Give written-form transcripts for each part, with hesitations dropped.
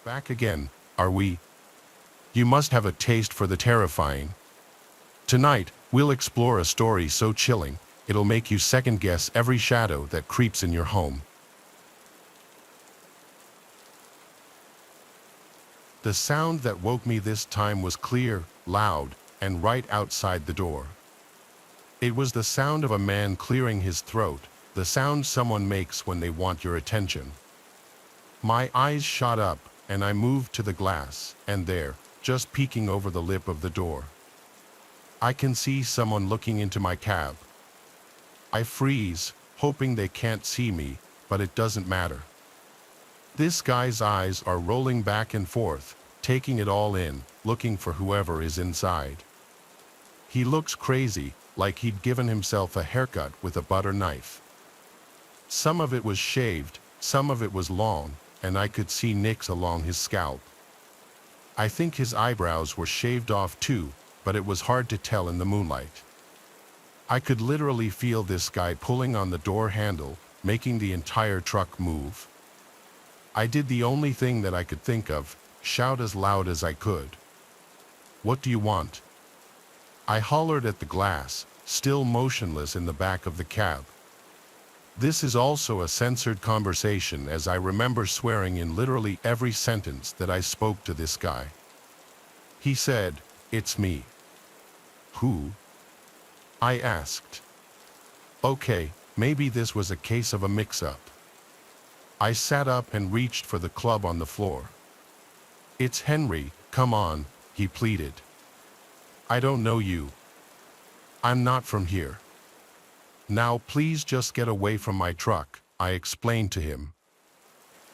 Back again, are we? You must have a taste for the terrifying. Tonight, we'll explore a story so chilling, it'll make you second-guess every shadow that creeps in your home. The sound that woke me this time was clear, loud, and right outside the door. It was the sound of a man clearing his throat, the sound someone makes when they want your attention. My eyes shot up, and I moved to the glass, and there, just peeking over the lip of the door, I can see someone looking into my cab. I freeze, hoping they can't see me, but it doesn't matter. This guy's eyes are rolling back and forth, taking it all in, looking for whoever is inside. He looks crazy, like he'd given himself a haircut with a butter knife. Some of it was shaved, some of it was long, and I could see nicks along his scalp. I think his eyebrows were shaved off too, but it was hard to tell in the moonlight. I could literally feel this guy pulling on the door handle, making the entire truck move. I did the only thing that I could think of, shout as loud as I could. "What do you want?" I hollered at the glass, still motionless in the back of the cab. This is also a censored conversation, as I remember swearing in literally every sentence that I spoke to this guy. He said, "It's me." "Who?" I asked. Okay, maybe this was a case of a mix-up. I sat up and reached for the club on the floor. "It's Henry, come on," he pleaded. "I don't know you. I'm not from here. Now please just get away from my truck," I explained to him.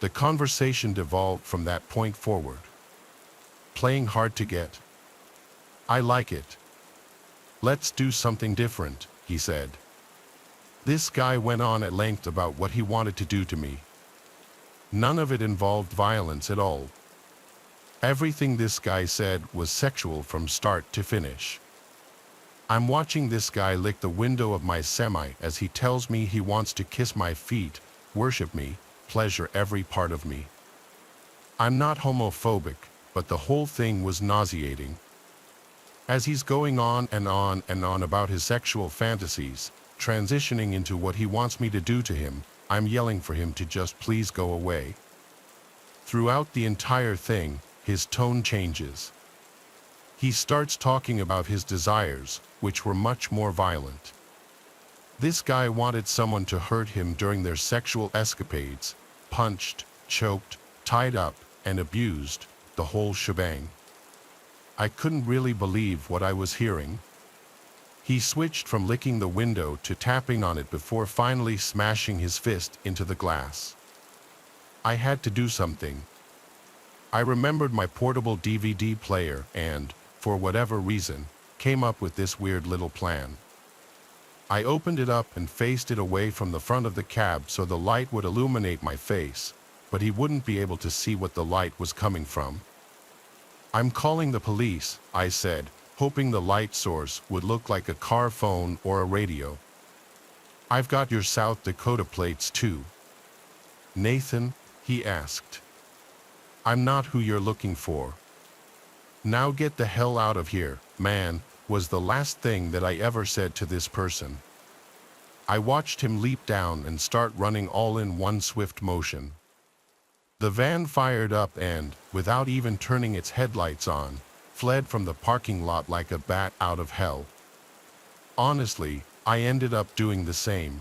The conversation devolved from that point forward. Playing hard to get. I like it. "Let's do something different," he said. This guy went on at length about what he wanted to do to me. None of it involved violence at all. Everything this guy said was sexual from start to finish. I'm watching this guy lick the window of my semi as he tells me he wants to kiss my feet, worship me, pleasure every part of me. I'm not homophobic, but the whole thing was nauseating. As he's going on and on and on about his sexual fantasies, transitioning into what he wants me to do to him, I'm yelling for him to just please go away. Throughout the entire thing, his tone changes. He starts talking about his desires, which were much more violent. This guy wanted someone to hurt him during their sexual escapades, punched, choked, tied up, and abused, the whole shebang. I couldn't really believe what I was hearing. He switched from licking the window to tapping on it before finally smashing his fist into the glass. I had to do something. I remembered my portable DVD player and, for whatever reason, came up with this weird little plan. I opened it up and faced it away from the front of the cab so the light would illuminate my face, but he wouldn't be able to see what the light was coming from. "I'm calling the police," I said, hoping the light source would look like a car phone or a radio. "I've got your South Dakota plates too." "Nathan?" he asked. "I'm not who you're looking for." "Now get the hell out of here, man," was the last thing that I ever said to this person. I watched him leap down and start running all in one swift motion. The van fired up and, without even turning its headlights on, fled from the parking lot like a bat out of hell. Honestly, I ended up doing the same.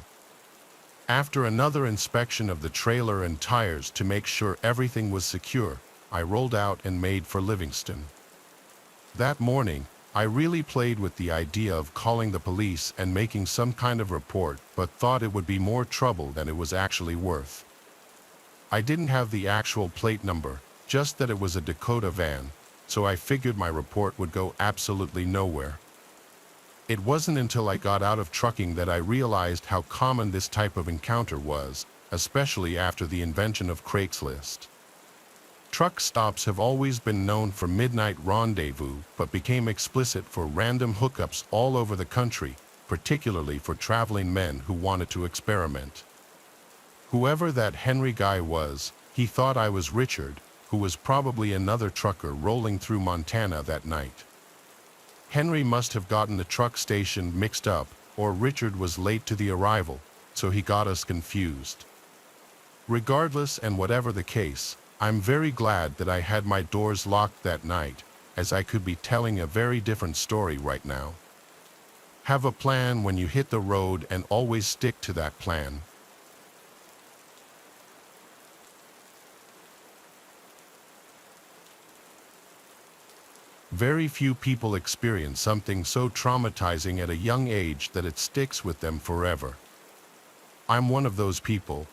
After another inspection of the trailer and tires to make sure everything was secure, I rolled out and made for Livingston. That morning, I really played with the idea of calling the police and making some kind of report, but thought it would be more trouble than it was actually worth. I didn't have the actual plate number, just that it was a Dakota van, so I figured my report would go absolutely nowhere. It wasn't until I got out of trucking that I realized how common this type of encounter was, especially after the invention of Craigslist. Truck stops have always been known for midnight rendezvous, but became explicit for random hookups all over the country, particularly for traveling men who wanted to experiment. Whoever that Henry guy was, he thought I was Richard, who was probably another trucker rolling through Montana that night. Henry must have gotten the truck station mixed up, or Richard was late to the arrival, so he got us confused. Regardless and whatever the case, I'm very glad that I had my doors locked that night, as I could be telling a very different story right now. Have a plan when you hit the road and always stick to that plan. Very few people experience something so traumatizing at a young age that it sticks with them forever. I'm one of those people.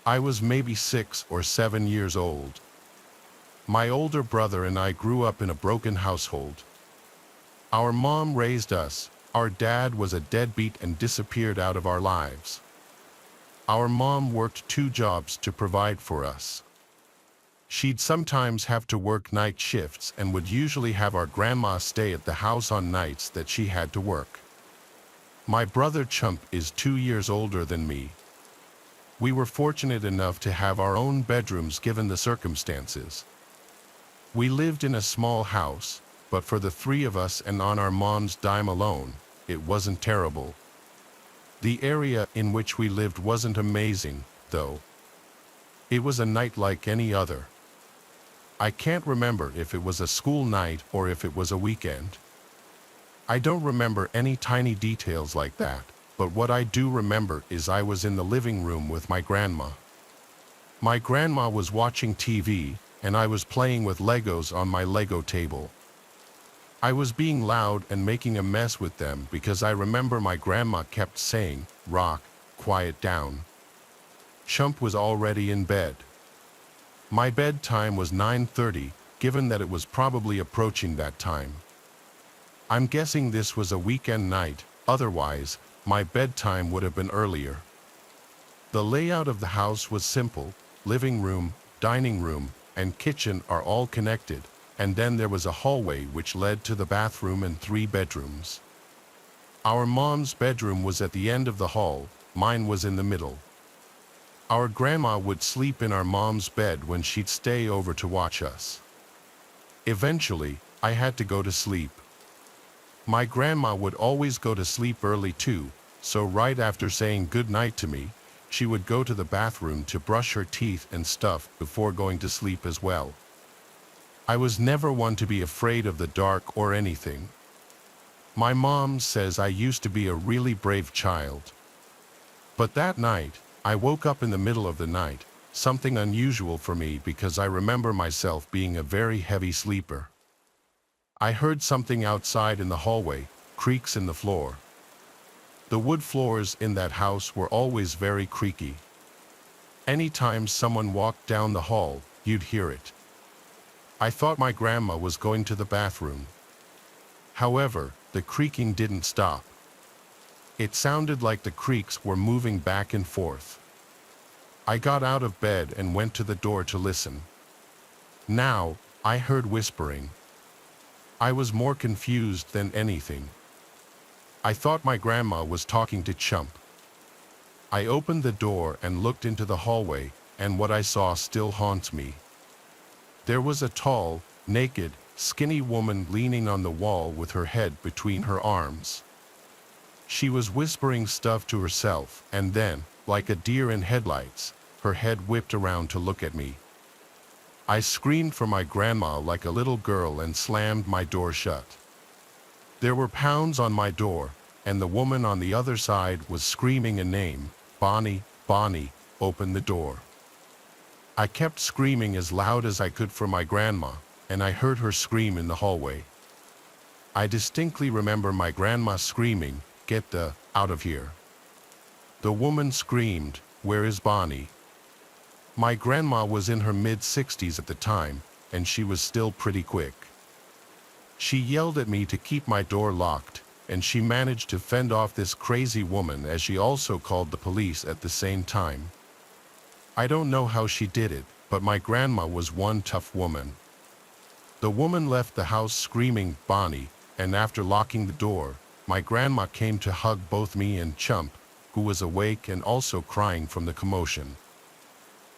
I was maybe 6 or 7 years old. My older brother and I grew up in a broken household. Our mom raised us. Our dad was a deadbeat and disappeared out of our lives. Our mom worked 2 jobs to provide for us. She'd sometimes have to work night shifts and would usually have our grandma stay at the house on nights that she had to work. My brother Chump is 2 years older than me. We were fortunate enough to have our own bedrooms given the circumstances. We lived in a small house, but for the 3 of us and on our mom's dime alone, it wasn't terrible. The area in which we lived wasn't amazing, though. It was a night like any other. I can't remember if it was a school night or if it was a weekend. I don't remember any tiny details like that, but what I do remember is I was in the living room with my grandma. My grandma was watching TV, and I was playing with Legos on my Lego table. I was being loud and making a mess with them because I remember my grandma kept saying, "Rock, quiet down." Chump was already in bed. My bedtime was 9:30, given that it was probably approaching that time. I'm guessing this was a weekend night, otherwise, my bedtime would have been earlier. The layout of the house was simple. Living room, dining room, and kitchen are all connected, and then there was a hallway which led to the bathroom and 3 bedrooms. Our mom's bedroom was at the end of the hall, mine was in the middle. Our grandma would sleep in our mom's bed when she'd stay over to watch us. Eventually, I had to go to sleep. My grandma would always go to sleep early too, so right after saying good night to me, she would go to the bathroom to brush her teeth and stuff before going to sleep as well. I was never one to be afraid of the dark or anything. My mom says I used to be a really brave child. But that night, I woke up in the middle of the night, something unusual for me because I remember myself being a very heavy sleeper. I heard something outside in the hallway, creaks in the floor. The wood floors in that house were always very creaky. Anytime someone walked down the hall, you'd hear it. I thought my grandma was going to the bathroom. However, the creaking didn't stop. It sounded like the creaks were moving back and forth. I got out of bed and went to the door to listen. Now, I heard whispering. I was more confused than anything. I thought my grandma was talking to Chump. I opened the door and looked into the hallway, and what I saw still haunts me. There was a tall, naked, skinny woman leaning on the wall with her head between her arms. She was whispering stuff to herself, and then, like a deer in headlights, her head whipped around to look at me. I screamed for my grandma like a little girl and slammed my door shut. There were pounds on my door, and the woman on the other side was screaming a name, "Bonnie, Bonnie, open the door." I kept screaming as loud as I could for my grandma, and I heard her scream in the hallway. I distinctly remember my grandma screaming, "Get the out of here." The woman screamed, "Where is Bonnie?" My grandma was in her mid-60s at the time, and she was still pretty quick. She yelled at me to keep my door locked, and she managed to fend off this crazy woman as she also called the police at the same time. I don't know how she did it, but my grandma was one tough woman. The woman left the house screaming, "Bonnie," and after locking the door, my grandma came to hug both me and Chump, who was awake and also crying from the commotion.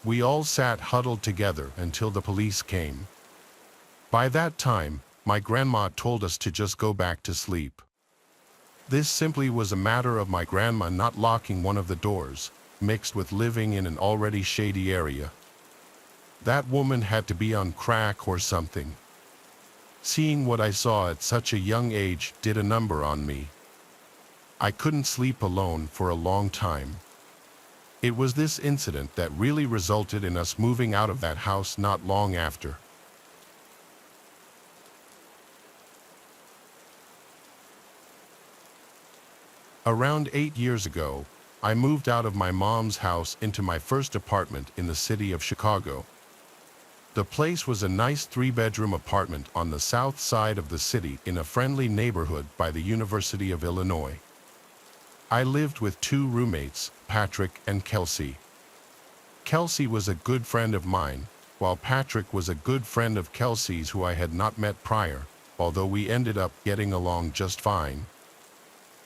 We all sat huddled together until the police came. By that time, my grandma told us to just go back to sleep. This simply was a matter of my grandma not locking one of the doors, mixed with living in an already shady area. That woman had to be on crack or something. Seeing what I saw at such a young age did a number on me. I couldn't sleep alone for a long time. It was this incident that really resulted in us moving out of that house not long after. Around 8 years ago, I moved out of my mom's house into my first apartment in the city of Chicago. The place was a nice 3-bedroom apartment on the south side of the city in a friendly neighborhood by the University of Illinois. I lived with 2 roommates, Patrick and Kelsey. Kelsey was a good friend of mine, while Patrick was a good friend of Kelsey's who I had not met prior, although we ended up getting along just fine.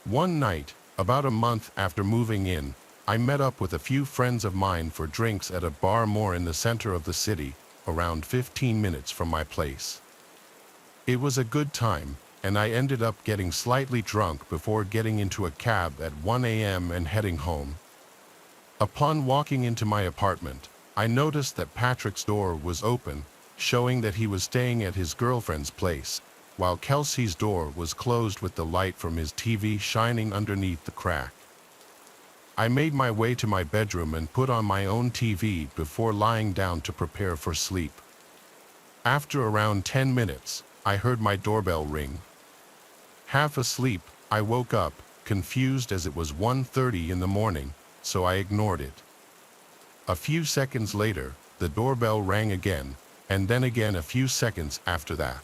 One night, about a month after moving in, I met up with a few friends of mine for drinks at a bar more in the center of the city, around 15 minutes from my place. It was a good time, and I ended up getting slightly drunk before getting into a cab at 1 a.m. and heading home. Upon walking into my apartment, I noticed that Patrick's door was open, showing that he was staying at his girlfriend's place, while Kelsey's door was closed with the light from his TV shining underneath the crack. I made my way to my bedroom and put on my own TV before lying down to prepare for sleep. After around 10 minutes, I heard my doorbell ring. Half asleep, I woke up, confused as it was 1:30 in the morning, so I ignored it. A few seconds later, the doorbell rang again, and then again a few seconds after that.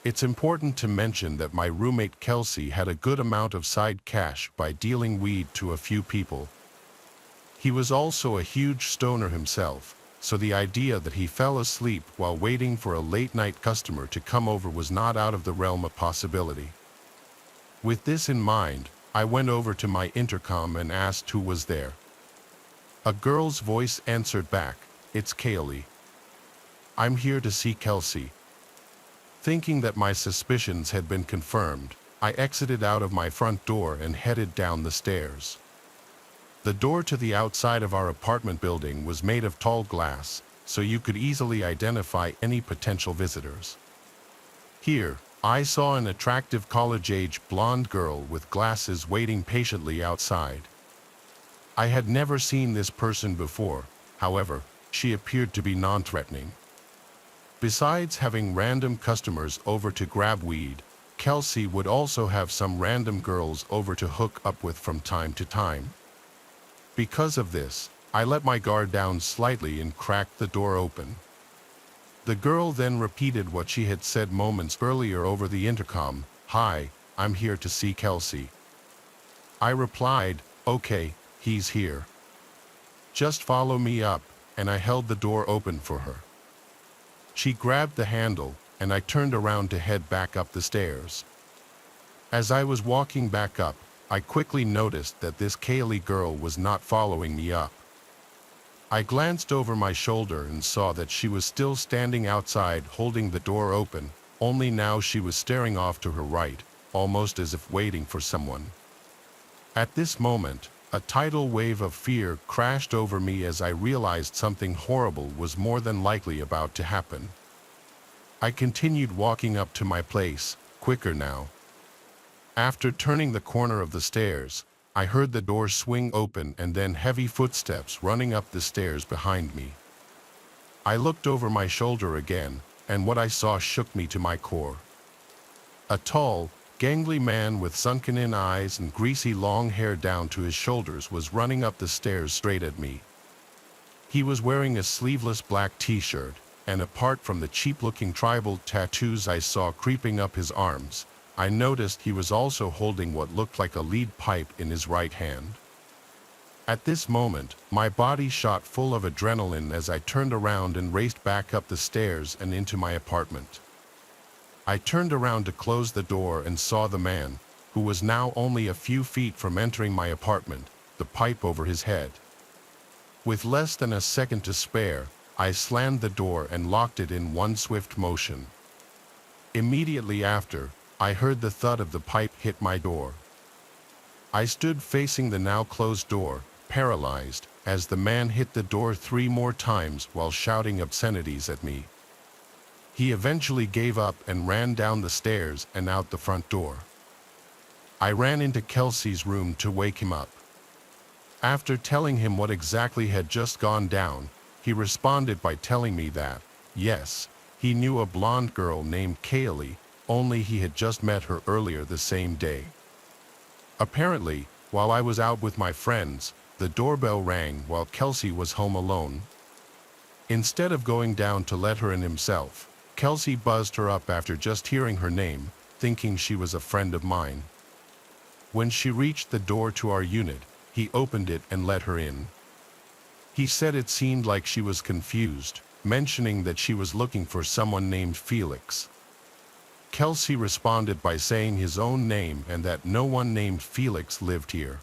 It's important to mention that my roommate Kelsey had a good amount of side cash by dealing weed to a few people. He was also a huge stoner himself, so the idea that he fell asleep while waiting for a late-night customer to come over was not out of the realm of possibility. With this in mind, I went over to my intercom and asked who was there. A girl's voice answered back, "It's Kaylee. I'm here to see Kelsey." Thinking that my suspicions had been confirmed, I exited out of my front door and headed down the stairs. The door to the outside of our apartment building was made of tall glass, so you could easily identify any potential visitors. Here, I saw an attractive college-age blonde girl with glasses waiting patiently outside. I had never seen this person before, however, she appeared to be non-threatening. Besides having random customers over to grab weed, Kelsey would also have some random girls over to hook up with from time to time. Because of this, I let my guard down slightly and cracked the door open. The girl then repeated what she had said moments earlier over the intercom, "Hi, I'm here to see Kelsey." I replied, "Okay, he's here. Just follow me up," and I held the door open for her. She grabbed the handle, and I turned around to head back up the stairs. As I was walking back up, I quickly noticed that this Kaylee girl was not following me up. I glanced over my shoulder and saw that she was still standing outside holding the door open, only now she was staring off to her right, almost as if waiting for someone. At this moment, a tidal wave of fear crashed over me as I realized something horrible was more than likely about to happen. I continued walking up to my place, quicker now. After turning the corner of the stairs, I heard the door swing open and then heavy footsteps running up the stairs behind me. I looked over my shoulder again, and what I saw shook me to my core. A tall, gangly man with sunken-in eyes and greasy long hair down to his shoulders was running up the stairs straight at me. He was wearing a sleeveless black t-shirt, and apart from the cheap-looking tribal tattoos I saw creeping up his arms, I noticed he was also holding what looked like a lead pipe in his right hand. At this moment, my body shot full of adrenaline as I turned around and raced back up the stairs and into my apartment. I turned around to close the door and saw the man, who was now only a few feet from entering my apartment, the pipe over his head. With less than a second to spare, I slammed the door and locked it in one swift motion. Immediately after, I heard the thud of the pipe hit my door. I stood facing the now closed door, paralyzed, as the man hit the door 3 more times while shouting obscenities at me. He eventually gave up and ran down the stairs and out the front door. I ran into Kelsey's room to wake him up. After telling him what exactly had just gone down, he responded by telling me that, yes, he knew a blonde girl named Kaylee, only he had just met her earlier the same day. Apparently, while I was out with my friends, the doorbell rang while Kelsey was home alone. Instead of going down to let her in himself, Kelsey buzzed her up after just hearing her name, thinking she was a friend of mine. When she reached the door to our unit, he opened it and let her in. He said it seemed like she was confused, mentioning that she was looking for someone named Felix. Kelsey responded by saying his own name and that no one named Felix lived here.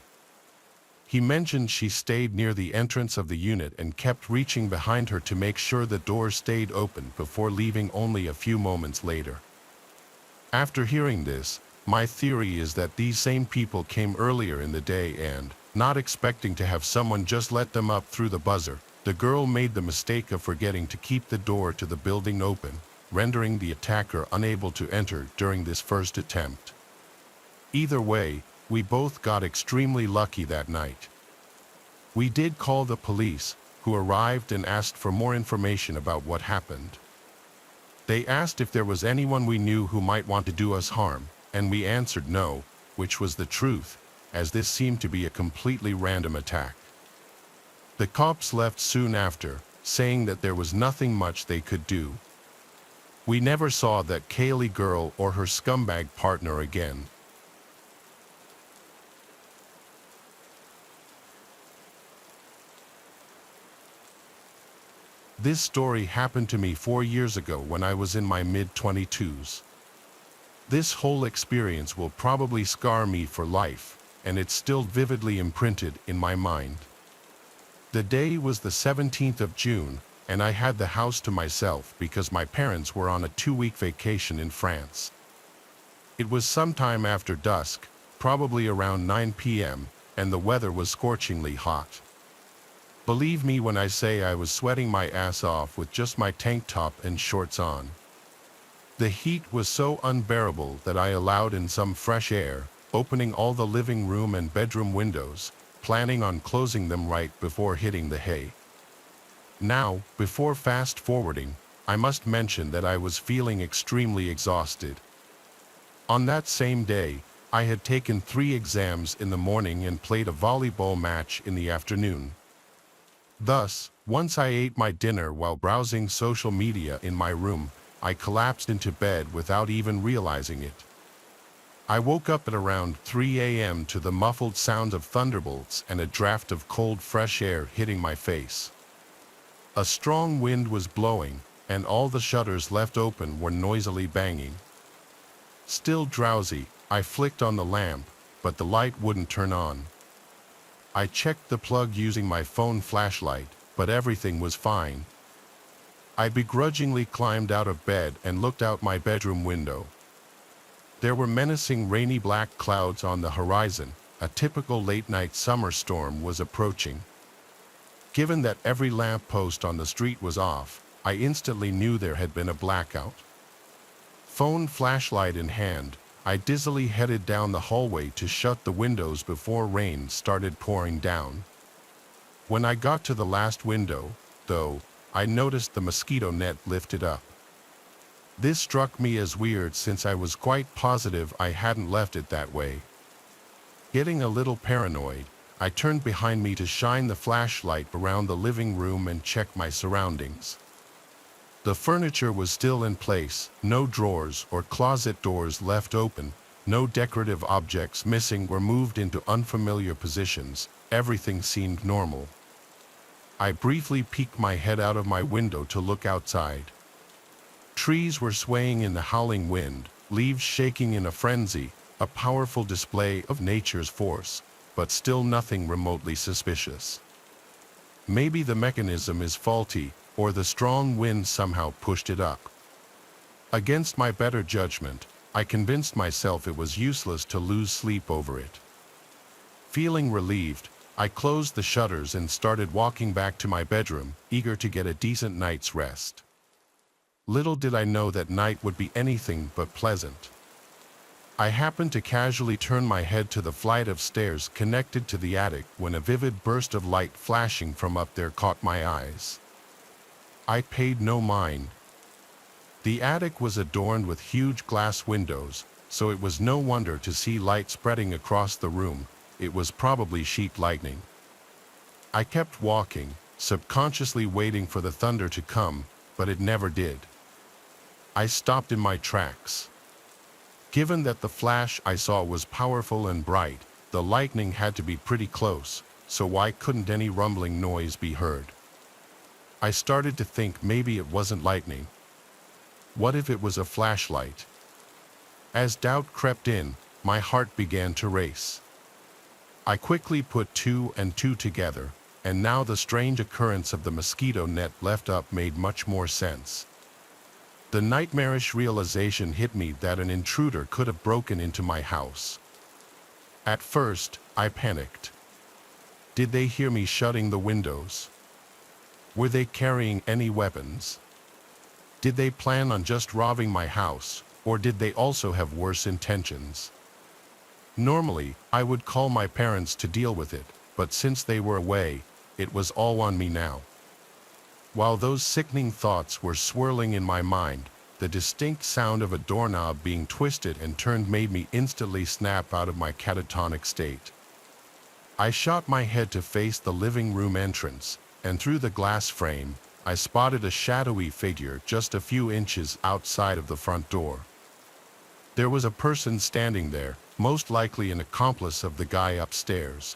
He mentioned she stayed near the entrance of the unit and kept reaching behind her to make sure the door stayed open before leaving only a few moments later. After hearing this, my theory is that these same people came earlier in the day and, not expecting to have someone just let them up through the buzzer, the girl made the mistake of forgetting to keep the door to the building open, rendering the attacker unable to enter during this first attempt. Either way, we both got extremely lucky that night. We did call the police, who arrived and asked for more information about what happened. They asked if there was anyone we knew who might want to do us harm, and we answered no, which was the truth, as this seemed to be a completely random attack. The cops left soon after, saying that there was nothing much they could do. We never saw that Kaylee girl or her scumbag partner again. This story happened to me 4 years ago when I was in my mid-22s. This whole experience will probably scar me for life, and it's still vividly imprinted in my mind. The day was the 17th of June, and I had the house to myself because my parents were on a 2-week vacation in France. It was sometime after dusk, probably around 9 p.m., and the weather was scorchingly hot. Believe me when I say I was sweating my ass off with just my tank top and shorts on. The heat was so unbearable that I allowed in some fresh air, opening all the living room and bedroom windows, planning on closing them right before hitting the hay. Now, before fast forwarding, I must mention that I was feeling extremely exhausted. On that same day, I had taken 3 exams in the morning and played a volleyball match in the afternoon. Thus, once I ate my dinner while browsing social media in my room, I collapsed into bed without even realizing it. I woke up at around 3 a.m. to the muffled sound of thunderbolts and a draft of cold fresh air hitting my face. A strong wind was blowing, and all the shutters left open were noisily banging. Still drowsy, I flicked on the lamp, but the light wouldn't turn on. I checked the plug using my phone flashlight, but everything was fine. I begrudgingly climbed out of bed and looked out my bedroom window. There were menacing rainy black clouds on the horizon. A typical late-night summer storm was approaching. Given that every lamp post on the street was off, I instantly knew there had been a blackout. Phone flashlight in hand, I dizzily headed down the hallway to shut the windows before rain started pouring down. When I got to the last window, though, I noticed the mosquito net lifted up. This struck me as weird since I was quite positive I hadn't left it that way. Getting a little paranoid, I turned behind me to shine the flashlight around the living room and check my surroundings. The furniture was still in place, no drawers or closet doors left open, no decorative objects missing or moved into unfamiliar positions. Everything seemed normal. I briefly peeked my head out of my window to look outside. Trees were swaying in the howling wind, leaves shaking in a frenzy, a powerful display of nature's force, but still nothing remotely suspicious. Maybe the mechanism is faulty, or the strong wind somehow pushed it up. Against my better judgment, I convinced myself it was useless to lose sleep over it. Feeling relieved, I closed the shutters and started walking back to my bedroom, eager to get a decent night's rest. Little did I know that night would be anything but pleasant. I happened to casually turn my head to the flight of stairs connected to the attic when a vivid burst of light flashing from up there caught my eyes. I paid no mind. The attic was adorned with huge glass windows, so it was no wonder to see light spreading across the room. It was probably sheet lightning. I kept walking, subconsciously waiting for the thunder to come, but it never did. I stopped in my tracks. Given that the flash I saw was powerful and bright, the lightning had to be pretty close, so why couldn't any rumbling noise be heard? I started to think maybe it wasn't lightning. What if it was a flashlight? As doubt crept in, my heart began to race. I quickly put two and two together, and now the strange occurrence of the mosquito net left up made much more sense. The nightmarish realization hit me that an intruder could have broken into my house. At first, I panicked. Did they hear me shutting the windows? Were they carrying any weapons? Did they plan on just robbing my house, or did they also have worse intentions? Normally, I would call my parents to deal with it, but since they were away, it was all on me now. While those sickening thoughts were swirling in my mind, the distinct sound of a doorknob being twisted and turned made me instantly snap out of my catatonic state. I shot my head to face the living room entrance, and through the glass frame, I spotted a shadowy figure just a few inches outside of the front door. There was a person standing there, most likely an accomplice of the guy upstairs.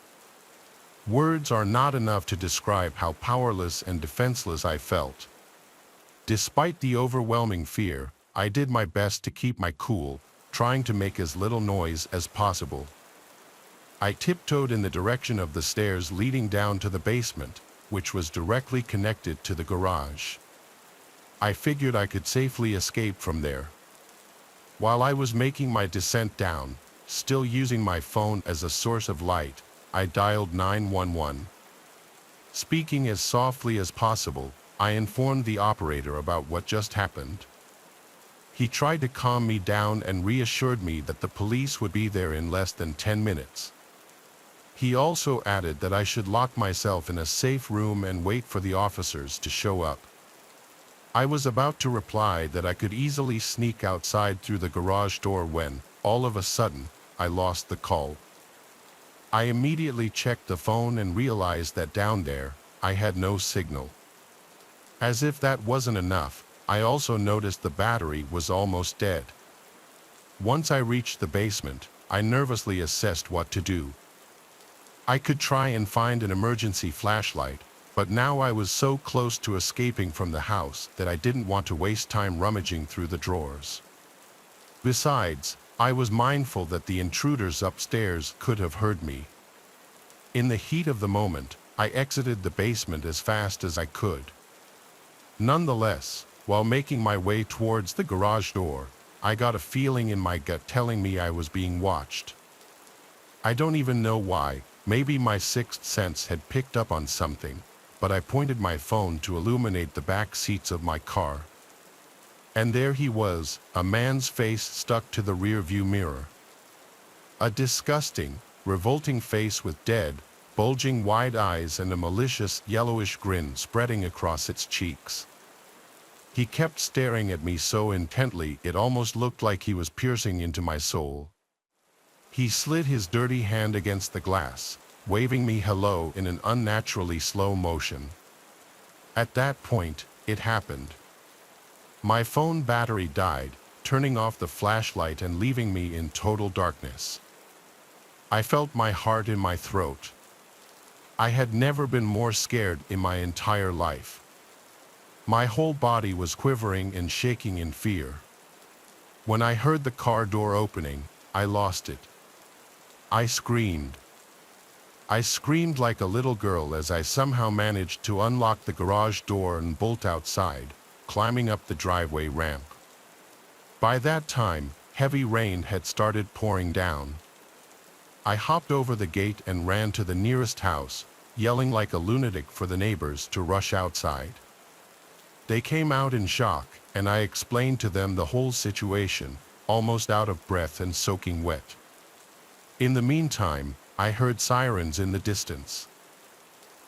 Words are not enough to describe how powerless and defenseless I felt. Despite the overwhelming fear, I did my best to keep my cool, trying to make as little noise as possible. I tiptoed in the direction of the stairs leading down to the basement, which was directly connected to the garage. I figured I could safely escape from there. While I was making my descent down, still using my phone as a source of light, I dialed 911. Speaking as softly as possible, I informed the operator about what just happened. He tried to calm me down and reassured me that the police would be there in less than 10 minutes. He also added that I should lock myself in a safe room and wait for the officers to show up. I was about to reply that I could easily sneak outside through the garage door when, all of a sudden, I lost the call. I immediately checked the phone and realized that down there, I had no signal. As if that wasn't enough, I also noticed the battery was almost dead. Once I reached the basement, I nervously assessed what to do. I could try and find an emergency flashlight, but now I was so close to escaping from the house that I didn't want to waste time rummaging through the drawers. Besides, I was mindful that the intruders upstairs could have heard me. In the heat of the moment, I exited the basement as fast as I could. Nonetheless, while making my way towards the garage door, I got a feeling in my gut telling me I was being watched. I don't even know why, maybe my sixth sense had picked up on something, but I pointed my phone to illuminate the back seats of my car. And there he was, a man's face stuck to the rear-view mirror. A disgusting, revolting face with dead, bulging wide eyes and a malicious yellowish grin spreading across its cheeks. He kept staring at me so intently it almost looked like he was piercing into my soul. He slid his dirty hand against the glass, waving me hello in an unnaturally slow motion. At that point, it happened. My phone battery died, turning off the flashlight and leaving me in total darkness. I felt my heart in my throat. I had never been more scared in my entire life. My whole body was quivering and shaking in fear. When I heard the car door opening, I lost it. I screamed. I screamed like a little girl as I somehow managed to unlock the garage door and bolt outside, climbing up the driveway ramp. By that time, heavy rain had started pouring down. I hopped over the gate and ran to the nearest house, yelling like a lunatic for the neighbors to rush outside. They came out in shock, and I explained to them the whole situation, almost out of breath and soaking wet. In the meantime, I heard sirens in the distance.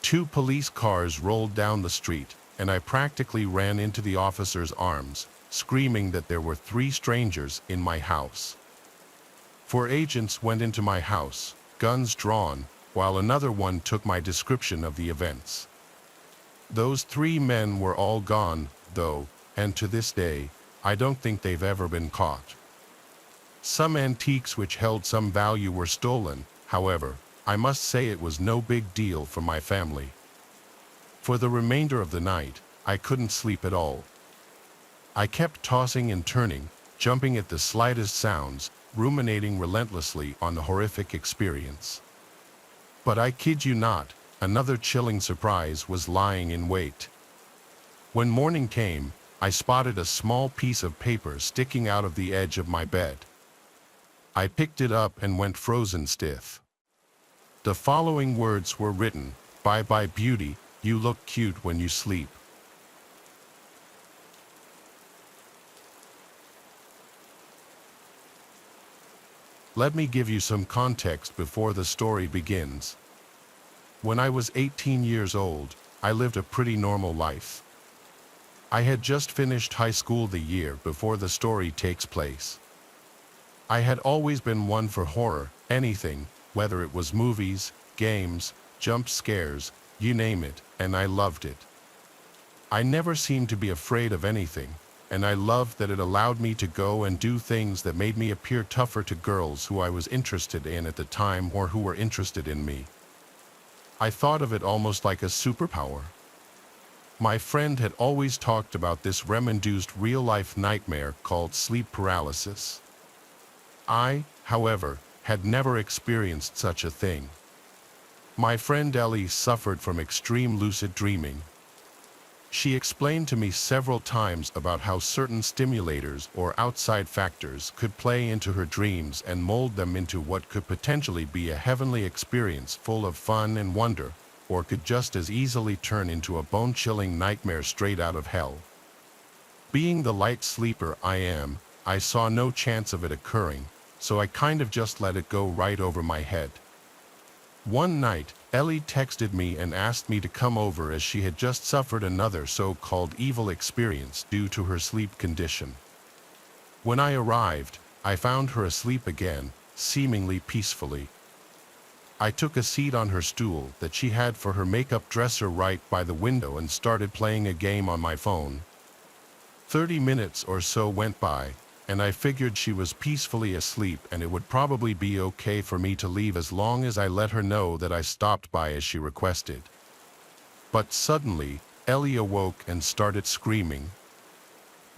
2 police cars rolled down the street, and I practically ran into the officer's arms, screaming that there were 3 strangers in my house. 4 agents went into my house, guns drawn, while another one took my description of the events. Those 3 men were all gone, though, and to this day, I don't think they've ever been caught. Some antiques which held some value were stolen, however. I must say it was no big deal for my family. For the remainder of the night, I couldn't sleep at all. I kept tossing and turning, jumping at the slightest sounds, ruminating relentlessly on the horrific experience. But I kid you not, another chilling surprise was lying in wait. When morning came, I spotted a small piece of paper sticking out of the edge of my bed. I picked it up and went frozen stiff. The following words were written: "Bye-bye beauty, you look cute when you sleep." Let me give you some context before the story begins. When I was 18 years old, I lived a pretty normal life. I had just finished high school the year before the story takes place. I had always been one for horror, anything, whether it was movies, games, jump scares, you name it, and I loved it. I never seemed to be afraid of anything, and I loved that it allowed me to go and do things that made me appear tougher to girls who I was interested in at the time or who were interested in me. I thought of it almost like a superpower. My friend had always talked about this REM-induced real-life nightmare called sleep paralysis. I, however, had never experienced such a thing. My friend Ellie suffered from extreme lucid dreaming. She explained to me several times about how certain stimulators or outside factors could play into her dreams and mold them into what could potentially be a heavenly experience full of fun and wonder, or could just as easily turn into a bone-chilling nightmare straight out of hell. Being the light sleeper I am, I saw no chance of it occurring, so I kind of just let it go right over my head. One night, Ellie texted me and asked me to come over as she had just suffered another so-called evil experience due to her sleep condition. When I arrived, I found her asleep again, seemingly peacefully. I took a seat on her stool that she had for her makeup dresser right by the window and started playing a game on my phone. 30 minutes or so went by, and I figured she was peacefully asleep and it would probably be okay for me to leave as long as I let her know that I stopped by as she requested. But suddenly, Ellie awoke and started screaming.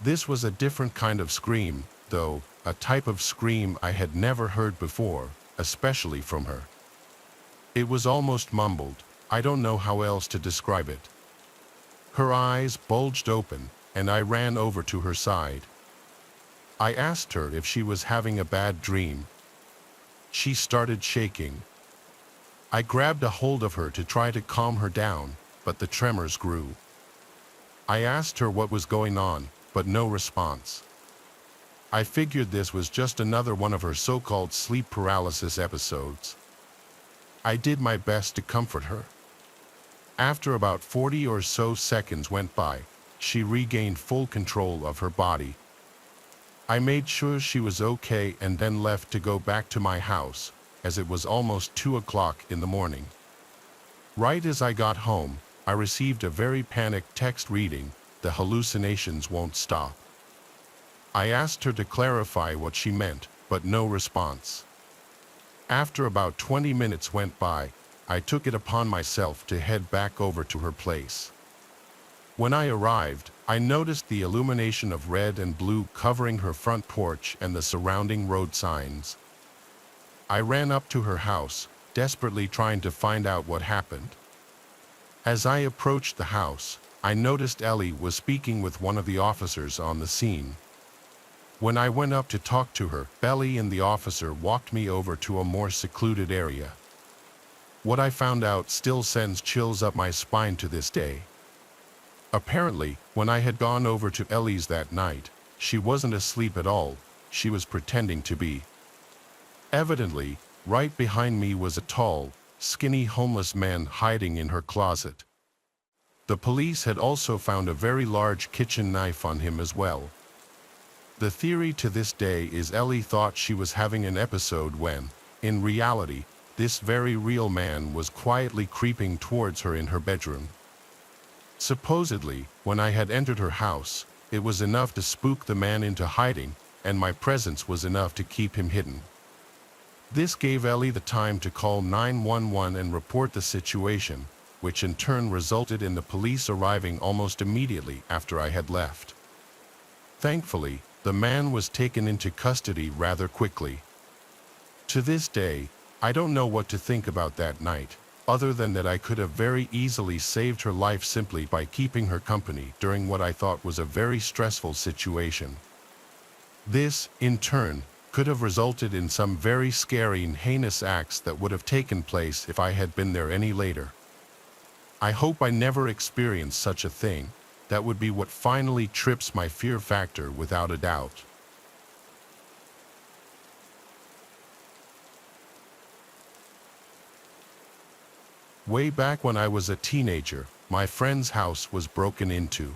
This was a different kind of scream, though, a type of scream I had never heard before, especially from her. It was almost mumbled, I don't know how else to describe it. Her eyes bulged open, and I ran over to her side. I asked her if she was having a bad dream. She started shaking. I grabbed a hold of her to try to calm her down, but the tremors grew. I asked her what was going on, but no response. I figured this was just another one of her so-called sleep paralysis episodes. I did my best to comfort her. After about 40 or so seconds went by, she regained full control of her body. I made sure she was okay and then left to go back to my house, as it was almost 2 o'clock in the morning. Right as I got home, I received a very panicked text reading, "The hallucinations won't stop." I asked her to clarify what she meant, but no response. After about 20 minutes went by, I took it upon myself to head back over to her place. When I arrived, I noticed the illumination of red and blue covering her front porch and the surrounding road signs. I ran up to her house, desperately trying to find out what happened. As I approached the house, I noticed Ellie was speaking with one of the officers on the scene. When I went up to talk to her, Ellie and the officer walked me over to a more secluded area. What I found out still sends chills up my spine to this day. Apparently, when I had gone over to Ellie's that night, she wasn't asleep at all, she was pretending to be. Evidently, right behind me was a tall, skinny homeless man hiding in her closet. The police had also found a very large kitchen knife on him as well. The theory to this day is Ellie thought she was having an episode when, in reality, this very real man was quietly creeping towards her in her bedroom. Supposedly, when I had entered her house, it was enough to spook the man into hiding, and my presence was enough to keep him hidden. This gave Ellie the time to call 911 and report the situation, which in turn resulted in the police arriving almost immediately after I had left. Thankfully, the man was taken into custody rather quickly. To this day, I don't know what to think about that night, other than that I could have very easily saved her life simply by keeping her company during what I thought was a very stressful situation. This, in turn, could have resulted in some very scary and heinous acts that would have taken place if I had been there any later. I hope I never experience such a thing. That would be what finally trips my fear factor without a doubt. Way back when I was a teenager, my friend's house was broken into.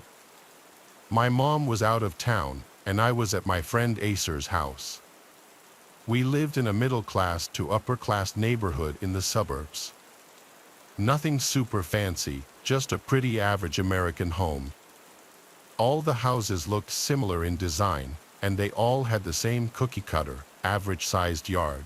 My mom was out of town, and I was at my friend Acer's house. We lived in a middle-class to upper-class neighborhood in the suburbs. Nothing super fancy, just a pretty average American home. All the houses looked similar in design, and they all had the same cookie-cutter, average-sized yard.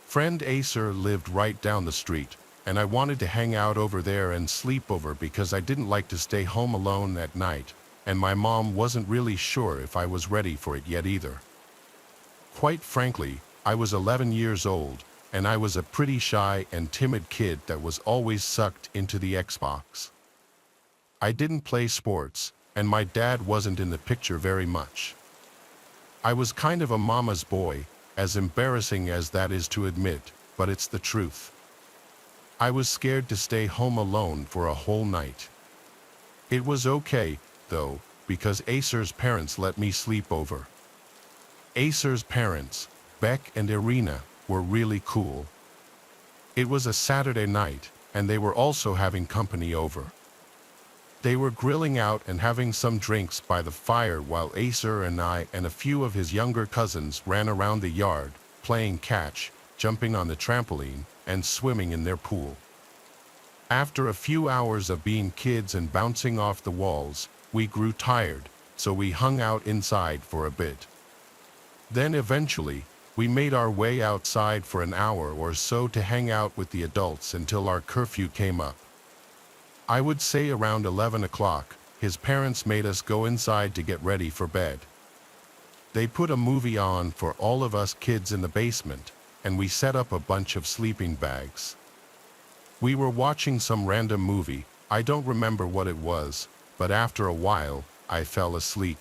Friend Acer lived right down the street, and I wanted to hang out over there and sleep over because I didn't like to stay home alone at night, and my mom wasn't really sure if I was ready for it yet either. Quite frankly, I was 11 years old, and I was a pretty shy and timid kid that was always sucked into the Xbox. I didn't play sports, and my dad wasn't in the picture very much. I was kind of a mama's boy, as embarrassing as that is to admit, but it's the truth. I was scared to stay home alone for a whole night. It was okay, though, because Acer's parents let me sleep over. Acer's parents, Beck and Irina, were really cool. It was a Saturday night, and they were also having company over. They were grilling out and having some drinks by the fire while Acer and I and a few of his younger cousins ran around the yard, playing catch, jumping on the trampoline, and swimming in their pool. After a few hours of being kids and bouncing off the walls, we grew tired, so we hung out inside for a bit. Then eventually, we made our way outside for an hour or so to hang out with the adults until our curfew came up. I would say around 11 o'clock, his parents made us go inside to get ready for bed. They put a movie on for all of us kids in the basement, and we set up a bunch of sleeping bags. We were watching some random movie, I don't remember what it was, but after a while, I fell asleep.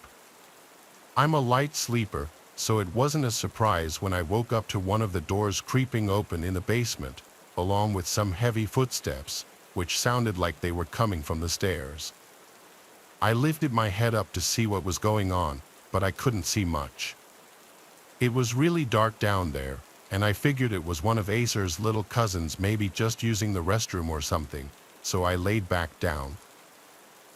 I'm a light sleeper, so it wasn't a surprise when I woke up to one of the doors creeping open in the basement, along with some heavy footsteps, which sounded like they were coming from the stairs. I lifted my head up to see what was going on, but I couldn't see much. It was really dark down there, and I figured it was one of Acer's little cousins maybe just using the restroom or something, so I laid back down.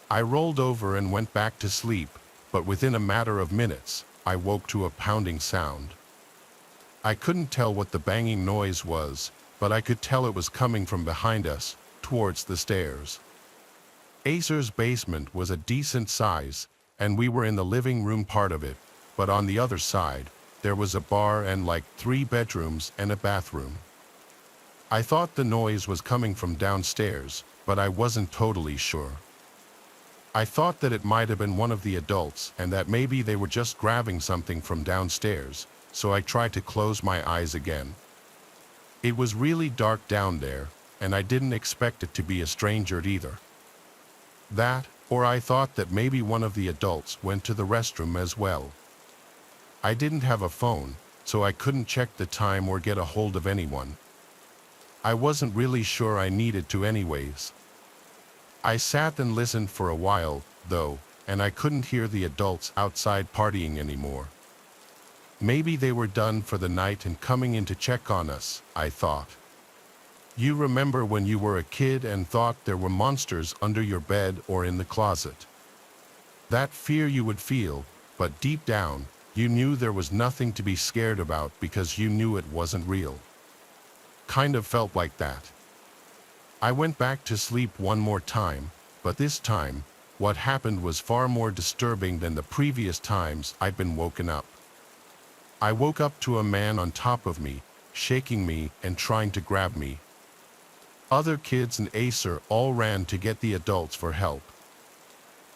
I rolled over and went back to sleep, but within a matter of minutes, I woke to a pounding sound. I couldn't tell what the banging noise was, but I could tell it was coming from behind us, towards the stairs. Acer's basement was a decent size, and we were in the living room part of it, but on the other side, there was a bar and like 3 bedrooms and a bathroom. I thought the noise was coming from downstairs, but I wasn't totally sure. I thought that it might have been one of the adults and that maybe they were just grabbing something from downstairs, so I tried to close my eyes again. It was really dark down there, and I didn't expect it to be a stranger either. That, or I thought that maybe one of the adults went to the restroom as well. I didn't have a phone, so I couldn't check the time or get a hold of anyone. I wasn't really sure I needed to anyways. I sat and listened for a while, though, and I couldn't hear the adults outside partying anymore. Maybe they were done for the night and coming in to check on us, I thought. You remember when you were a kid and thought there were monsters under your bed or in the closet? That fear you would feel, but deep down, you knew there was nothing to be scared about because you knew it wasn't real. Kind of felt like that. I went back to sleep one more time, but this time, what happened was far more disturbing than the previous times I'd been woken up. I woke up to a man on top of me, shaking me and trying to grab me. Other kids and Acer all ran to get the adults for help.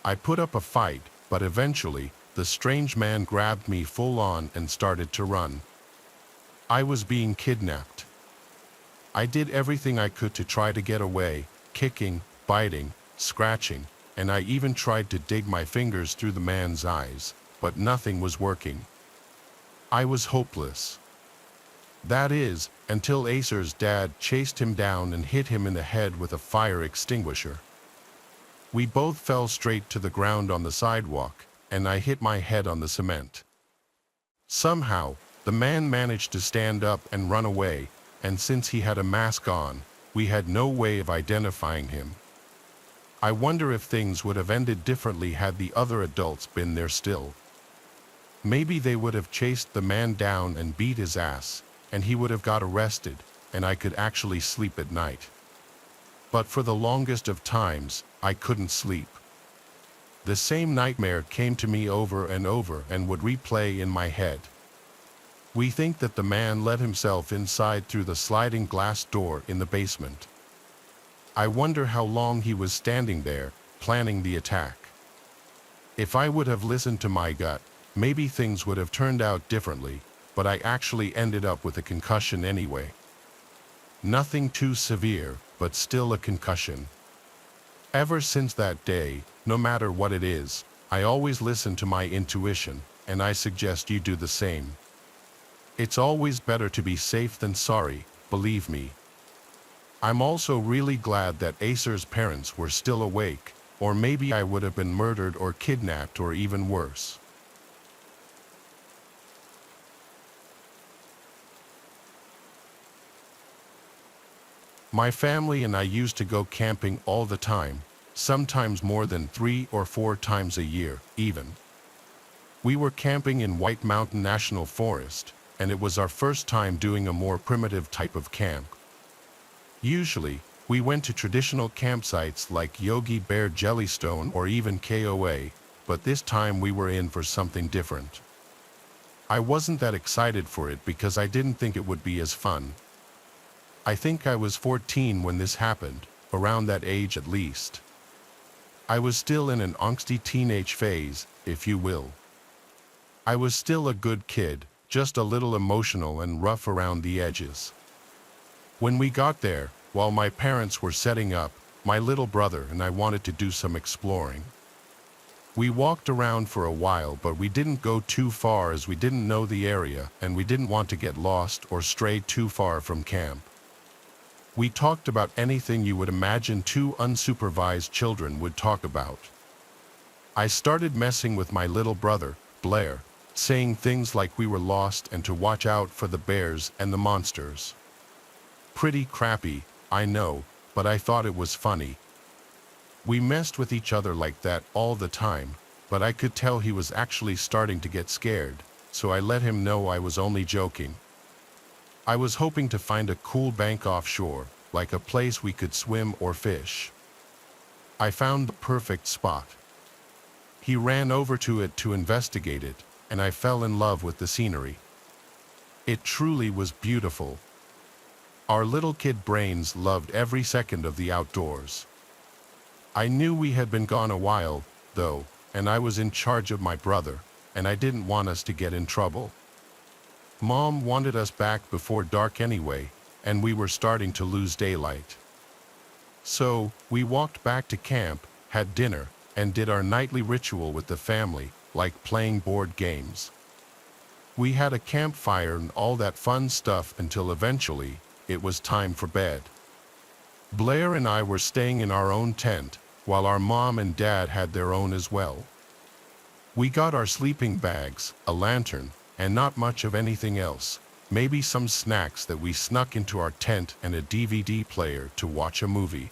I put up a fight, but eventually, the strange man grabbed me full on and started to run. I was being kidnapped. I did everything I could to try to get away, kicking, biting, scratching, and I even tried to dig my fingers through the man's eyes, but nothing was working. I was hopeless. That is, until Acer's dad chased him down and hit him in the head with a fire extinguisher. We both fell straight to the ground on the sidewalk, and I hit my head on the cement. Somehow, the man managed to stand up and run away, and since he had a mask on, we had no way of identifying him. I wonder if things would have ended differently had the other adults been there still. Maybe they would have chased the man down and beat his ass, and he would have got arrested, and I could actually sleep at night. But for the longest of times, I couldn't sleep. The same nightmare came to me over and over and would replay in my head. We think that the man let himself inside through the sliding glass door in the basement. I wonder how long he was standing there, planning the attack. If I would have listened to my gut, maybe things would have turned out differently, but I actually ended up with a concussion anyway. Nothing too severe, but still a concussion. Ever since that day, no matter what it is, I always listen to my intuition, and I suggest you do the same. It's always better to be safe than sorry, believe me. I'm also really glad that Acer's parents were still awake, or maybe I would have been murdered or kidnapped or even worse. My family and I used to go camping all the time, sometimes more than 3 or 4 times a year, even. We were camping in White Mountain National Forest, and it was our first time doing a more primitive type of camp. Usually, we went to traditional campsites like Yogi Bear Jellystone or even KOA, but this time we were in for something different. I wasn't that excited for it because I didn't think it would be as fun. I think I was 14 when this happened, around that age at least. I was still in an angsty teenage phase, if you will. I was still a good kid, just a little emotional and rough around the edges. When we got there, while my parents were setting up, my little brother and I wanted to do some exploring. We walked around for a while, but we didn't go too far as we didn't know the area and we didn't want to get lost or stray too far from camp. We talked about anything you would imagine 2 unsupervised children would talk about. I started messing with my little brother, Blair, saying things like we were lost and to watch out for the bears and the monsters. Pretty crappy, I know, but I thought it was funny. We messed with each other like that all the time, but I could tell he was actually starting to get scared, so I let him know I was only joking. I was hoping to find a cool bank offshore, like a place we could swim or fish. I found the perfect spot. He ran over to it to investigate it, and I fell in love with the scenery. It truly was beautiful. Our little kid brains loved every second of the outdoors. I knew we had been gone a while, though, and I was in charge of my brother, and I didn't want us to get in trouble. Mom wanted us back before dark anyway, and we were starting to lose daylight. So, we walked back to camp, had dinner, and did our nightly ritual with the family, like playing board games. We had a campfire and all that fun stuff until eventually, it was time for bed. Blair and I were staying in our own tent, while our mom and dad had their own as well. We got our sleeping bags, a lantern, and not much of anything else, maybe some snacks that we snuck into our tent and a DVD player to watch a movie.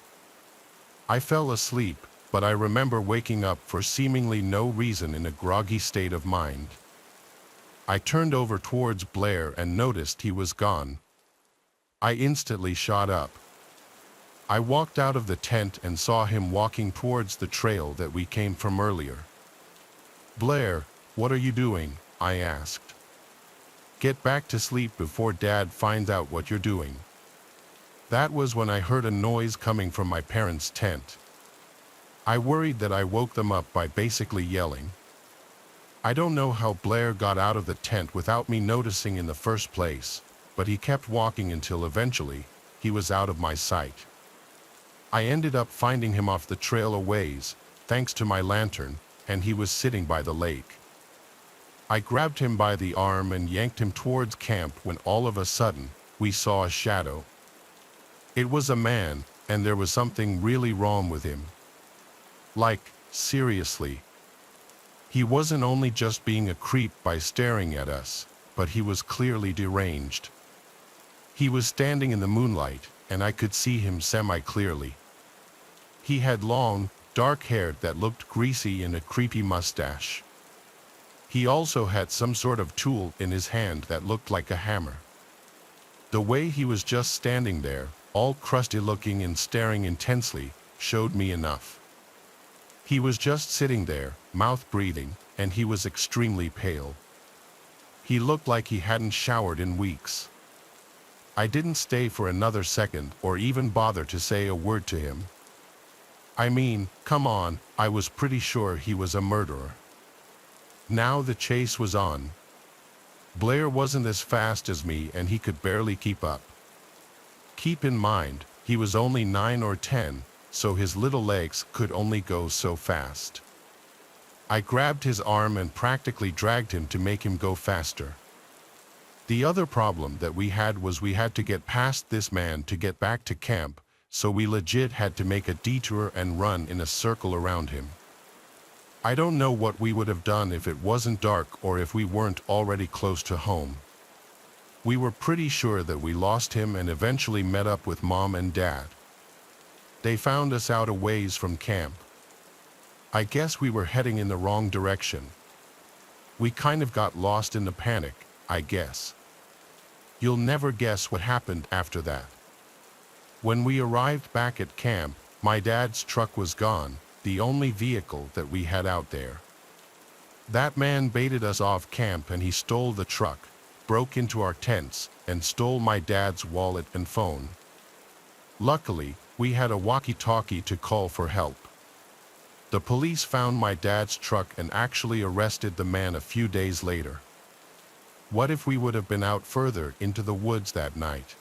I fell asleep, but I remember waking up for seemingly no reason in a groggy state of mind. I turned over towards Blair and noticed he was gone. I instantly shot up. I walked out of the tent and saw him walking towards the trail that we came from earlier. "Blair, what are you doing?" I asked. "Get back to sleep before Dad finds out what you're doing." That was when I heard a noise coming from my parents' tent. I worried that I woke them up by basically yelling. I don't know how Blair got out of the tent without me noticing in the first place, but he kept walking until eventually, he was out of my sight. I ended up finding him off the trail a ways, thanks to my lantern, and he was sitting by the lake. I grabbed him by the arm and yanked him towards camp when all of a sudden, we saw a shadow. It was a man, and there was something really wrong with him. Like, seriously. He wasn't only just being a creep by staring at us, but he was clearly deranged. He was standing in the moonlight, and I could see him semi-clearly. He had long, dark hair that looked greasy and a creepy mustache. He also had some sort of tool in his hand that looked like a hammer. The way he was just standing there, all crusty-looking and staring intensely, showed me enough. He was just sitting there, mouth breathing, and he was extremely pale. He looked like he hadn't showered in weeks. I didn't stay for another second or even bother to say a word to him. I mean, come on, I was pretty sure he was a murderer. Now the chase was on. Blair wasn't as fast as me and he could barely keep up. Keep in mind, he was only 9 or 10, so his little legs could only go so fast. I grabbed his arm and practically dragged him to make him go faster. The other problem that we had was we had to get past this man to get back to camp, so we legit had to make a detour and run in a circle around him. I don't know what we would have done if it wasn't dark or if we weren't already close to home. We were pretty sure that we lost him and eventually met up with Mom and Dad. They found us out a ways from camp. I guess we were heading in the wrong direction. We kind of got lost in the panic, I guess. You'll never guess what happened after that. When we arrived back at camp, my dad's truck was gone, the only vehicle that we had out there. That man baited us off camp and he stole the truck, broke into our tents, and stole my dad's wallet and phone. Luckily, we had a walkie-talkie to call for help. The police found my dad's truck and actually arrested the man a few days later. What if we would have been out further into the woods that night?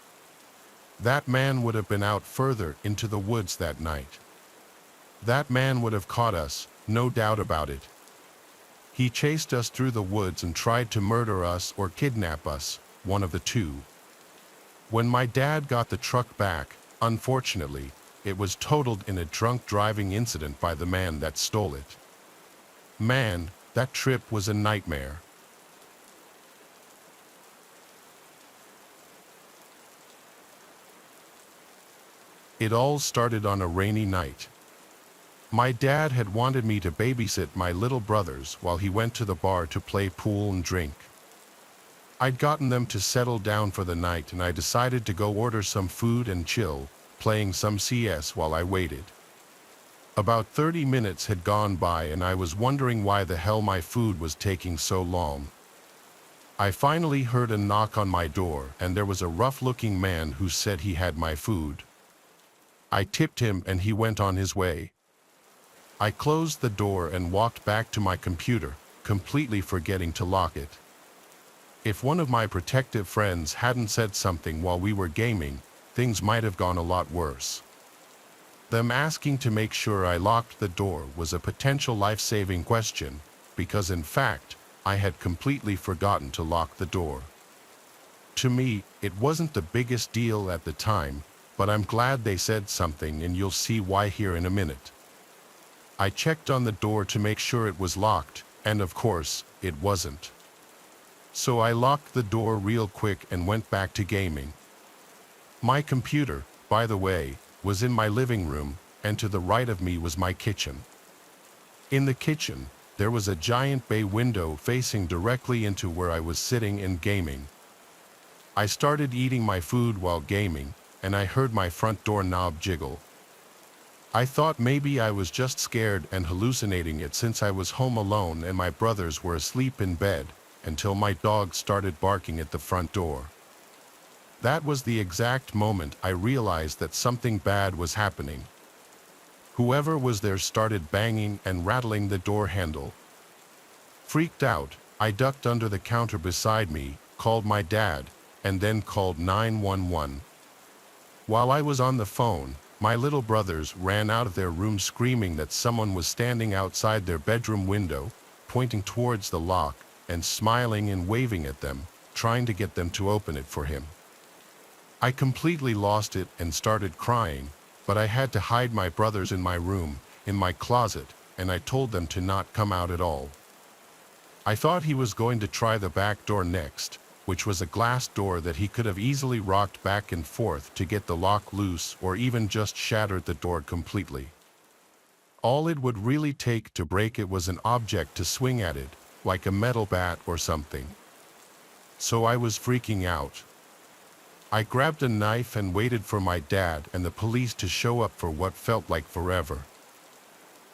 That man would have been out further into the woods that night. That man would have caught us, no doubt about it. He chased us through the woods and tried to murder us or kidnap us, one of the two. When my dad got the truck back, unfortunately, it was totaled in a drunk driving incident by the man that stole it. Man, that trip was a nightmare. It all started on a rainy night. My dad had wanted me to babysit my little brothers while he went to the bar to play pool and drink. I'd gotten them to settle down for the night and I decided to go order some food and chill, playing some CS while I waited. About 30 minutes had gone by and I was wondering why the hell my food was taking so long. I finally heard a knock on my door and there was a rough-looking man who said he had my food. I tipped him and he went on his way. I closed the door and walked back to my computer, completely forgetting to lock it. If one of my protective friends hadn't said something while we were gaming, things might have gone a lot worse. Them asking to make sure I locked the door was a potential life-saving question, because in fact, I had completely forgotten to lock the door. To me, it wasn't the biggest deal at the time, but I'm glad they said something, and you'll see why here in a minute. I checked on the door to make sure it was locked, and of course, it wasn't. So I locked the door real quick and went back to gaming. My computer, by the way, was in my living room, and to the right of me was my kitchen. In the kitchen, there was a giant bay window facing directly into where I was sitting and gaming. I started eating my food while gaming, and I heard my front door knob jiggle. I thought maybe I was just scared and hallucinating it since I was home alone and my brothers were asleep in bed, until my dog started barking at the front door. That was the exact moment I realized that something bad was happening. Whoever was there started banging and rattling the door handle. Freaked out, I ducked under the counter beside me, called my dad, and then called 911. While I was on the phone, my little brothers ran out of their room screaming that someone was standing outside their bedroom window, pointing towards the lock, and smiling and waving at them, trying to get them to open it for him. I completely lost it and started crying, but I had to hide my brothers in my room, in my closet, and I told them to not come out at all. I thought he was going to try the back door next, which was a glass door that he could have easily rocked back and forth to get the lock loose or even just shattered the door completely. All it would really take to break it was an object to swing at it, like a metal bat or something. So I was freaking out. I grabbed a knife and waited for my dad and the police to show up for what felt like forever.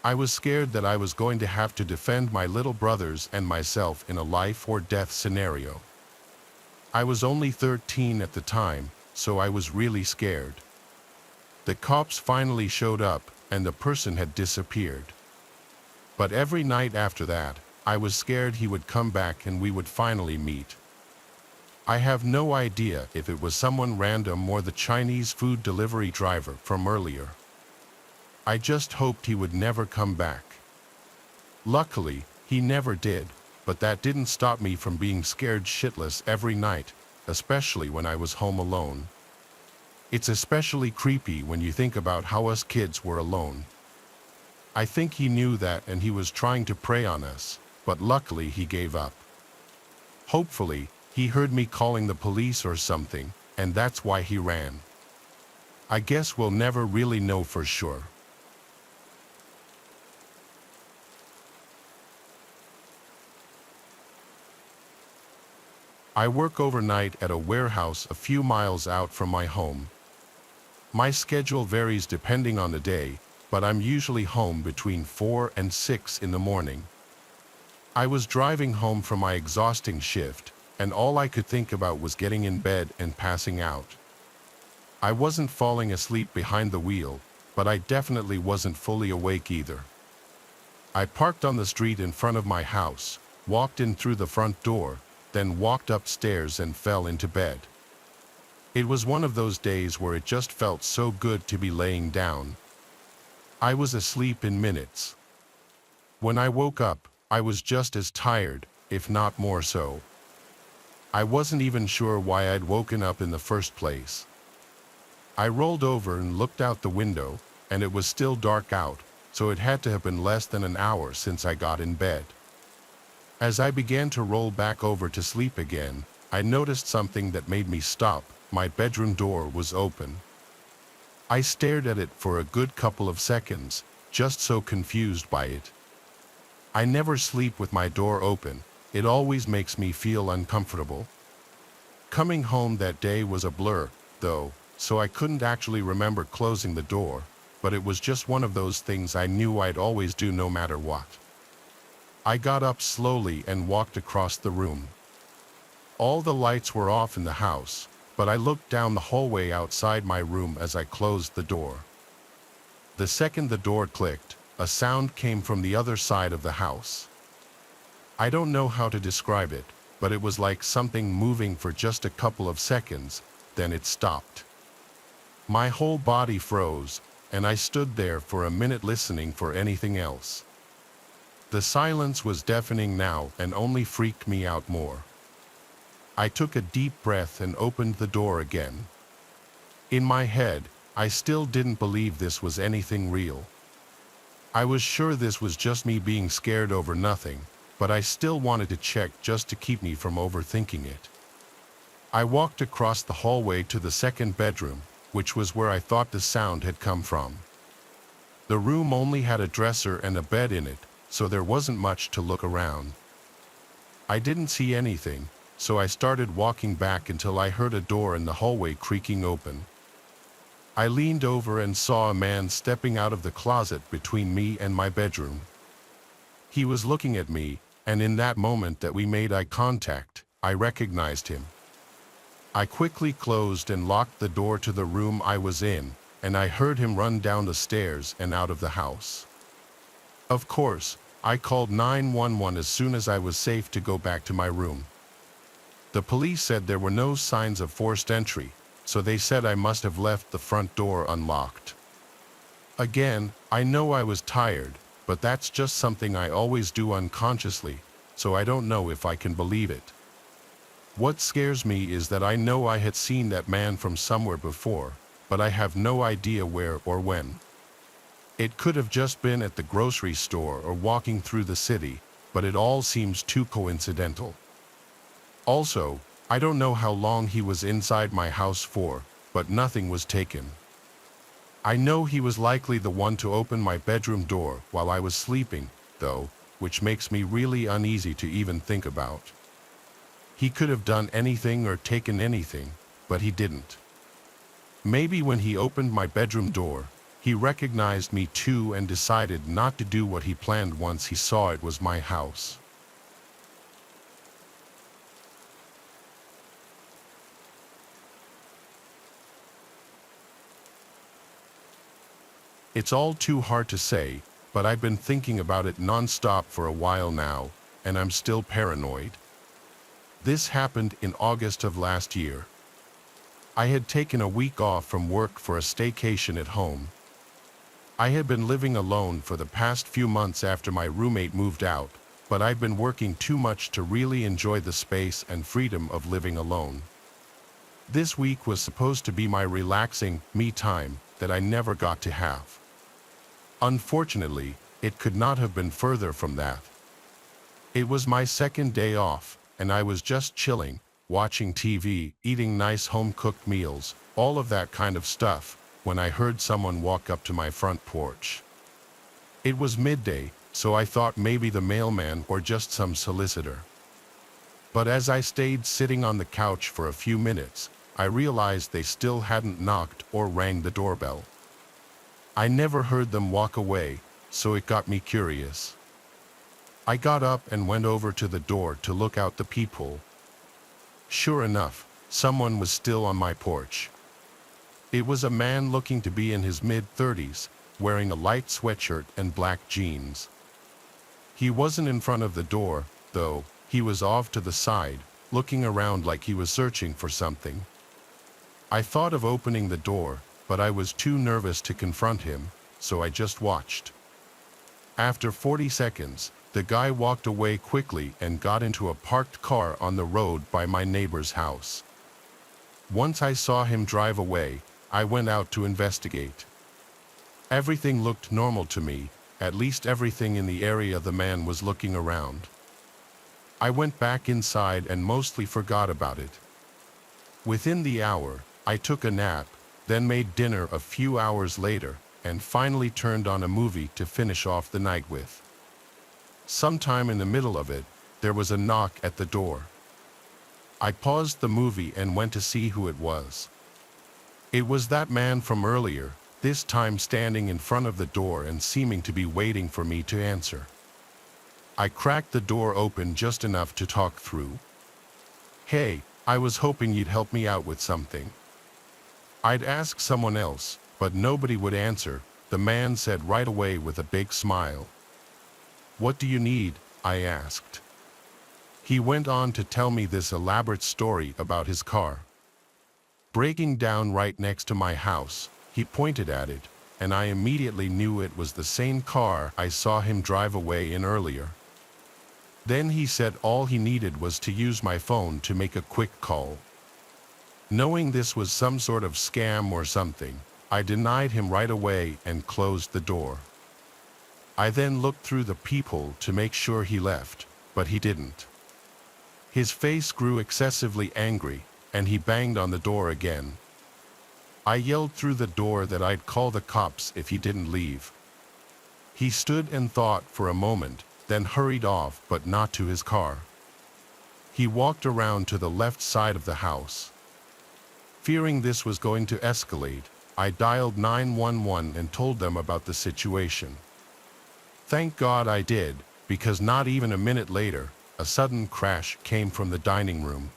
I was scared that I was going to have to defend my little brothers and myself in a life or death scenario. I was only 13 at the time, so I was really scared. The cops finally showed up, and the person had disappeared. But every night after that, I was scared he would come back and we would finally meet. I have no idea if it was someone random or the Chinese food delivery driver from earlier. I just hoped he would never come back. Luckily, he never did, but that didn't stop me from being scared shitless every night, especially when I was home alone. It's especially creepy when you think about how us kids were alone. I think he knew that and he was trying to prey on us, but luckily he gave up. Hopefully, he heard me calling the police or something, and that's why he ran. I guess we'll never really know for sure. I work overnight at a warehouse a few miles out from my home. My schedule varies depending on the day, but I'm usually home between 4 and 6 in the morning. I was driving home from my exhausting shift, and all I could think about was getting in bed and passing out. I wasn't falling asleep behind the wheel, but I definitely wasn't fully awake either. I parked on the street in front of my house, walked in through the front door, then walked upstairs and fell into bed. It was one of those days where it just felt so good to be laying down. I was asleep in minutes. When I woke up, I was just as tired, if not more so. I wasn't even sure why I'd woken up in the first place. I rolled over and looked out the window, and it was still dark out, so it had to have been less than an hour since I got in bed. As I began to roll back over to sleep again, I noticed something that made me stop. My bedroom door was open. I stared at it for a good couple of seconds, just so confused by it. I never sleep with my door open. It always makes me feel uncomfortable. Coming home that day was a blur, though, so I couldn't actually remember closing the door, but it was just one of those things I knew I'd always do no matter what. I got up slowly and walked across the room. All the lights were off in the house, but I looked down the hallway outside my room as I closed the door. The second the door clicked, a sound came from the other side of the house. I don't know how to describe it, but it was like something moving for just a couple of seconds, then it stopped. My whole body froze, and I stood there for a minute listening for anything else. The silence was deafening now and only freaked me out more. I took a deep breath and opened the door again. In my head, I still didn't believe this was anything real. I was sure this was just me being scared over nothing, but I still wanted to check just to keep me from overthinking it. I walked across the hallway to the second bedroom, which was where I thought the sound had come from. The room only had a dresser and a bed in it, so there wasn't much to look around. I didn't see anything, so I started walking back until I heard a door in the hallway creaking open. I leaned over and saw a man stepping out of the closet between me and my bedroom. He was looking at me, and in that moment that we made eye contact, I recognized him. I quickly closed and locked the door to the room I was in, and I heard him run down the stairs and out of the house. Of course, I called 911 as soon as I was safe to go back to my room. The police said there were no signs of forced entry, so they said I must have left the front door unlocked. Again, I know I was tired, but that's just something I always do unconsciously, so I don't know if I can believe it. What scares me is that I know I had seen that man from somewhere before, but I have no idea where or when. It could have just been at the grocery store or walking through the city, but it all seems too coincidental. Also, I don't know how long he was inside my house for, but nothing was taken. I know he was likely the one to open my bedroom door while I was sleeping, though, which makes me really uneasy to even think about. He could have done anything or taken anything, but he didn't. Maybe when he opened my bedroom door, he recognized me too and decided not to do what he planned once he saw it was my house. It's all too hard to say, but I've been thinking about it non-stop for a while now, and I'm still paranoid. This happened in August of last year. I had taken a week off from work for a staycation at home. I had been living alone for the past few months after my roommate moved out, but I'd been working too much to really enjoy the space and freedom of living alone. This week was supposed to be my relaxing, me time that I never got to have. Unfortunately, it could not have been further from that. It was my second day off, and I was just chilling, watching TV, eating nice home-cooked meals, all of that kind of stuff, when I heard someone walk up to my front porch. It was midday, so I thought maybe the mailman or just some solicitor. But as I stayed sitting on the couch for a few minutes, I realized they still hadn't knocked or rang the doorbell. I never heard them walk away, so it got me curious. I got up and went over to the door to look out the peephole. Sure enough, someone was still on my porch. It was a man looking to be in his mid-30s, wearing a light sweatshirt and black jeans. He wasn't in front of the door, though. He was off to the side, looking around like he was searching for something. I thought of opening the door, but I was too nervous to confront him, so I just watched. After 40 seconds, the guy walked away quickly and got into a parked car on the road by my neighbor's house. Once I saw him drive away, I went out to investigate. Everything looked normal to me, at least everything in the area the man was looking around. I went back inside and mostly forgot about it. Within the hour, I took a nap, then made dinner a few hours later, and finally turned on a movie to finish off the night with. Sometime in the middle of it, there was a knock at the door. I paused the movie and went to see who it was. It was that man from earlier, this time standing in front of the door and seeming to be waiting for me to answer. I cracked the door open just enough to talk through. "Hey, I was hoping you'd help me out with something." I'd ask someone else, but nobody would answer, the man said right away with a big smile. "What do you need?" I asked. He went on to tell me this elaborate story about his car breaking down right next to my house. He pointed at it, and I immediately knew it was the same car I saw him drive away in earlier. Then he said all he needed was to use my phone to make a quick call. Knowing this was some sort of scam or something, I denied him right away and closed the door. I then looked through the peephole to make sure he left, but he didn't. His face grew excessively angry, and he banged on the door again. I yelled through the door that I'd call the cops if he didn't leave. He stood and thought for a moment, then hurried off, but not to his car. He walked around to the left side of the house. Fearing this was going to escalate, I dialed 911 and told them about the situation. Thank God I did, because not even a minute later, a sudden crash came from the dining room.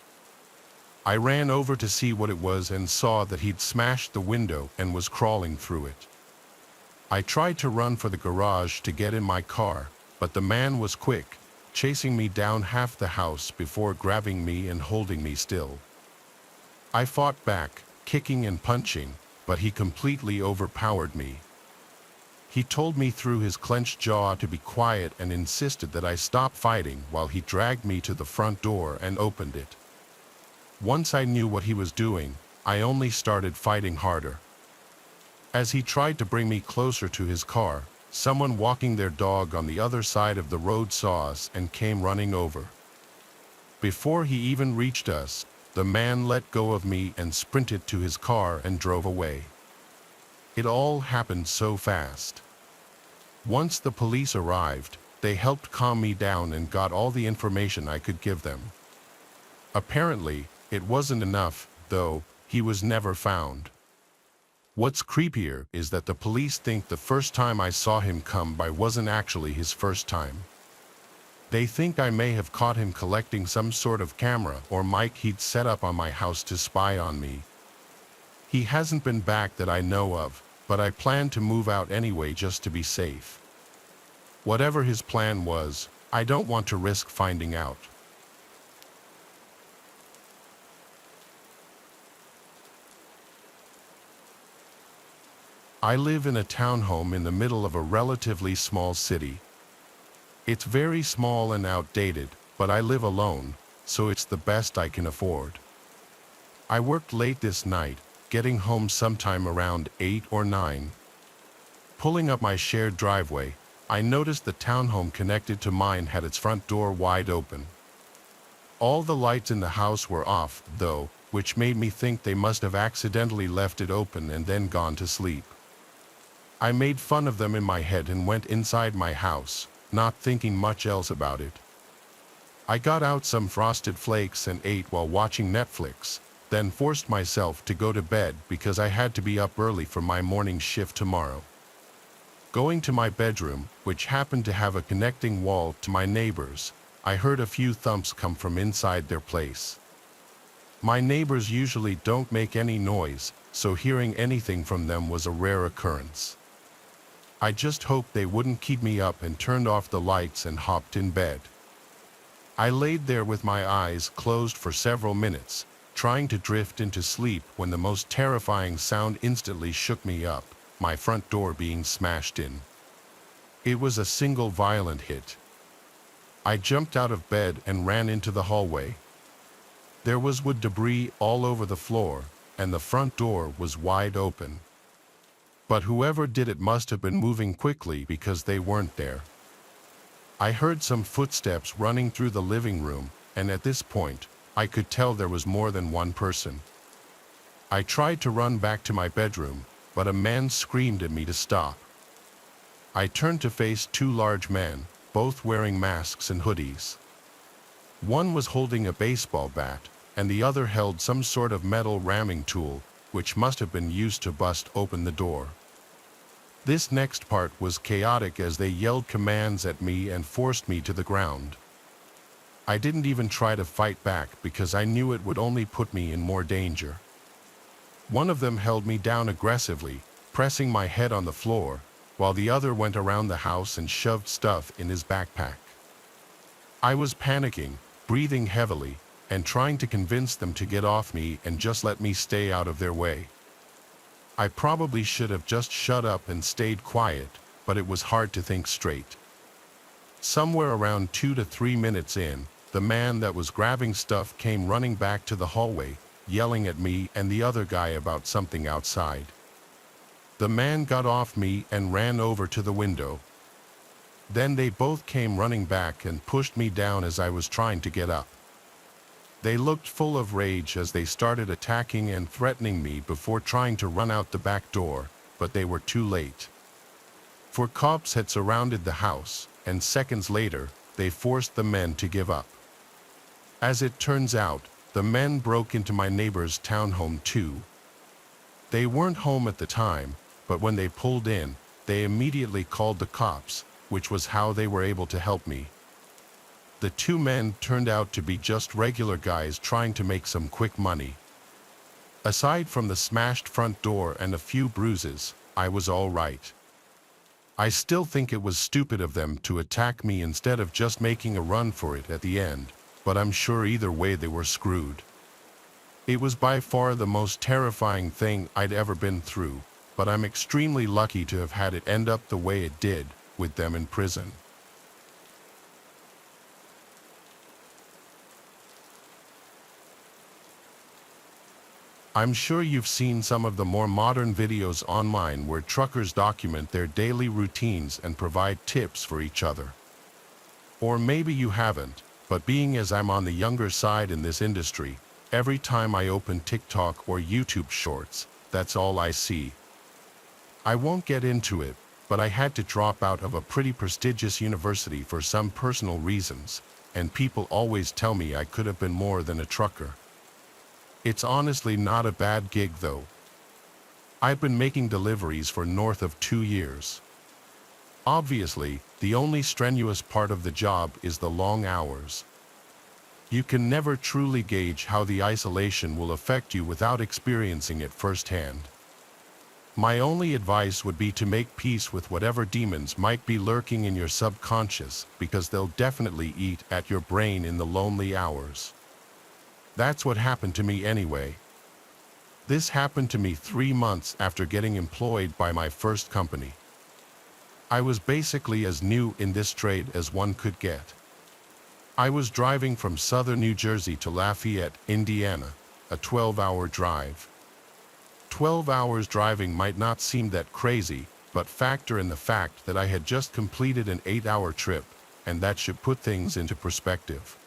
I ran over to see what it was and saw that he'd smashed the window and was crawling through it. I tried to run for the garage to get in my car, but the man was quick, chasing me down half the house before grabbing me and holding me still. I fought back, kicking and punching, but he completely overpowered me. He told me through his clenched jaw to be quiet and insisted that I stop fighting while he dragged me to the front door and opened it. Once I knew what he was doing, I only started fighting harder. As he tried to bring me closer to his car, someone walking their dog on the other side of the road saw us and came running over. Before he even reached us, the man let go of me and sprinted to his car and drove away. It all happened so fast. Once the police arrived, they helped calm me down and got all the information I could give them. Apparently, it wasn't enough, though. He was never found. What's creepier is that the police think the first time I saw him come by wasn't actually his first time. They think I may have caught him collecting some sort of camera or mic he'd set up on my house to spy on me. He hasn't been back that I know of, but I plan to move out anyway just to be safe. Whatever his plan was, I don't want to risk finding out. I live in a townhome in the middle of a relatively small city. It's very small and outdated, but I live alone, so it's the best I can afford. I worked late this night, getting home sometime around 8 or 9. Pulling up my shared driveway, I noticed the townhome connected to mine had its front door wide open. All the lights in the house were off, though, which made me think they must have accidentally left it open and then gone to sleep. I made fun of them in my head and went inside my house, not thinking much else about it. I got out some frosted flakes and ate while watching Netflix, then forced myself to go to bed because I had to be up early for my morning shift tomorrow. Going to my bedroom, which happened to have a connecting wall to my neighbors, I heard a few thumps come from inside their place. My neighbors usually don't make any noise, so hearing anything from them was a rare occurrence. I just hoped they wouldn't keep me up and turned off the lights and hopped in bed. I laid there with my eyes closed for several minutes, trying to drift into sleep when the most terrifying sound instantly shook me up, my front door being smashed in. It was a single violent hit. I jumped out of bed and ran into the hallway. There was wood debris all over the floor, and the front door was wide open. But whoever did it must have been moving quickly because they weren't there. I heard some footsteps running through the living room, and at this point, I could tell there was more than one person. I tried to run back to my bedroom, but a man screamed at me to stop. I turned to face two large men, both wearing masks and hoodies. One was holding a baseball bat, and the other held some sort of metal ramming tool, which must have been used to bust open the door. This next part was chaotic as they yelled commands at me and forced me to the ground. I didn't even try to fight back because I knew it would only put me in more danger. One of them held me down aggressively, pressing my head on the floor, while the other went around the house and shoved stuff in his backpack. I was panicking, breathing heavily, and trying to convince them to get off me and just let me stay out of their way. I probably should have just shut up and stayed quiet, but it was hard to think straight. Somewhere around 2 to 3 minutes in, the man that was grabbing stuff came running back to the hallway, yelling at me and the other guy about something outside. The man got off me and ran over to the window. Then they both came running back and pushed me down as I was trying to get up. They looked full of rage as they started attacking and threatening me before trying to run out the back door, but they were too late. For cops had surrounded the house, and seconds later, they forced the men to give up. As it turns out, the men broke into my neighbor's townhome too. They weren't home at the time, but when they pulled in, they immediately called the cops, which was how they were able to help me. The two men turned out to be just regular guys trying to make some quick money. Aside from the smashed front door and a few bruises, I was all right. I still think it was stupid of them to attack me instead of just making a run for it at the end, but I'm sure either way they were screwed. It was by far the most terrifying thing I'd ever been through, but I'm extremely lucky to have had it end up the way it did, with them in prison. I'm sure you've seen some of the more modern videos online where truckers document their daily routines and provide tips for each other. Or maybe you haven't, but being as I'm on the younger side in this industry, every time I open TikTok or YouTube Shorts, that's all I see. I won't get into it, but I had to drop out of a pretty prestigious university for some personal reasons, and people always tell me I could have been more than a trucker. It's honestly not a bad gig though. I've been making deliveries for north of 2 years. Obviously, the only strenuous part of the job is the long hours. You can never truly gauge how the isolation will affect you without experiencing it firsthand. My only advice would be to make peace with whatever demons might be lurking in your subconscious, because they'll definitely eat at your brain in the lonely hours. That's what happened to me anyway. This happened to me 3 months after getting employed by my first company. I was basically as new in this trade as one could get. I was driving from southern New Jersey to Lafayette, Indiana, a 12-hour drive. 12 hours driving might not seem that crazy, but factor in the fact that I had just completed an 8-hour trip, and that should put things into perspective.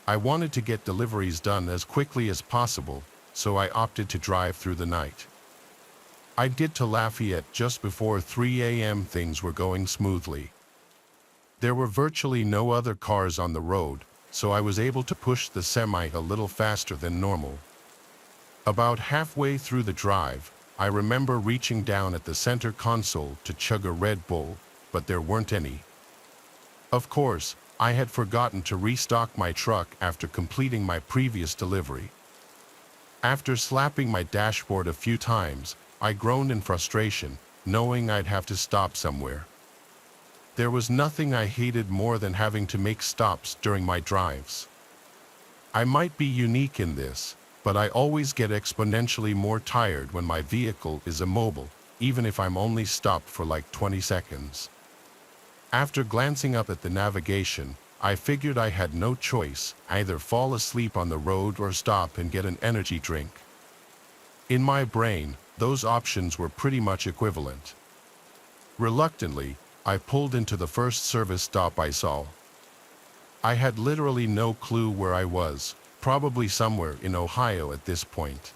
I wanted to get deliveries done as quickly as possible, so I opted to drive through the night. I'd get to Lafayette just before 3 a.m. Things were going smoothly. There were virtually no other cars on the road, so I was able to push the semi a little faster than normal. About halfway through the drive, I remember reaching down at the center console to chug a Red Bull, but there weren't any. Of course, I had forgotten to restock my truck after completing my previous delivery. After slapping my dashboard a few times, I groaned in frustration, knowing I'd have to stop somewhere. There was nothing I hated more than having to make stops during my drives. I might be unique in this, but I always get exponentially more tired when my vehicle is immobile, even if I'm only stopped for like 20 seconds. After glancing up at the navigation, I figured I had no choice, either fall asleep on the road or stop and get an energy drink. In my brain, those options were pretty much equivalent. Reluctantly, I pulled into the first service stop I saw. I had literally no clue where I was, probably somewhere in Ohio at this point.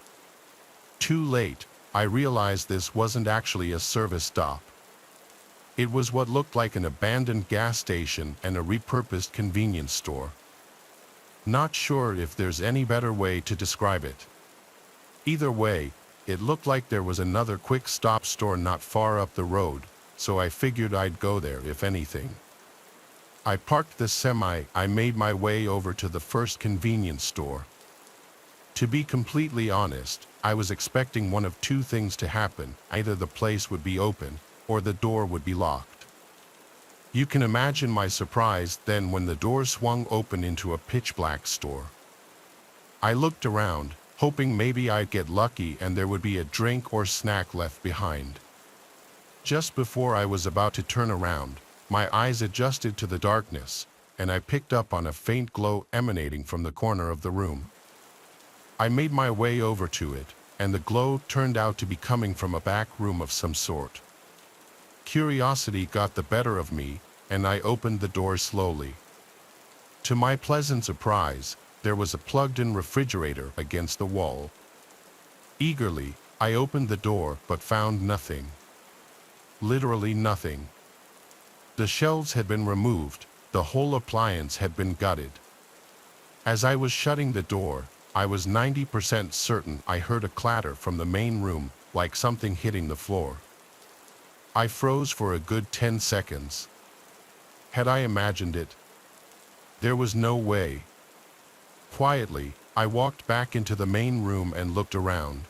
Too late, I realized this wasn't actually a service stop. It was what looked like an abandoned gas station and a repurposed convenience store. Not sure if there's any better way to describe it. Either way, it looked like there was another quick stop store not far up the road, so I figured I'd go there if anything. I parked the semi. I made my way over to the first convenience store. To be completely honest, I was expecting one of two things to happen: either the place would be open, or the door would be locked. You can imagine my surprise then when the door swung open into a pitch-black store. I looked around, hoping maybe I'd get lucky and there would be a drink or snack left behind. Just before I was about to turn around, my eyes adjusted to the darkness, and I picked up on a faint glow emanating from the corner of the room. I made my way over to it, and the glow turned out to be coming from a back room of some sort. Curiosity got the better of me, and I opened the door slowly. To my pleasant surprise, there was a plugged-in refrigerator against the wall. Eagerly, I opened the door but found nothing. Literally nothing. The shelves had been removed, the whole appliance had been gutted. As I was shutting the door, I was 90% certain I heard a clatter from the main room, like something hitting the floor. I froze for a good 10 seconds. Had I imagined it? There was no way. Quietly, I walked back into the main room and looked around.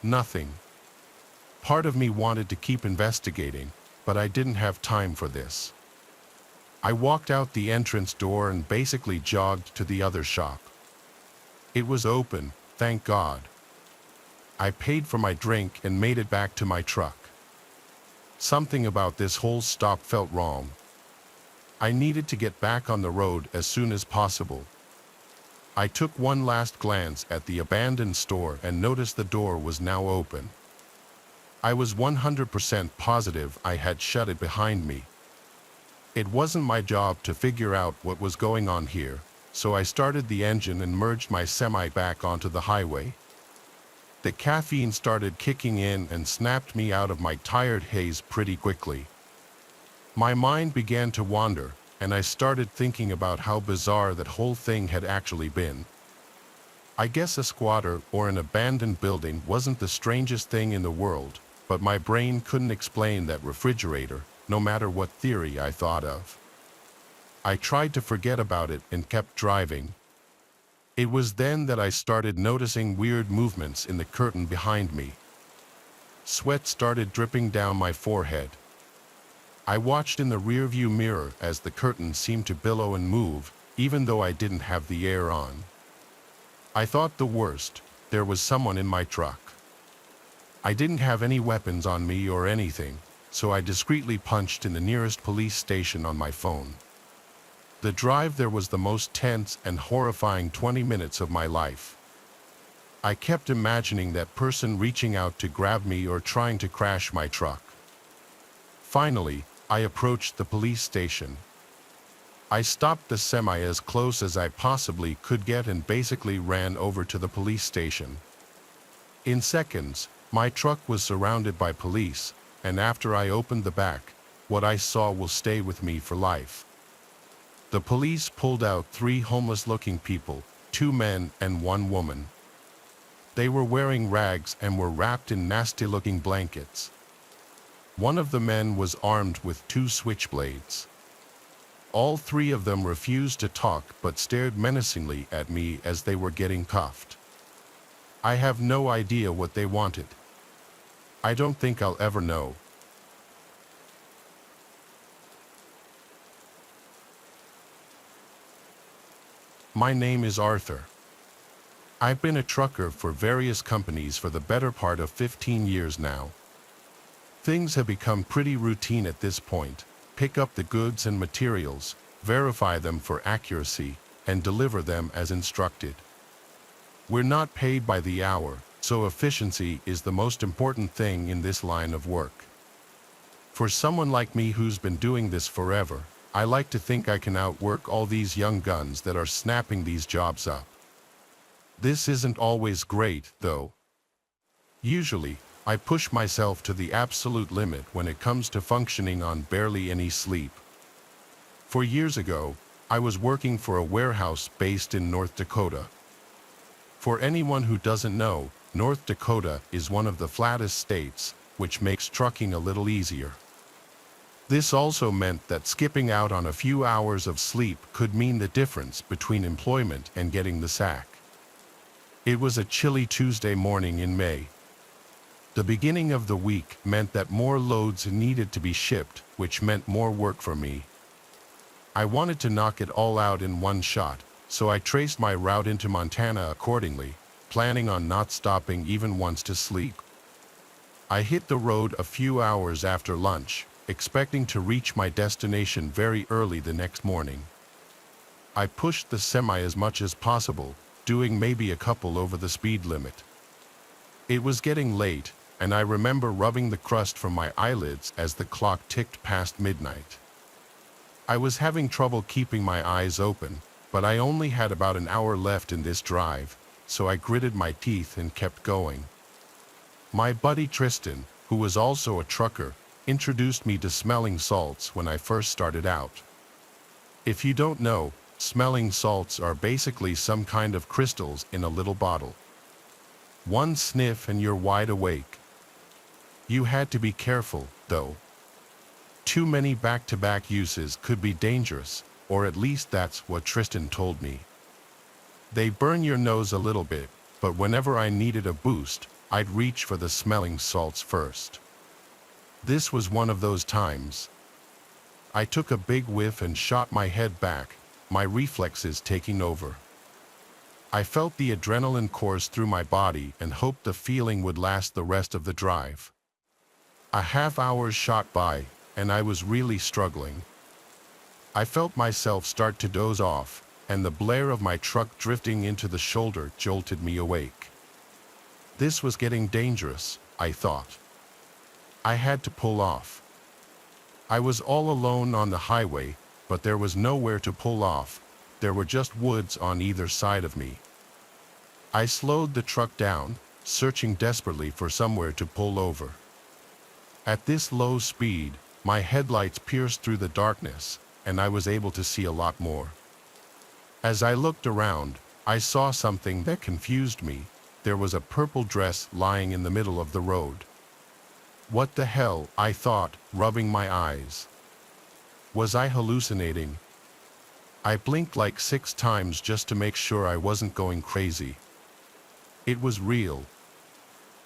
Nothing. Part of me wanted to keep investigating, but I didn't have time for this. I walked out the entrance door and basically jogged to the other shop. It was open, thank God. I paid for my drink and made it back to my truck. Something about this whole stop felt wrong. I needed to get back on the road as soon as possible. I took one last glance at the abandoned store and noticed the door was now open. I was 100% positive I had shut it behind me. It wasn't my job to figure out what was going on here, so I started the engine and merged my semi back onto the highway. The caffeine started kicking in and snapped me out of my tired haze pretty quickly. My mind began to wander, and I started thinking about how bizarre that whole thing had actually been. I guess a squatter or an abandoned building wasn't the strangest thing in the world, but my brain couldn't explain that refrigerator, no matter what theory I thought of. I tried to forget about it and kept driving. It was then that I started noticing weird movements in the curtain behind me. Sweat started dripping down my forehead. I watched in the rearview mirror as the curtain seemed to billow and move, even though I didn't have the air on. I thought the worst, there was someone in my truck. I didn't have any weapons on me or anything, so I discreetly punched in the nearest police station on my phone. The drive there was the most tense and horrifying 20 minutes of my life. I kept imagining that person reaching out to grab me or trying to crash my truck. Finally, I approached the police station. I stopped the semi as close as I possibly could get and basically ran over to the police station. In seconds, my truck was surrounded by police, and after I opened the back, what I saw will stay with me for life. The police pulled out 3 homeless-looking people, 2 men and 1 woman. They were wearing rags and were wrapped in nasty-looking blankets. One of the men was armed with 2 switchblades. All 3 of them refused to talk but stared menacingly at me as they were getting cuffed. I have no idea what they wanted. I don't think I'll ever know. My name is Arthur. I've been a trucker for various companies for the better part of 15 years now. Things have become pretty routine at this point. Pick up the goods and materials, verify them for accuracy, and deliver them as instructed. We're not paid by the hour, so efficiency is the most important thing in this line of work. For someone like me who's been doing this forever, I like to think I can outwork all these young guns that are snapping these jobs up. This isn't always great, though. Usually, I push myself to the absolute limit when it comes to functioning on barely any sleep. 4 years ago, I was working for a warehouse based in North Dakota. For anyone who doesn't know, North Dakota is one of the flattest states, which makes trucking a little easier. This also meant that skipping out on a few hours of sleep could mean the difference between employment and getting the sack. It was a chilly Tuesday morning in May. The beginning of the week meant that more loads needed to be shipped, which meant more work for me. I wanted to knock it all out in one shot, so I traced my route into Montana accordingly, planning on not stopping even once to sleep. I hit the road a few hours after lunch, expecting to reach my destination very early the next morning. I pushed the semi as much as possible, doing maybe a couple over the speed limit. It was getting late, and I remember rubbing the crust from my eyelids as the clock ticked past midnight. I was having trouble keeping my eyes open, but I only had about an hour left in this drive, so I gritted my teeth and kept going. My buddy Tristan, who was also a trucker, introduced me to smelling salts when I first started out. If you don't know, smelling salts are basically some kind of crystals in a little bottle. One sniff and you're wide awake. You had to be careful, though. Too many back-to-back uses could be dangerous, or at least that's what Tristan told me. They burn your nose a little bit, but whenever I needed a boost, I'd reach for the smelling salts first. This was one of those times. I took a big whiff and shot my head back, my reflexes taking over. I felt the adrenaline course through my body and hoped the feeling would last the rest of the drive. A half hour shot by, and I was really struggling. I felt myself start to doze off, and the blare of my truck drifting into the shoulder jolted me awake. This was getting dangerous, I thought. I had to pull off. I was all alone on the highway, but there was nowhere to pull off. There were just woods on either side of me. I slowed the truck down, searching desperately for somewhere to pull over. At this low speed, my headlights pierced through the darkness, and I was able to see a lot more. As I looked around, I saw something that confused me. There was a purple dress lying in the middle of the road. What the hell, I thought, rubbing my eyes. Was I hallucinating? I blinked like 6 times just to make sure I wasn't going crazy. It was real.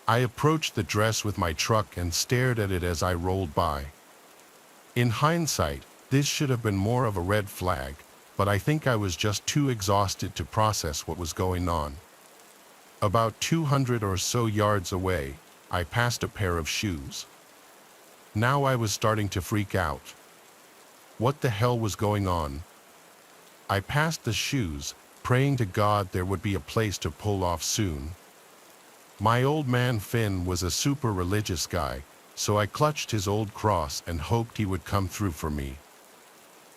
I approached the dress with my truck and stared at it as I rolled by. In hindsight, this should have been more of a red flag, but I think I was just too exhausted to process what was going on. About 200 or so yards away, I passed a pair of shoes. Now I was starting to freak out. What the hell was going on? I passed the shoes, praying to God there would be a place to pull off soon. My old man Finn was a super religious guy, so I clutched his old cross and hoped he would come through for me.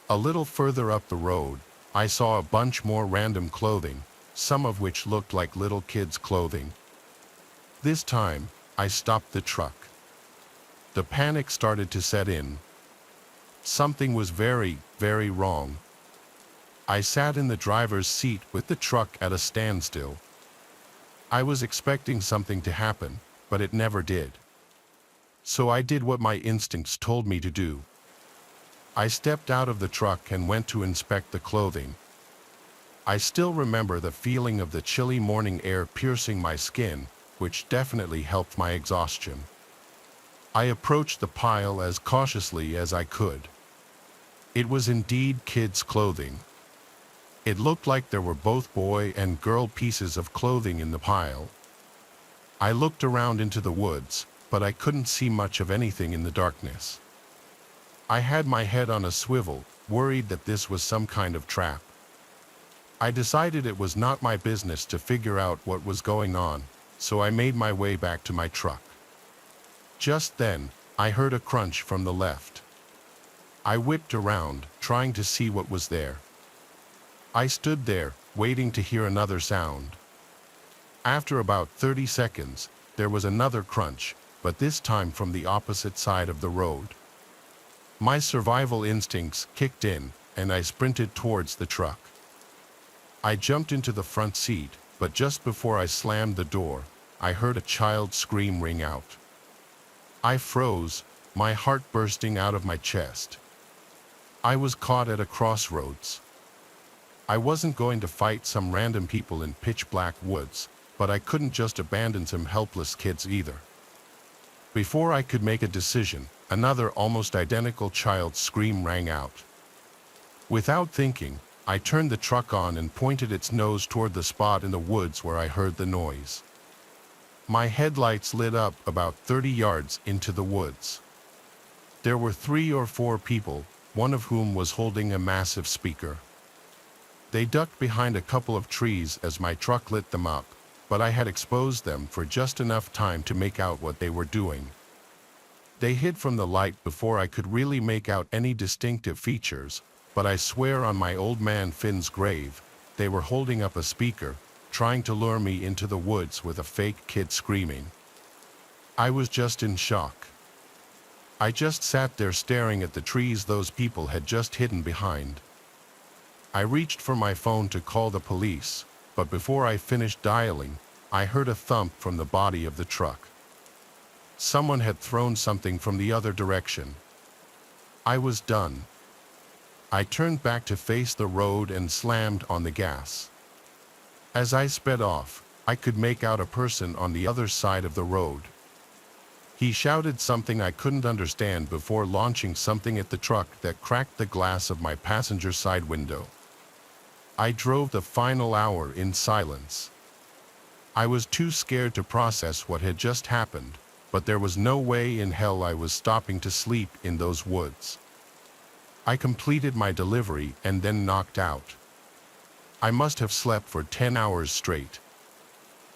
A little further up the road, I saw a bunch more random clothing, some of which looked like little kids' clothing. This time, I stopped the truck. The panic started to set in. Something was very, very wrong. I sat in the driver's seat with the truck at a standstill. I was expecting something to happen, but it never did. So I did what my instincts told me to do. I stepped out of the truck and went to inspect the clothing. I still remember the feeling of the chilly morning air piercing my skin, which definitely helped my exhaustion. I approached the pile as cautiously as I could. It was indeed kids' clothing. It looked like there were both boy and girl pieces of clothing in the pile. I looked around into the woods, but I couldn't see much of anything in the darkness. I had my head on a swivel, worried that this was some kind of trap. I decided it was not my business to figure out what was going on, so I made my way back to my truck. Just then, I heard a crunch from the left. I whipped around, trying to see what was there. I stood there, waiting to hear another sound. After about 30 seconds, there was another crunch, but this time from the opposite side of the road. My survival instincts kicked in, and I sprinted towards the truck. I jumped into the front seat, but just before I slammed the door, I heard a child's scream ring out. I froze, my heart bursting out of my chest. I was caught at a crossroads. I wasn't going to fight some random people in pitch-black woods, but I couldn't just abandon some helpless kids either. Before I could make a decision, another almost identical child's scream rang out. Without thinking, I turned the truck on and pointed its nose toward the spot in the woods where I heard the noise. My headlights lit up about 30 yards into the woods. There were 3 or 4 people, one of whom was holding a massive speaker. They ducked behind a couple of trees as my truck lit them up, but I had exposed them for just enough time to make out what they were doing. They hid from the light before I could really make out any distinctive features, but I swear on my old man Finn's grave, they were holding up a speaker, trying to lure me into the woods with a fake kid screaming. I was just in shock. I just sat there staring at the trees those people had just hidden behind. I reached for my phone to call the police, but before I finished dialing, I heard a thump from the body of the truck. Someone had thrown something from the other direction. I was done. I turned back to face the road and slammed on the gas. As I sped off, I could make out a person on the other side of the road. He shouted something I couldn't understand before launching something at the truck that cracked the glass of my passenger side window. I drove the final hour in silence. I was too scared to process what had just happened, but there was no way in hell I was stopping to sleep in those woods. I completed my delivery and then knocked out. I must have slept for 10 hours straight.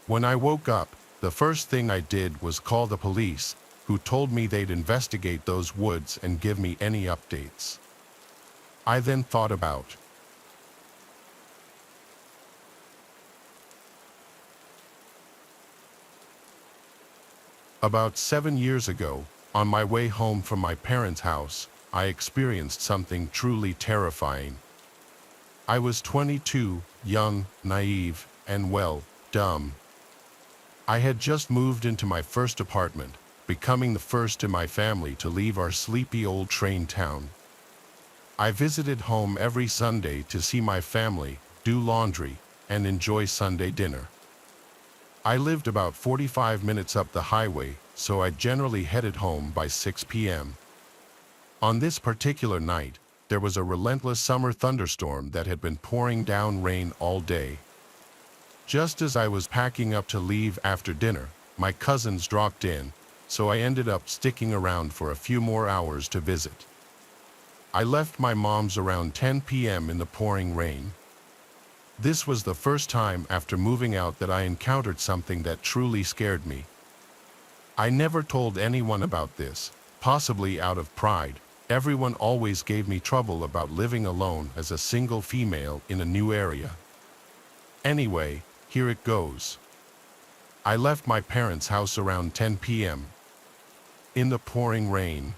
When I woke up, the first thing I did was call the police, who told me they'd investigate those woods and give me any updates. I then thought about About 7 years ago, on my way home from my parents' house, I experienced something truly terrifying. I was 22, young, naive, and well, dumb. I had just moved into my first apartment, becoming the first in my family to leave our sleepy old train town. I visited home every Sunday to see my family, do laundry, and enjoy Sunday dinner. I lived about 45 minutes up the highway, so I generally headed home by 6 p.m. On this particular night, there was a relentless summer thunderstorm that had been pouring down rain all day. Just as I was packing up to leave after dinner, my cousins dropped in, so I ended up sticking around for a few more hours to visit. I left my mom's around 10 p.m. in the pouring rain. This was the first time after moving out that I encountered something that truly scared me. I never told anyone about this, possibly out of pride. Everyone always gave me trouble about living alone as a single female in a new area. Anyway, here it goes. I left my parents' house around 10 p.m. in the pouring rain.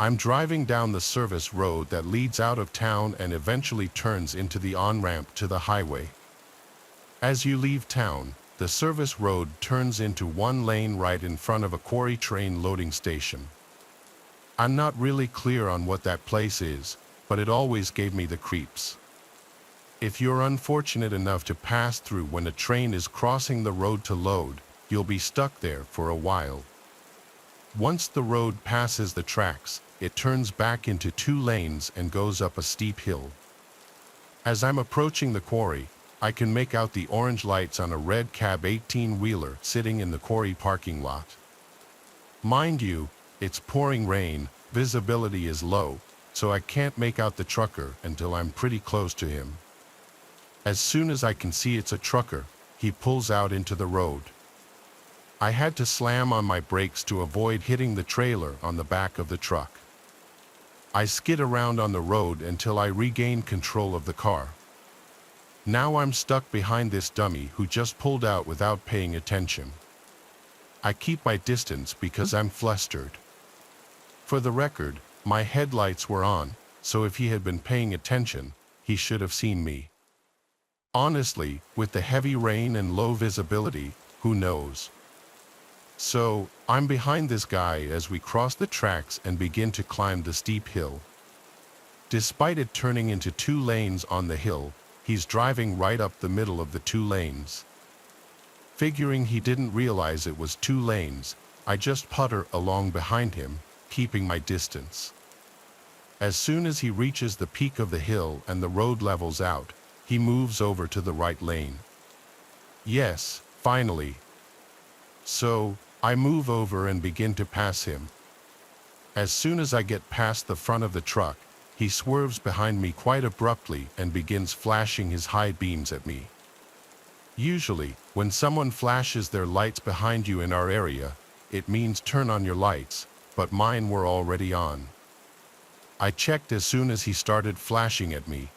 I'm driving down the service road that leads out of town and eventually turns into the on-ramp to the highway. As you leave town, the service road turns into one lane right in front of a quarry train loading station. I'm not really clear on what that place is, but it always gave me the creeps. If you're unfortunate enough to pass through when a train is crossing the road to load, you'll be stuck there for a while. Once the road passes the tracks, it turns back into 2 lanes and goes up a steep hill. As I'm approaching the quarry, I can make out the orange lights on a red cab 18-wheeler sitting in the quarry parking lot. Mind you, it's pouring rain, visibility is low, so I can't make out the trucker until I'm pretty close to him. As soon as I can see it's a trucker, he pulls out into the road. I had to slam on my brakes to avoid hitting the trailer on the back of the truck. I skid around on the road until I regained control of the car. Now I'm stuck behind this dummy who just pulled out without paying attention. I keep my distance because I'm flustered. For the record, my headlights were on, so if he had been paying attention, he should have seen me. Honestly, with the heavy rain and low visibility, who knows? So, I'm behind this guy as we cross the tracks and begin to climb the steep hill. Despite it turning into 2 lanes on the hill, he's driving right up the middle of the 2 lanes. Figuring he didn't realize it was 2 lanes, I just putter along behind him, keeping my distance. As soon as he reaches the peak of the hill and the road levels out, he moves over to the right lane. Yes, finally. So, I move over and begin to pass him. As soon as I get past the front of the truck, he swerves behind me quite abruptly and begins flashing his high beams at me. Usually, when someone flashes their lights behind you in our area, it means turn on your lights, but mine were already on. I checked as soon as he started flashing at me.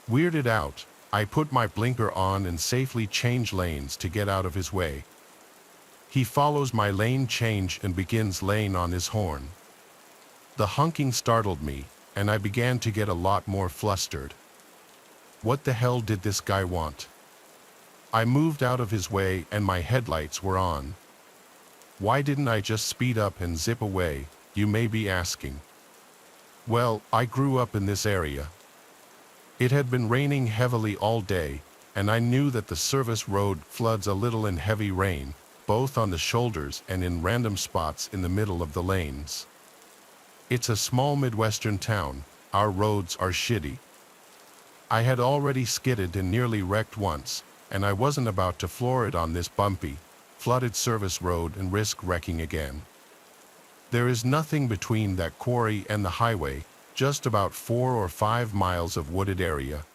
Weirded out, I put my blinker on and safely change lanes to get out of his way. He follows my lane change and begins laying on his horn. The honking startled me, and I began to get a lot more flustered. What the hell did this guy want? I moved out of his way and my headlights were on. Why didn't I just speed up and zip away, you may be asking. Well, I grew up in this area. It had been raining heavily all day, and I knew that the service road floods a little in heavy rain, both on the shoulders and in random spots in the middle of the lanes. It's a small Midwestern town, our roads are shitty. I had already skidded and nearly wrecked once, and I wasn't about to floor it on this bumpy, flooded service road and risk wrecking again. There is nothing between that quarry and the highway, just about 4 or 5 miles of wooded area.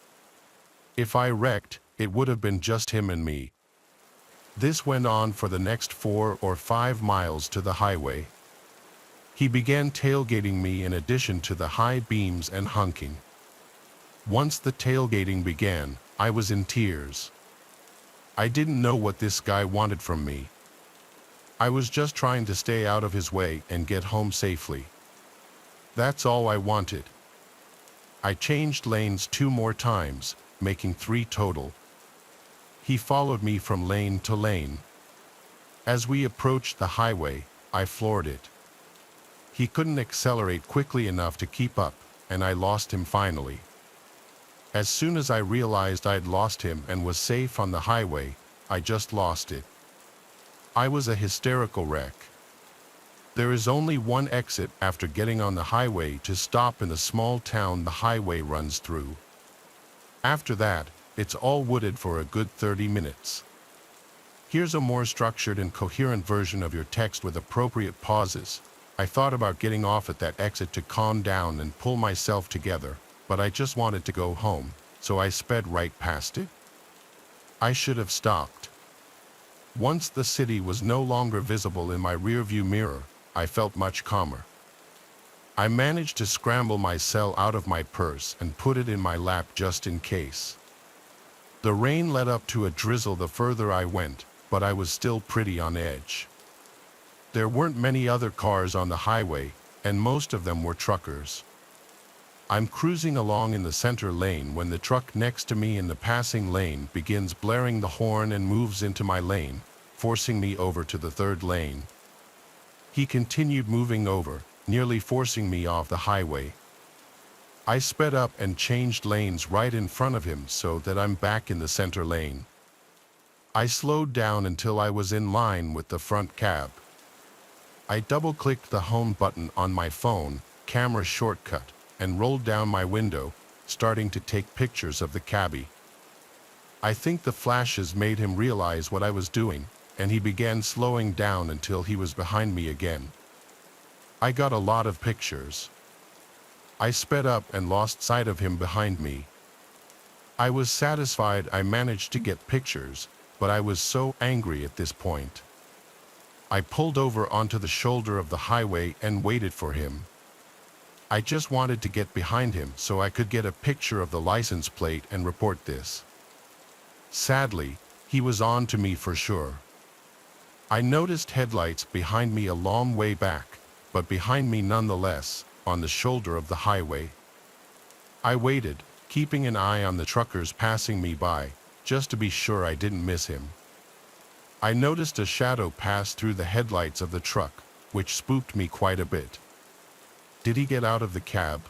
If I wrecked, it would have been just him and me. This went on for the next 4 or 5 miles to the highway. He began tailgating me in addition to the high beams and honking. Once the tailgating began, I was in tears. I didn't know what this guy wanted from me. I was just trying to stay out of his way and get home safely. That's all I wanted. I changed lanes 2 more times, making 3 total. He followed me from lane to lane. As we approached the highway, I floored it. He couldn't accelerate quickly enough to keep up, and I lost him finally. As soon as I realized I'd lost him and was safe on the highway, I just lost it. I was a hysterical wreck. There is only one exit after getting on the highway to stop in the small town the highway runs through. After that, it's all wooded for a good 30 minutes. Here's a more structured and coherent version of your text with appropriate pauses. I thought about getting off at that exit to calm down and pull myself together, but I just wanted to go home, so I sped right past it. I should have stopped. Once the city was no longer visible in my rearview mirror, I felt much calmer. I managed to scramble my cell out of my purse and put it in my lap just in case. The rain led up to a drizzle the further I went, but I was still pretty on edge. There weren't many other cars on the highway, and most of them were truckers. I'm cruising along in the center lane when the truck next to me in the passing lane begins blaring the horn and moves into my lane, forcing me over to the 3rd lane. He continued moving over, nearly forcing me off the highway. I sped up and changed lanes right in front of him so that I'm back in the center lane. I slowed down until I was in line with the front cab. I double-clicked the home button on my phone, camera shortcut, and rolled down my window, starting to take pictures of the cabbie. I think the flashes made him realize what I was doing, and he began slowing down until he was behind me again. I got a lot of pictures. I sped up and lost sight of him behind me. I was satisfied I managed to get pictures, but I was so angry at this point. I pulled over onto the shoulder of the highway and waited for him. I just wanted to get behind him so I could get a picture of the license plate and report this. Sadly, he was on to me for sure. I noticed headlights behind me a long way back, but behind me nonetheless, on the shoulder of the highway. I waited, keeping an eye on the truckers passing me by, just to be sure I didn't miss him. I noticed a shadow pass through the headlights of the truck, which spooked me quite a bit. Did he get out of the cab?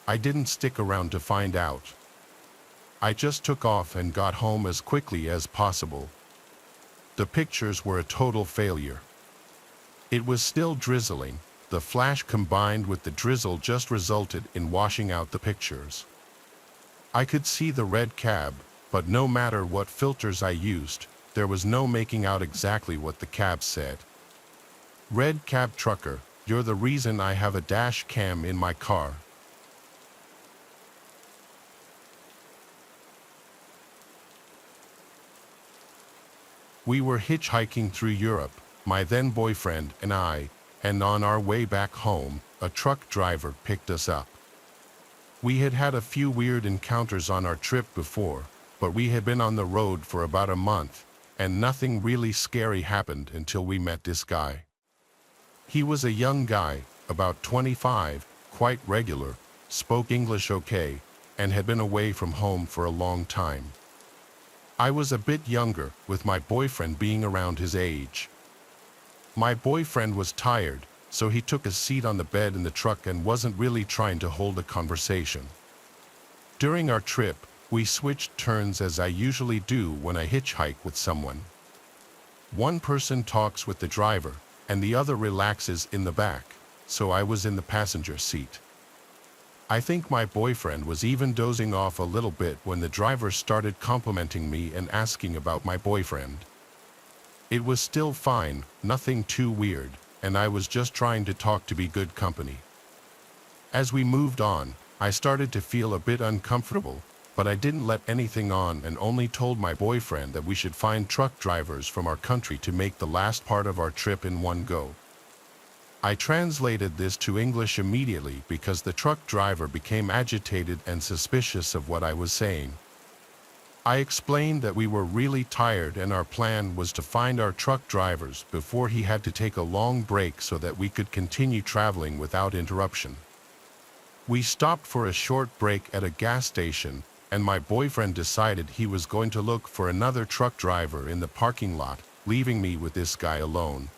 I didn't stick around to find out. I just took off and got home as quickly as possible. The pictures were a total failure. It was still drizzling. The flash combined with the drizzle just resulted in washing out the pictures. I could see the red cab, but no matter what filters I used, there was no making out exactly what the cab said. Red cab trucker, you're the reason I have a dash cam in my car. We were hitchhiking through Europe, my then boyfriend and I, and on our way back home, a truck driver picked us up. We had had a few weird encounters on our trip before, but we had been on the road for about a month, and nothing really scary happened until we met this guy. He was a young guy, about 25, quite regular, spoke English okay, and had been away from home for a long time. I was a bit younger, with my boyfriend being around his age. My boyfriend was tired, so he took a seat on the bed in the truck and wasn't really trying to hold a conversation. During our trip, we switched turns as I usually do when I hitchhike with someone. One person talks with the driver, and the other relaxes in the back, so I was in the passenger seat. I think my boyfriend was even dozing off a little bit when the driver started complimenting me and asking about my boyfriend. It was still fine, nothing too weird, and I was just trying to talk to be good company. As we moved on, I started to feel a bit uncomfortable, but I didn't let anything on and only told my boyfriend that we should find truck drivers from our country to make the last part of our trip in one go. I translated this to English immediately because the truck driver became agitated and suspicious of what I was saying. I explained that we were really tired and our plan was to find our truck drivers before he had to take a long break so that we could continue traveling without interruption. We stopped for a short break at a gas station, and my boyfriend decided he was going to look for another truck driver in the parking lot, leaving me with this guy alone.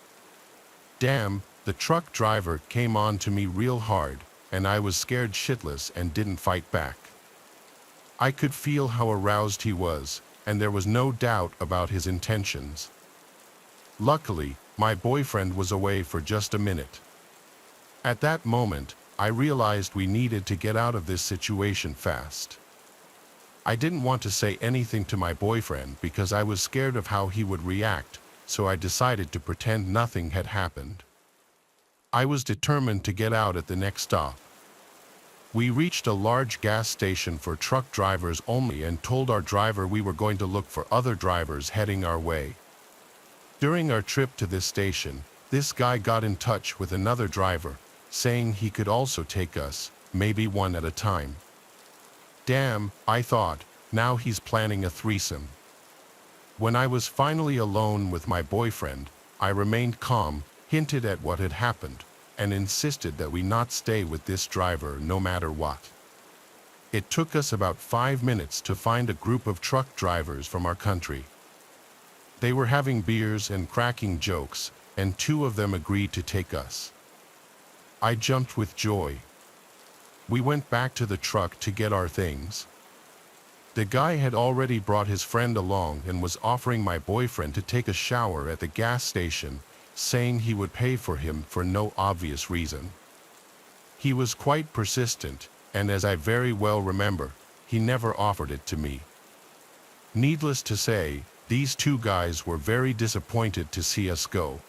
Damn, the truck driver came on to me real hard, and I was scared shitless and didn't fight back. I could feel how aroused he was, and there was no doubt about his intentions. Luckily, my boyfriend was away for just a minute. At that moment, I realized we needed to get out of this situation fast. I didn't want to say anything to my boyfriend because I was scared of how he would react, so I decided to pretend nothing had happened. I was determined to get out at the next stop. We reached a large gas station for truck drivers only and told our driver we were going to look for other drivers heading our way. During our trip to this station, this guy got in touch with another driver, saying he could also take us, maybe one at a time. Damn, I thought, now he's planning a threesome. When I was finally alone with my boyfriend, I remained calm, hinted at what had happened, and insisted that we not stay with this driver no matter what. It took us about 5 minutes to find a group of truck drivers from our country. They were having beers and cracking jokes, and 2 of them agreed to take us. I jumped with joy. We went back to the truck to get our things. The guy had already brought his friend along and was offering my boyfriend to take a shower at the gas station, saying he would pay for him for no obvious reason. He was quite persistent, and as I very well remember, he never offered it to me. Needless to say, these 2 guys were very disappointed to see us go.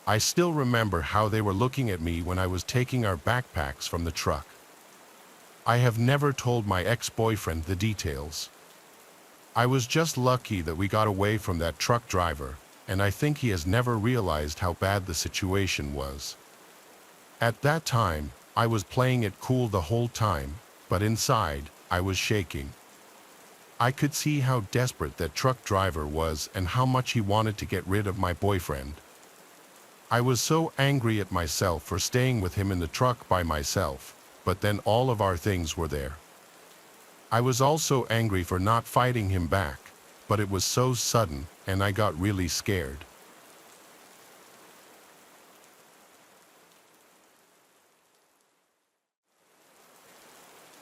I still remember how they were looking at me when I was taking our backpacks from the truck. I have never told my ex-boyfriend the details. I was just lucky that we got away from that truck driver, and I think he has never realized how bad the situation was. At that time, I was playing it cool the whole time, but inside, I was shaking. I could see how desperate that truck driver was and how much he wanted to get rid of my boyfriend. I was so angry at myself for staying with him in the truck by myself, but then all of our things were there. I was also angry for not fighting him back, but it was so sudden, and I got really scared.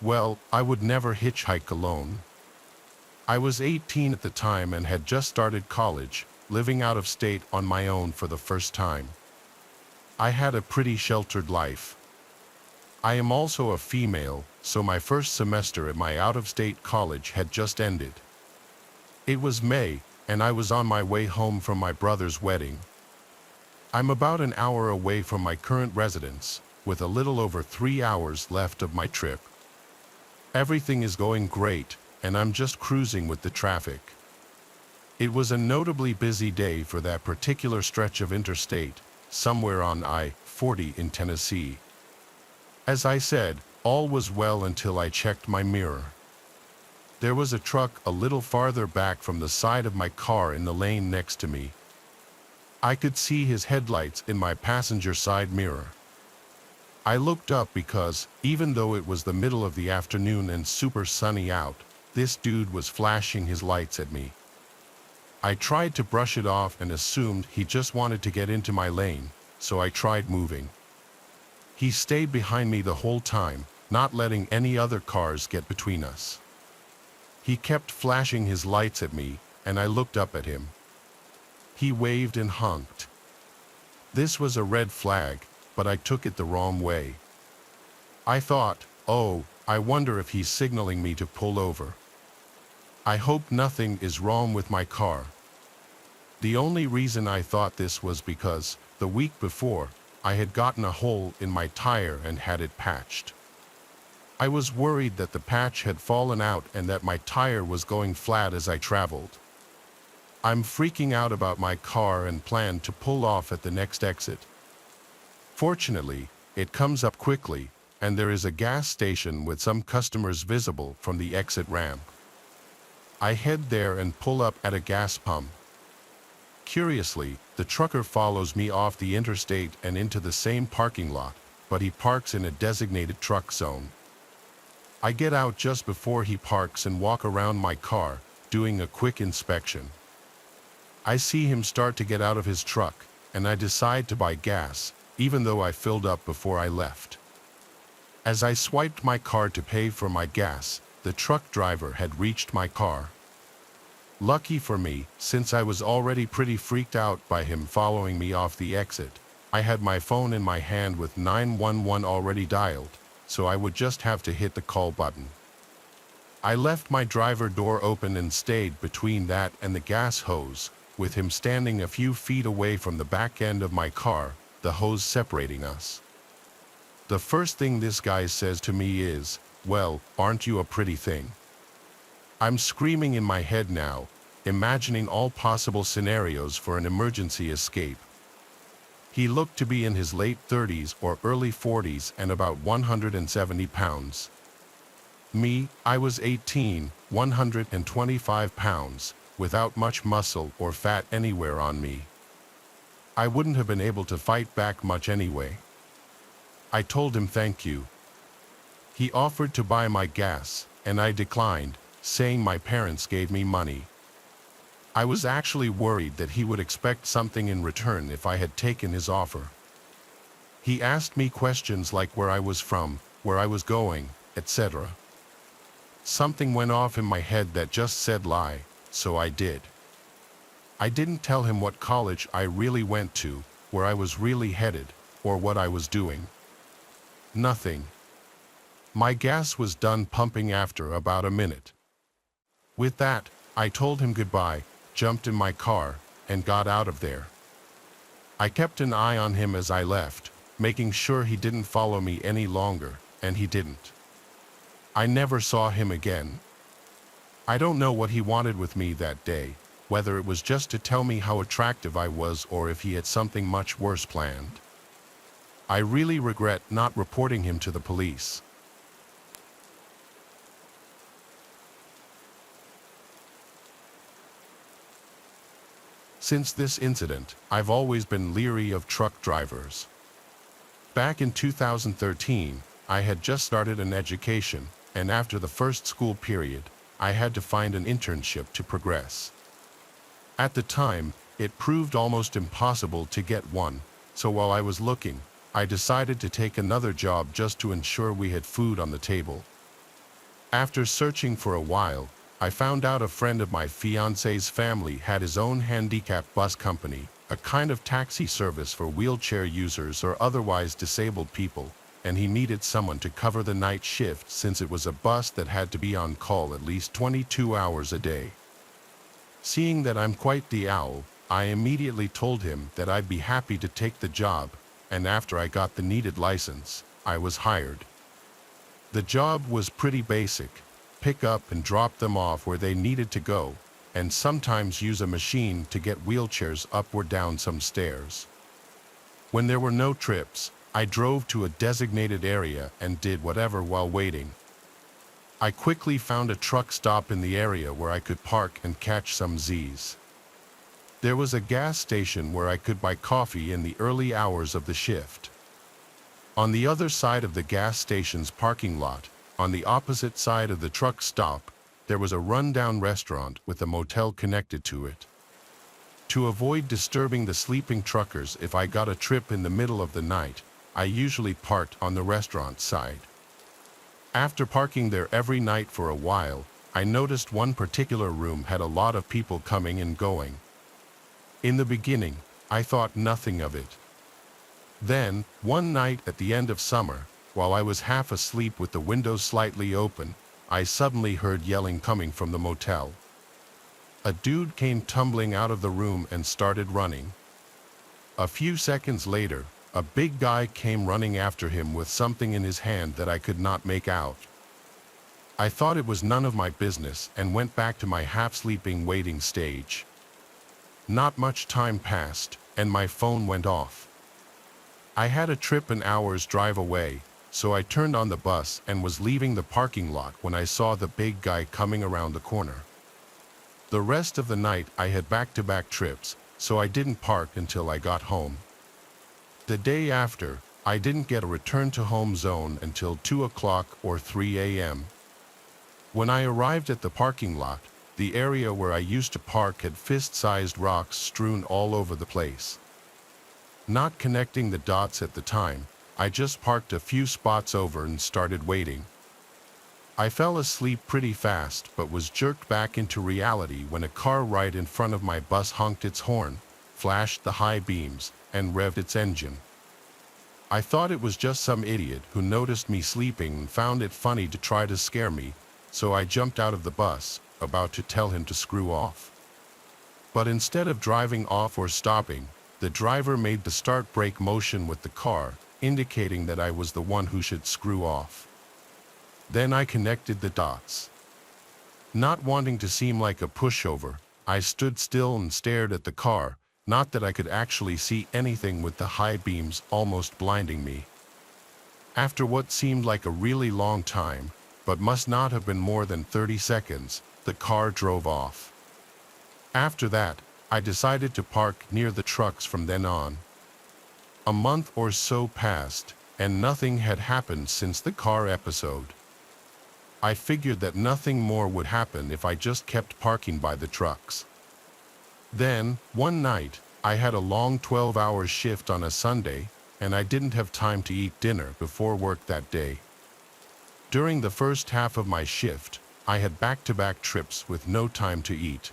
Well, I would never hitchhike alone. I was 18 at the time and had just started college, living out of state on my own for the first time. I had a pretty sheltered life. I am also a female, so my first semester at my out-of-state college had just ended. It was May, and I was on my way home from my brother's wedding. I'm about an hour away from my current residence, with a little over 3 hours left of my trip. Everything is going great, and I'm just cruising with the traffic. It was a notably busy day for that particular stretch of interstate, somewhere on I-40 in Tennessee. As I said, all was well until I checked my mirror. There was a truck a little farther back from the side of my car in the lane next to me. I could see his headlights in my passenger side mirror. I looked up because, even though it was the middle of the afternoon and super sunny out, this dude was flashing his lights at me. I tried to brush it off and assumed he just wanted to get into my lane, so I tried moving. He stayed behind me the whole time, not letting any other cars get between us. He kept flashing his lights at me, and I looked up at him. He waved and honked. This was a red flag, but I took it the wrong way. I thought, oh, I wonder if he's signaling me to pull over. I hope nothing is wrong with my car. The only reason I thought this was because, the week before, I had gotten a hole in my tire and had it patched. I was worried that the patch had fallen out and that my tire was going flat as I traveled. I'm freaking out about my car and plan to pull off at the next exit. Fortunately, it comes up quickly, and there is a gas station with some customers visible from the exit ramp. I head there and pull up at a gas pump. Curiously, the trucker follows me off the interstate and into the same parking lot, but he parks in a designated truck zone. I get out just before he parks and walk around my car, doing a quick inspection. I see him start to get out of his truck, and I decide to buy gas, even though I filled up before I left. As I swiped my card to pay for my gas, the truck driver had reached my car. Lucky for me, since I was already pretty freaked out by him following me off the exit, I had my phone in my hand with 911 already dialed, so I would just have to hit the call button. I left my driver door open and stayed between that and the gas hose, with him standing a few feet away from the back end of my car, the hose separating us. The first thing this guy says to me is, "Well, aren't you a pretty thing?" I'm screaming in my head now, imagining all possible scenarios for an emergency escape. He looked to be in his late 30s or early 40s and about 170 pounds. Me, I was 18, 125 pounds, without much muscle or fat anywhere on me. I wouldn't have been able to fight back much anyway. I told him thank you. He offered to buy my gas, and I declined, saying my parents gave me money. I was actually worried that he would expect something in return if I had taken his offer. He asked me questions like where I was from, where I was going, etc. Something went off in my head that just said lie, so I did. I didn't tell him what college I really went to, where I was really headed, or what I was doing. Nothing. My gas was done pumping after about a minute. With that, I told him goodbye, jumped in my car, and got out of there. I kept an eye on him as I left, making sure he didn't follow me any longer, and he didn't. I never saw him again. I don't know what he wanted with me that day, whether it was just to tell me how attractive I was or if he had something much worse planned. I really regret not reporting him to the police. Since this incident, I've always been leery of truck drivers. Back in 2013, I had just started an education, and after the first school period, I had to find an internship to progress. At the time, it proved almost impossible to get one, so while I was looking, I decided to take another job just to ensure we had food on the table. After searching for a while, I found out a friend of my fiancé's family had his own handicapped bus company, a kind of taxi service for wheelchair users or otherwise disabled people, and he needed someone to cover the night shift since it was a bus that had to be on call at least 22 hours a day. Seeing that I'm quite the owl, I immediately told him that I'd be happy to take the job, and after I got the needed license, I was hired. The job was pretty basic: pick up and drop them off where they needed to go, and sometimes use a machine to get wheelchairs up or down some stairs. When there were no trips, I drove to a designated area and did whatever while waiting. I quickly found a truck stop in the area where I could park and catch some Z's. There was a gas station where I could buy coffee in the early hours of the shift. On the other side of the gas station's parking lot, on the opposite side of the truck stop, there was a rundown restaurant with a motel connected to it. To avoid disturbing the sleeping truckers if I got a trip in the middle of the night, I usually parked on the restaurant side. After parking there every night for a while, I noticed one particular room had a lot of people coming and going. In the beginning, I thought nothing of it. Then, one night at the end of summer, while I was half asleep with the windows slightly open, I suddenly heard yelling coming from the motel. A dude came tumbling out of the room and started running. A few seconds later, a big guy came running after him with something in his hand that I could not make out. I thought it was none of my business and went back to my half-sleeping waiting stage. Not much time passed, and my phone went off. I had a trip an hour's drive away, so I turned on the bus and was leaving the parking lot when I saw the big guy coming around the corner. The rest of the night I had back-to-back trips, so I didn't park until I got home. The day after, I didn't get a return to home zone until 2 o'clock or 3 a.m. When I arrived at the parking lot, the area where I used to park had fist-sized rocks strewn all over the place. Not connecting the dots at the time, I just parked a few spots over and started waiting. I fell asleep pretty fast but was jerked back into reality when a car right in front of my bus honked its horn, flashed the high beams, and revved its engine. I thought it was just some idiot who noticed me sleeping and found it funny to try to scare me, so I jumped out of the bus, about to tell him to screw off. But instead of driving off or stopping, the driver made the start brake motion with the car, indicating that I was the one who should screw off. Then I connected the dots. Not wanting to seem like a pushover, I stood still and stared at the car, not that I could actually see anything with the high beams almost blinding me. After what seemed like a really long time, but must not have been more than 30 seconds, the car drove off. After that, I decided to park near the trucks from then on. A month or so passed, and nothing had happened since the car episode. I figured that nothing more would happen if I just kept parking by the trucks. Then, one night, I had a long 12-hour shift on a Sunday, and I didn't have time to eat dinner before work that day. During the first half of my shift, I had back-to-back trips with no time to eat.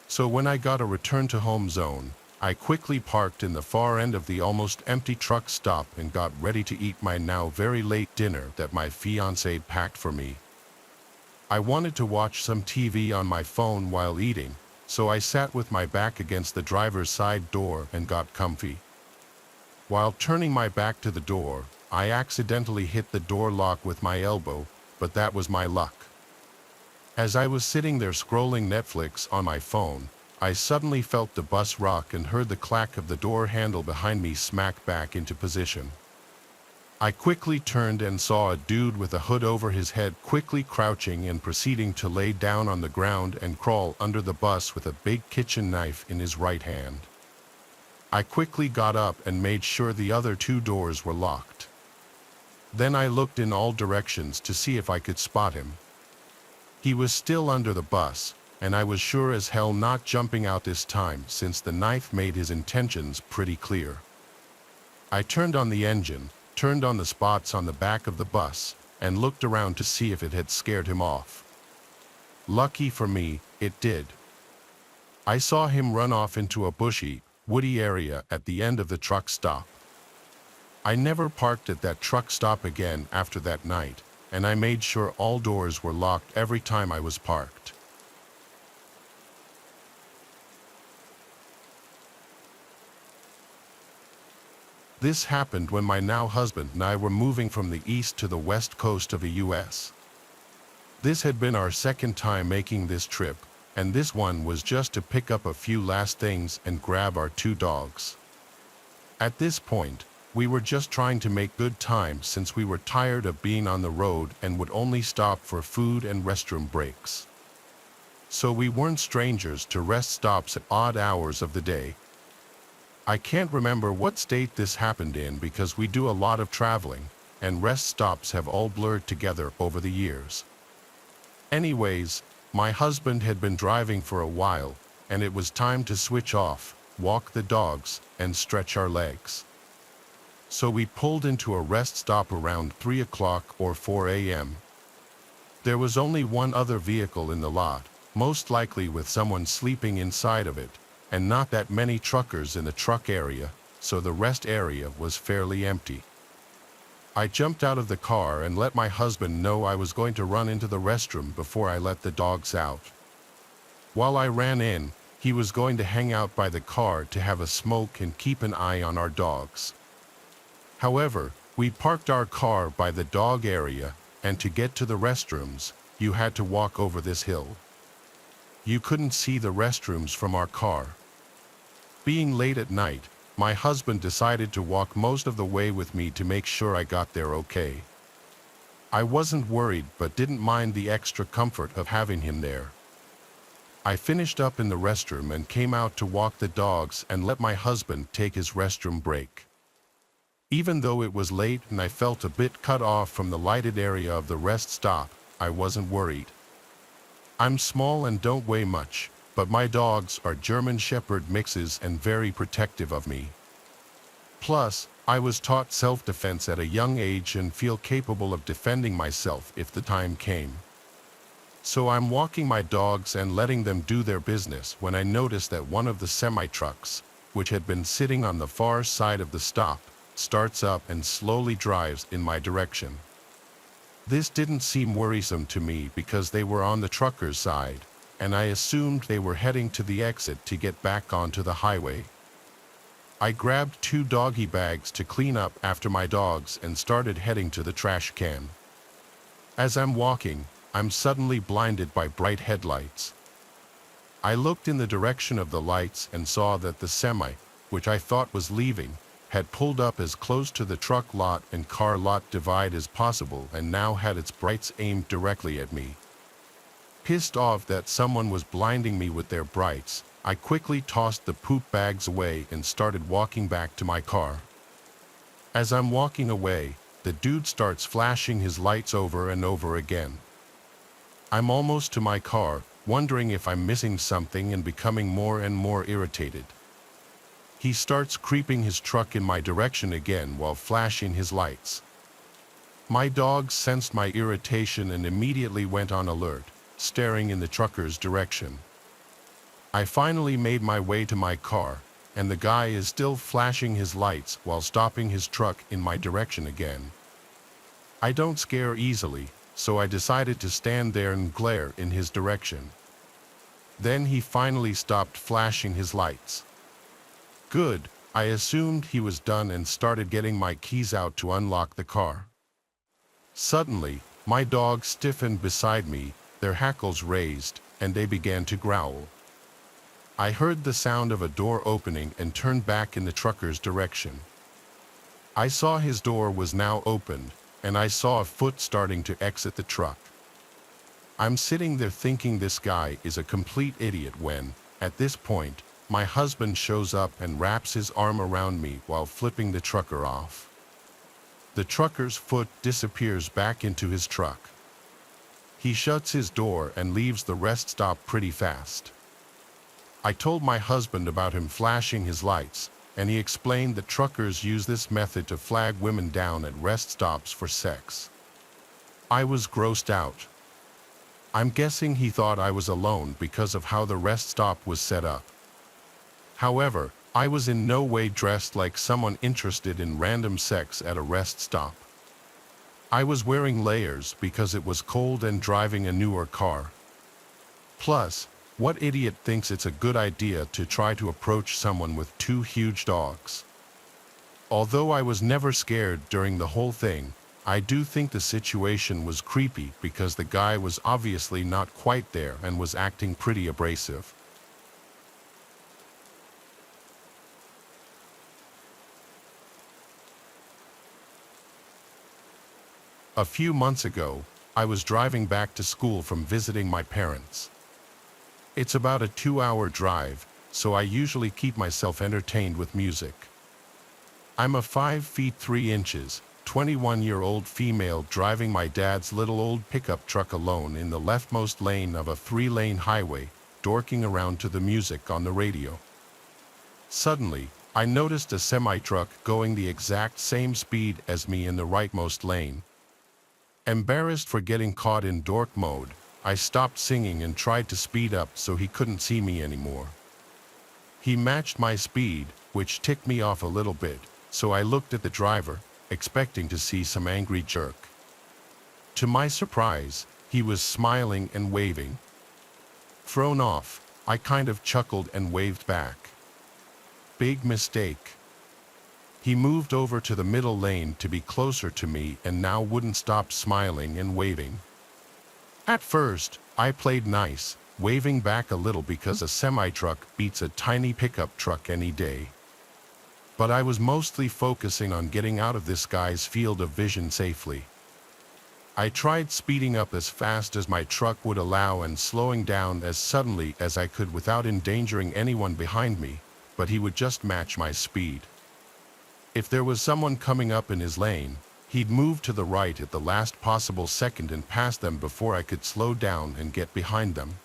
So when I got a return to home zone, I quickly parked in the far end of the almost empty truck stop and got ready to eat my now very late dinner that my fiancée packed for me. I wanted to watch some TV on my phone while eating, so I sat with my back against the driver's side door and got comfy. While turning my back to the door, I accidentally hit the door lock with my elbow, but that was my luck. As I was sitting there scrolling Netflix on my phone, I suddenly felt the bus rock and heard the clack of the door handle behind me smack back into position. I quickly turned and saw a dude with a hood over his head quickly crouching and proceeding to lay down on the ground and crawl under the bus with a big kitchen knife in his right hand. I quickly got up and made sure the other two doors were locked. Then I looked in all directions to see if I could spot him. He was still under the bus, and I was sure as hell not jumping out this time since the knife made his intentions pretty clear. I turned on the engine, turned on the spots on the back of the bus, and looked around to see if it had scared him off. Lucky for me, it did. I saw him run off into a bush heap, woody area at the end of the truck stop. I never parked at that truck stop again after that night, and I made sure all doors were locked every time I was parked. This happened when my now husband and I were moving from the east to the west coast of the US. This had been our second time making this trip, and this one was just to pick up a few last things and grab our 2 dogs. At this point, we were just trying to make good time since we were tired of being on the road and would only stop for food and restroom breaks. So we weren't strangers to rest stops at odd hours of the day. I can't remember what state this happened in because we do a lot of traveling, and rest stops have all blurred together over the years. Anyways, my husband had been driving for a while, and it was time to switch off, walk the dogs, and stretch our legs. So we pulled into a rest stop around 3 o'clock or 4 a.m. There was only one other vehicle in the lot, most likely with someone sleeping inside of it, and not that many truckers in the truck area, so the rest area was fairly empty. I jumped out of the car and let my husband know I was going to run into the restroom before I let the dogs out. While I ran in, he was going to hang out by the car to have a smoke and keep an eye on our dogs. However, we parked our car by the dog area, and to get to the restrooms, you had to walk over this hill. You couldn't see the restrooms from our car. Being late at night, my husband decided to walk most of the way with me to make sure I got there okay. I wasn't worried but didn't mind the extra comfort of having him there. I finished up in the restroom and came out to walk the dogs and let my husband take his restroom break. Even though it was late and I felt a bit cut off from the lighted area of the rest stop, I wasn't worried. I'm small and don't weigh much, but my dogs are German Shepherd mixes and very protective of me. Plus, I was taught self-defense at a young age and feel capable of defending myself if the time came. So I'm walking my dogs and letting them do their business when I noticed that one of the semi-trucks, which had been sitting on the far side of the stop, starts up and slowly drives in my direction. This didn't seem worrisome to me because they were on the trucker's side, and I assumed they were heading to the exit to get back onto the highway. I grabbed 2 doggy bags to clean up after my dogs and started heading to the trash can. As I'm walking, I'm suddenly blinded by bright headlights. I looked in the direction of the lights and saw that the semi, which I thought was leaving, had pulled up as close to the truck lot and car lot divide as possible and now had its brights aimed directly at me. Pissed off that someone was blinding me with their brights, I quickly tossed the poop bags away and started walking back to my car. As I'm walking away, the dude starts flashing his lights over and over again. I'm almost to my car, wondering if I'm missing something and becoming more and more irritated. He starts creeping his truck in my direction again while flashing his lights. My dogs sensed my irritation and immediately went on alert, staring in the trucker's direction. I finally made my way to my car, and the guy is still flashing his lights while stopping his truck in my direction again. I don't scare easily, so I decided to stand there and glare in his direction. Then he finally stopped flashing his lights. Good, I assumed he was done and started getting my keys out to unlock the car. Suddenly, my dogs stiffened beside me, their hackles raised, and they began to growl. I heard the sound of a door opening and turned back in the trucker's direction. I saw his door was now opened, and I saw a foot starting to exit the truck. I'm sitting there thinking this guy is a complete idiot when, at this point, my husband shows up and wraps his arm around me while flipping the trucker off. The trucker's foot disappears back into his truck. He shuts his door and leaves the rest stop pretty fast. I told my husband about him flashing his lights, and he explained that truckers use this method to flag women down at rest stops for sex. I was grossed out. I'm guessing he thought I was alone because of how the rest stop was set up. However, I was in no way dressed like someone interested in random sex at a rest stop. I was wearing layers because it was cold and driving a newer car. Plus, what idiot thinks it's a good idea to try to approach someone with two huge dogs? Although I was never scared during the whole thing, I do think the situation was creepy because the guy was obviously not quite there and was acting pretty abrasive. A few months ago, I was driving back to school from visiting my parents. It's about a 2-hour drive, so I usually keep myself entertained with music. I'm a 5 feet 3 inches, 21-year-old female driving my dad's little old pickup truck alone in the leftmost lane of a 3-lane highway, dorking around to the music on the radio. Suddenly, I noticed a semi-truck going the exact same speed as me in the rightmost lane. Embarrassed for getting caught in dork mode, I stopped singing and tried to speed up so he couldn't see me anymore. He matched my speed, which ticked me off a little bit, so I looked at the driver, expecting to see some angry jerk. To my surprise, he was smiling and waving. Thrown off, I kind of chuckled and waved back. Big mistake. He moved over to the middle lane to be closer to me and now wouldn't stop smiling and waving. At first, I played nice, waving back a little because a semi-truck beats a tiny pickup truck any day. But I was mostly focusing on getting out of this guy's field of vision safely. I tried speeding up as fast as my truck would allow and slowing down as suddenly as I could without endangering anyone behind me, but he would just match my speed. If there was someone coming up in his lane, he'd move to the right at the last possible second and pass them before I could slow down and get behind them.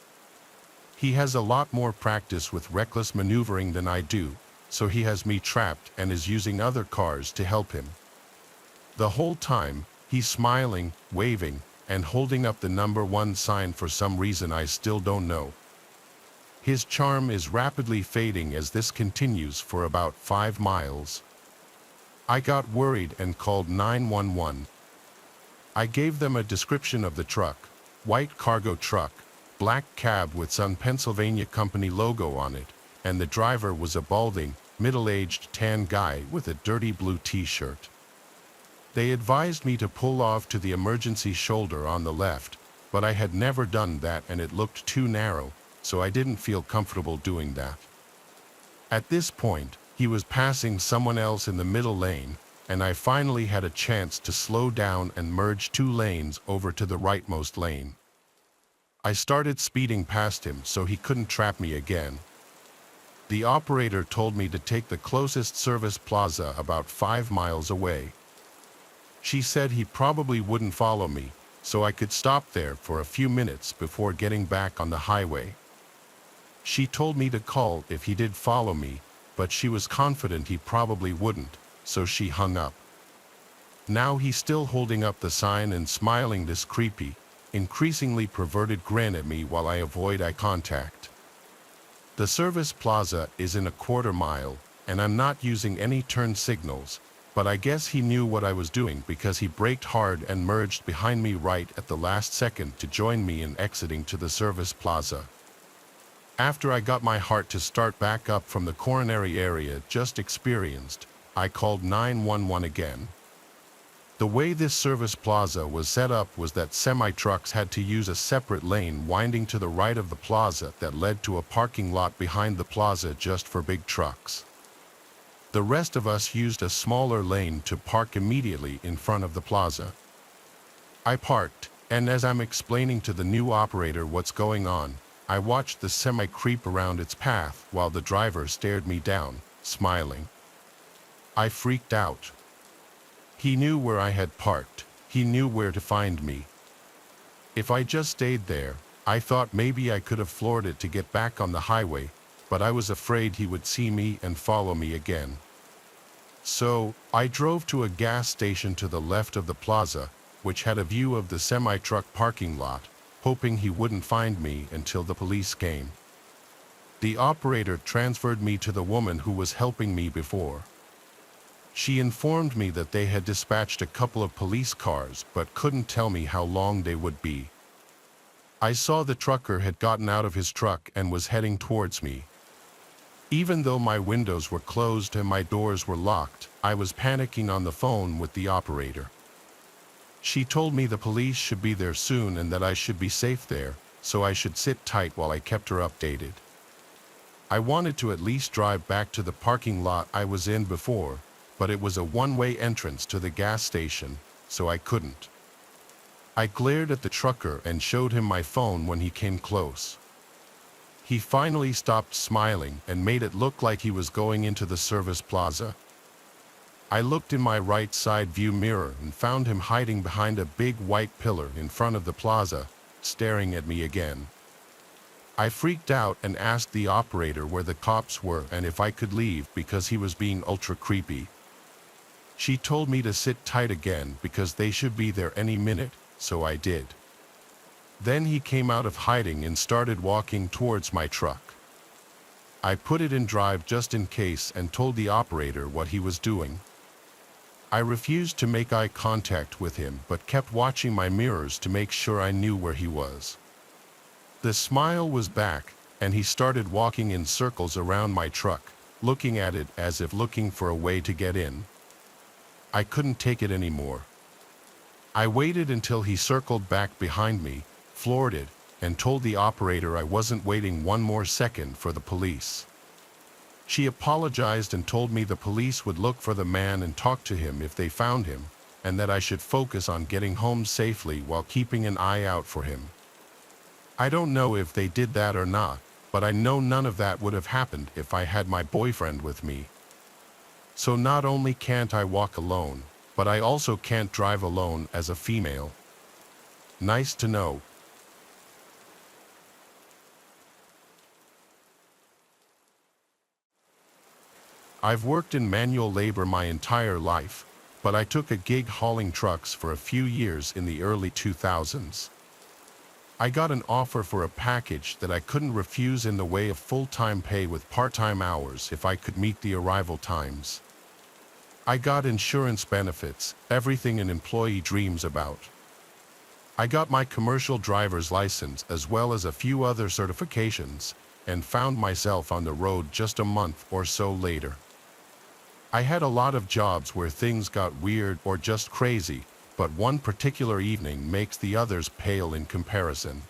He has a lot more practice with reckless maneuvering than I do, so he has me trapped and is using other cars to help him. The whole time, he's smiling, waving, and holding up the number 1 sign for some reason I still don't know. His charm is rapidly fading as this continues for about 5 miles. I got worried and called 911. I gave them a description of the truck: white cargo truck, black cab with Sun Pennsylvania Company logo on it, and the driver was a balding, middle-aged tan guy with a dirty blue t-shirt. They advised me to pull off to the emergency shoulder on the left, but I had never done that and it looked too narrow, so I didn't feel comfortable doing that. At this point, he was passing someone else in the middle lane, and I finally had a chance to slow down and merge 2 lanes over to the rightmost lane. I started speeding past him so he couldn't trap me again. The operator told me to take the closest service plaza about 5 miles away. She said he probably wouldn't follow me, so I could stop there for a few minutes before getting back on the highway. She told me to call if he did follow me, but she was confident he probably wouldn't, so she hung up. Now he's still holding up the sign and smiling this creepy, increasingly perverted grin at me while I avoid eye contact. The service plaza is in a quarter mile, and I'm not using any turn signals, but I guess he knew what I was doing because he braked hard and merged behind me right at the last second to join me in exiting to the service plaza. After I got my heart to start back up from the coronary area just experienced, I called 911 again. The way this service plaza was set up was that semi-trucks had to use a separate lane winding to the right of the plaza that led to a parking lot behind the plaza just for big trucks. The rest of us used a smaller lane to park immediately in front of the plaza. I parked, and as I'm explaining to the new operator what's going on, I watched the semi creep around its path while the driver stared me down, smiling. I freaked out. He knew where I had parked. He knew where to find me. If I just stayed there, I thought maybe I could have floored it to get back on the highway, but I was afraid he would see me and follow me again. So, I drove to a gas station to the left of the plaza, which had a view of the semi-truck parking lot, hoping he wouldn't find me until the police came. The operator transferred me to the woman who was helping me before. She informed me that they had dispatched a couple of police cars but couldn't tell me how long they would be. I saw the trucker had gotten out of his truck and was heading towards me. Even though my windows were closed and my doors were locked, I was panicking on the phone with the operator. She told me the police should be there soon and that I should be safe there, so I should sit tight while I kept her updated. I wanted to at least drive back to the parking lot I was in before, but it was a one-way entrance to the gas station, so I couldn't. I glared at the trucker and showed him my phone when he came close. He finally stopped smiling and made it look like he was going into the service plaza. I looked in my right side view mirror and found him hiding behind a big white pillar in front of the plaza, staring at me again. I freaked out and asked the operator where the cops were and if I could leave because he was being ultra creepy. She told me to sit tight again because they should be there any minute, so I did. Then he came out of hiding and started walking towards my truck. I put it in drive just in case and told the operator what he was doing. I refused to make eye contact with him but kept watching my mirrors to make sure I knew where he was. The smile was back, and he started walking in circles around my truck, looking at it as if looking for a way to get in. I couldn't take it anymore. I waited until he circled back behind me, floored it, and told the operator I wasn't waiting one more second for the police. She apologized and told me the police would look for the man and talk to him if they found him, and that I should focus on getting home safely while keeping an eye out for him. I don't know if they did that or not, but I know none of that would have happened if I had my boyfriend with me. So not only can't I walk alone, but I also can't drive alone as a female. Nice to know. I've worked in manual labor my entire life, but I took a gig hauling trucks for a few years in the early 2000s. I got an offer for a package that I couldn't refuse in the way of full-time pay with part-time hours if I could meet the arrival times. I got insurance benefits, everything an employee dreams about. I got my commercial driver's license as well as a few other certifications, and found myself on the road just a month or so later. I had a lot of jobs where things got weird or just crazy, but one particular evening makes the others pale in comparison.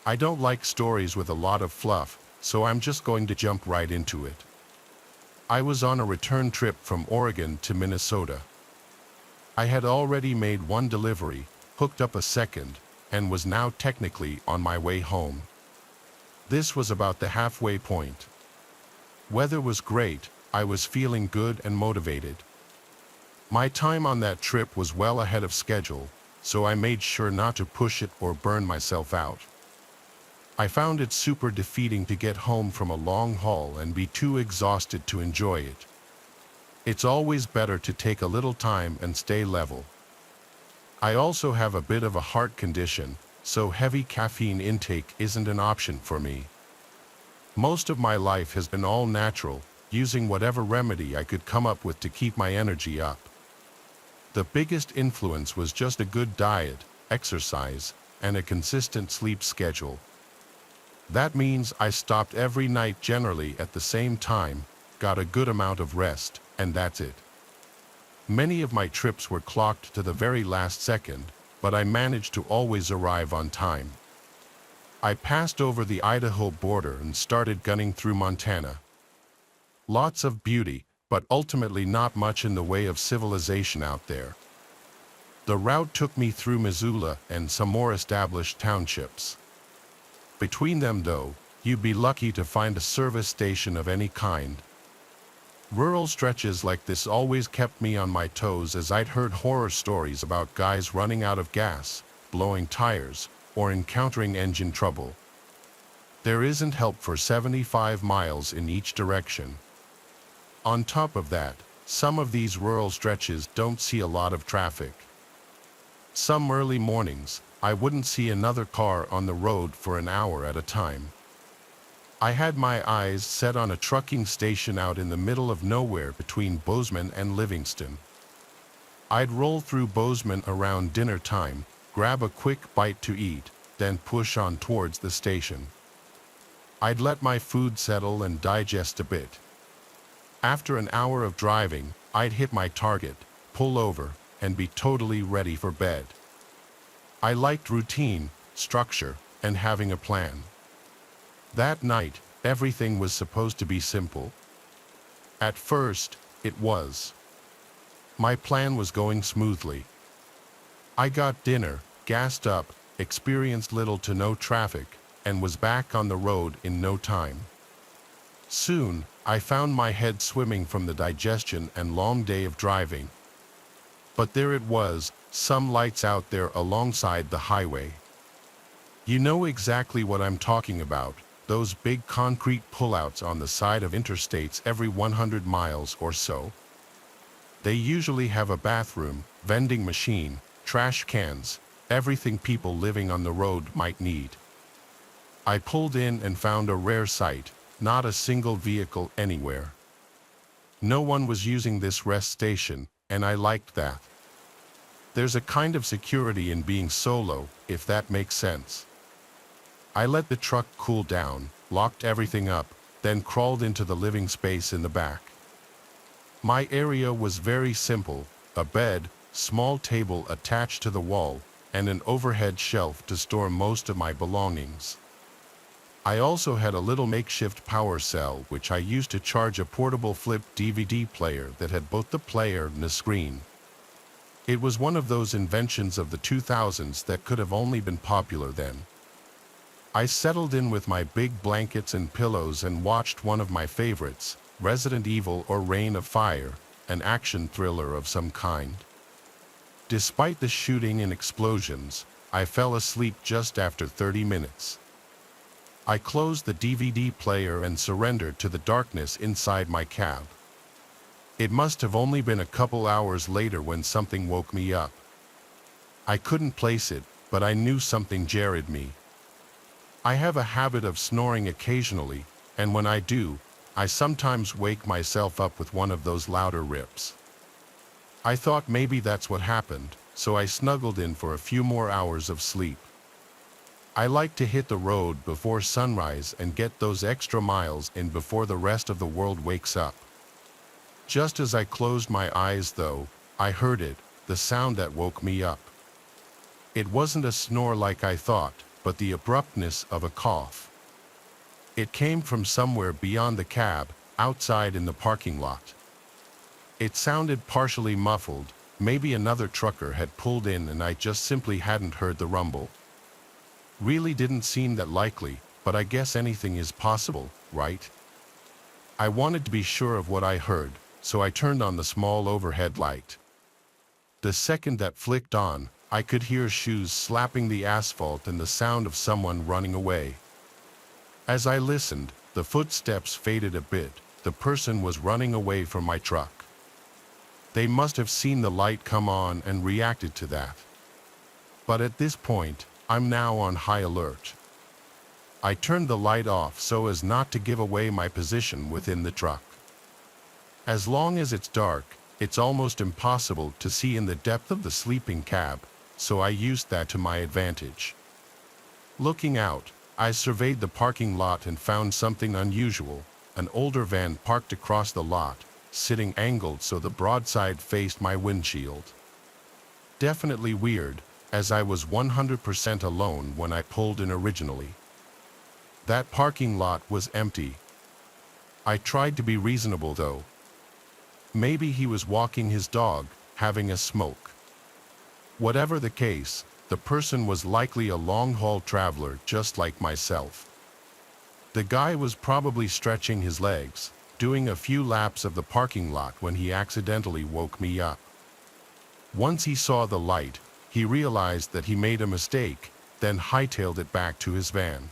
I don't like stories with a lot of fluff, so I'm just going to jump right into it. I was on a return trip from Oregon to Minnesota. I had already made one delivery, hooked up a second, and was now technically on my way home. This was about the halfway point. Weather was great, I was feeling good and motivated. My time on that trip was well ahead of schedule, so I made sure not to push it or burn myself out. I found it super defeating to get home from a long haul and be too exhausted to enjoy it. It's always better to take a little time and stay level. I also have a bit of a heart condition, so heavy caffeine intake isn't an option for me. Most of my life has been all natural, using whatever remedy I could come up with to keep my energy up. The biggest influence was just a good diet, exercise, and a consistent sleep schedule. That means I stopped every night generally at the same time, got a good amount of rest, and that's it. Many of my trips were clocked to the very last second, but I managed to always arrive on time. I passed over the Idaho border and started gunning through Montana. Lots of beauty, but ultimately not much in the way of civilization out there. The route took me through Missoula and some more established townships. Between them, though, you'd be lucky to find a service station of any kind. Rural stretches like this always kept me on my toes as I'd heard horror stories about guys running out of gas, blowing tires, or encountering engine trouble. There isn't help for 75 miles in each direction. On top of that, some of these rural stretches don't see a lot of traffic. Some early mornings, I wouldn't see another car on the road for an hour at a time. I had my eyes set on a trucking station out in the middle of nowhere between Bozeman and Livingston. I'd roll through Bozeman around dinner time, grab a quick bite to eat, then push on towards the station. I'd let my food settle and digest a bit. After an hour of driving, I'd hit my target, pull over, and be totally ready for bed. I liked routine, structure, and having a plan. That night, everything was supposed to be simple. At first, it was. My plan was going smoothly. I got dinner, gassed up, experienced little to no traffic, and was back on the road in no time. Soon, I found my head swimming from the digestion and long day of driving. But there it was, some lights out there alongside the highway. You know exactly what I'm talking about, those big concrete pullouts on the side of interstates every 100 miles or so. They usually have a bathroom, vending machine, trash cans, everything people living on the road might need. I pulled in and found a rare sight, not a single vehicle anywhere. No one was using this rest station, and I liked that. There's a kind of security in being solo, if that makes sense. I let the truck cool down, locked everything up, then crawled into the living space in the back. My area was very simple, a bed, small table attached to the wall, and an overhead shelf to store most of my belongings. I also had a little makeshift power cell which I used to charge a portable flip DVD player that had both the player and a screen. It was one of those inventions of the 2000s that could have only been popular then. I settled in with my big blankets and pillows and watched one of my favorites, Resident Evil or Reign of Fire, an action thriller of some kind. Despite the shooting and explosions, I fell asleep just after 30 minutes. I closed the DVD player and surrendered to the darkness inside my cab. It must have only been a couple hours later when something woke me up. I couldn't place it, but I knew something jarred me. I have a habit of snoring occasionally, and when I do, I sometimes wake myself up with one of those louder rips. I thought maybe that's what happened, so I snuggled in for a few more hours of sleep. I like to hit the road before sunrise and get those extra miles in before the rest of the world wakes up. Just as I closed my eyes though, I heard it, the sound that woke me up. It wasn't a snore like I thought, but the abruptness of a cough. It came from somewhere beyond the cab, outside in the parking lot. It sounded partially muffled, maybe another trucker had pulled in and I just simply hadn't heard the rumble. Really didn't seem that likely, but I guess anything is possible, right? I wanted to be sure of what I heard, so I turned on the small overhead light. The second that flicked on, I could hear shoes slapping the asphalt and the sound of someone running away. As I listened, the footsteps faded a bit. The person was running away from my truck. They must have seen the light come on and reacted to that. But at this point, I'm now on high alert. I turned the light off so as not to give away my position within the truck. As long as it's dark, it's almost impossible to see in the depth of the sleeping cab, so I used that to my advantage. Looking out, I surveyed the parking lot and found something unusual, an older van parked across the lot, sitting angled so the broadside faced my windshield. Definitely weird, as I was 100% alone when I pulled in originally. That parking lot was empty. I tried to be reasonable though. Maybe he was walking his dog, having a smoke. Whatever the case, the person was likely a long-haul traveler just like myself. The guy was probably stretching his legs, doing a few laps of the parking lot when he accidentally woke me up. Once he saw the light, he realized that he made a mistake, then hightailed it back to his van.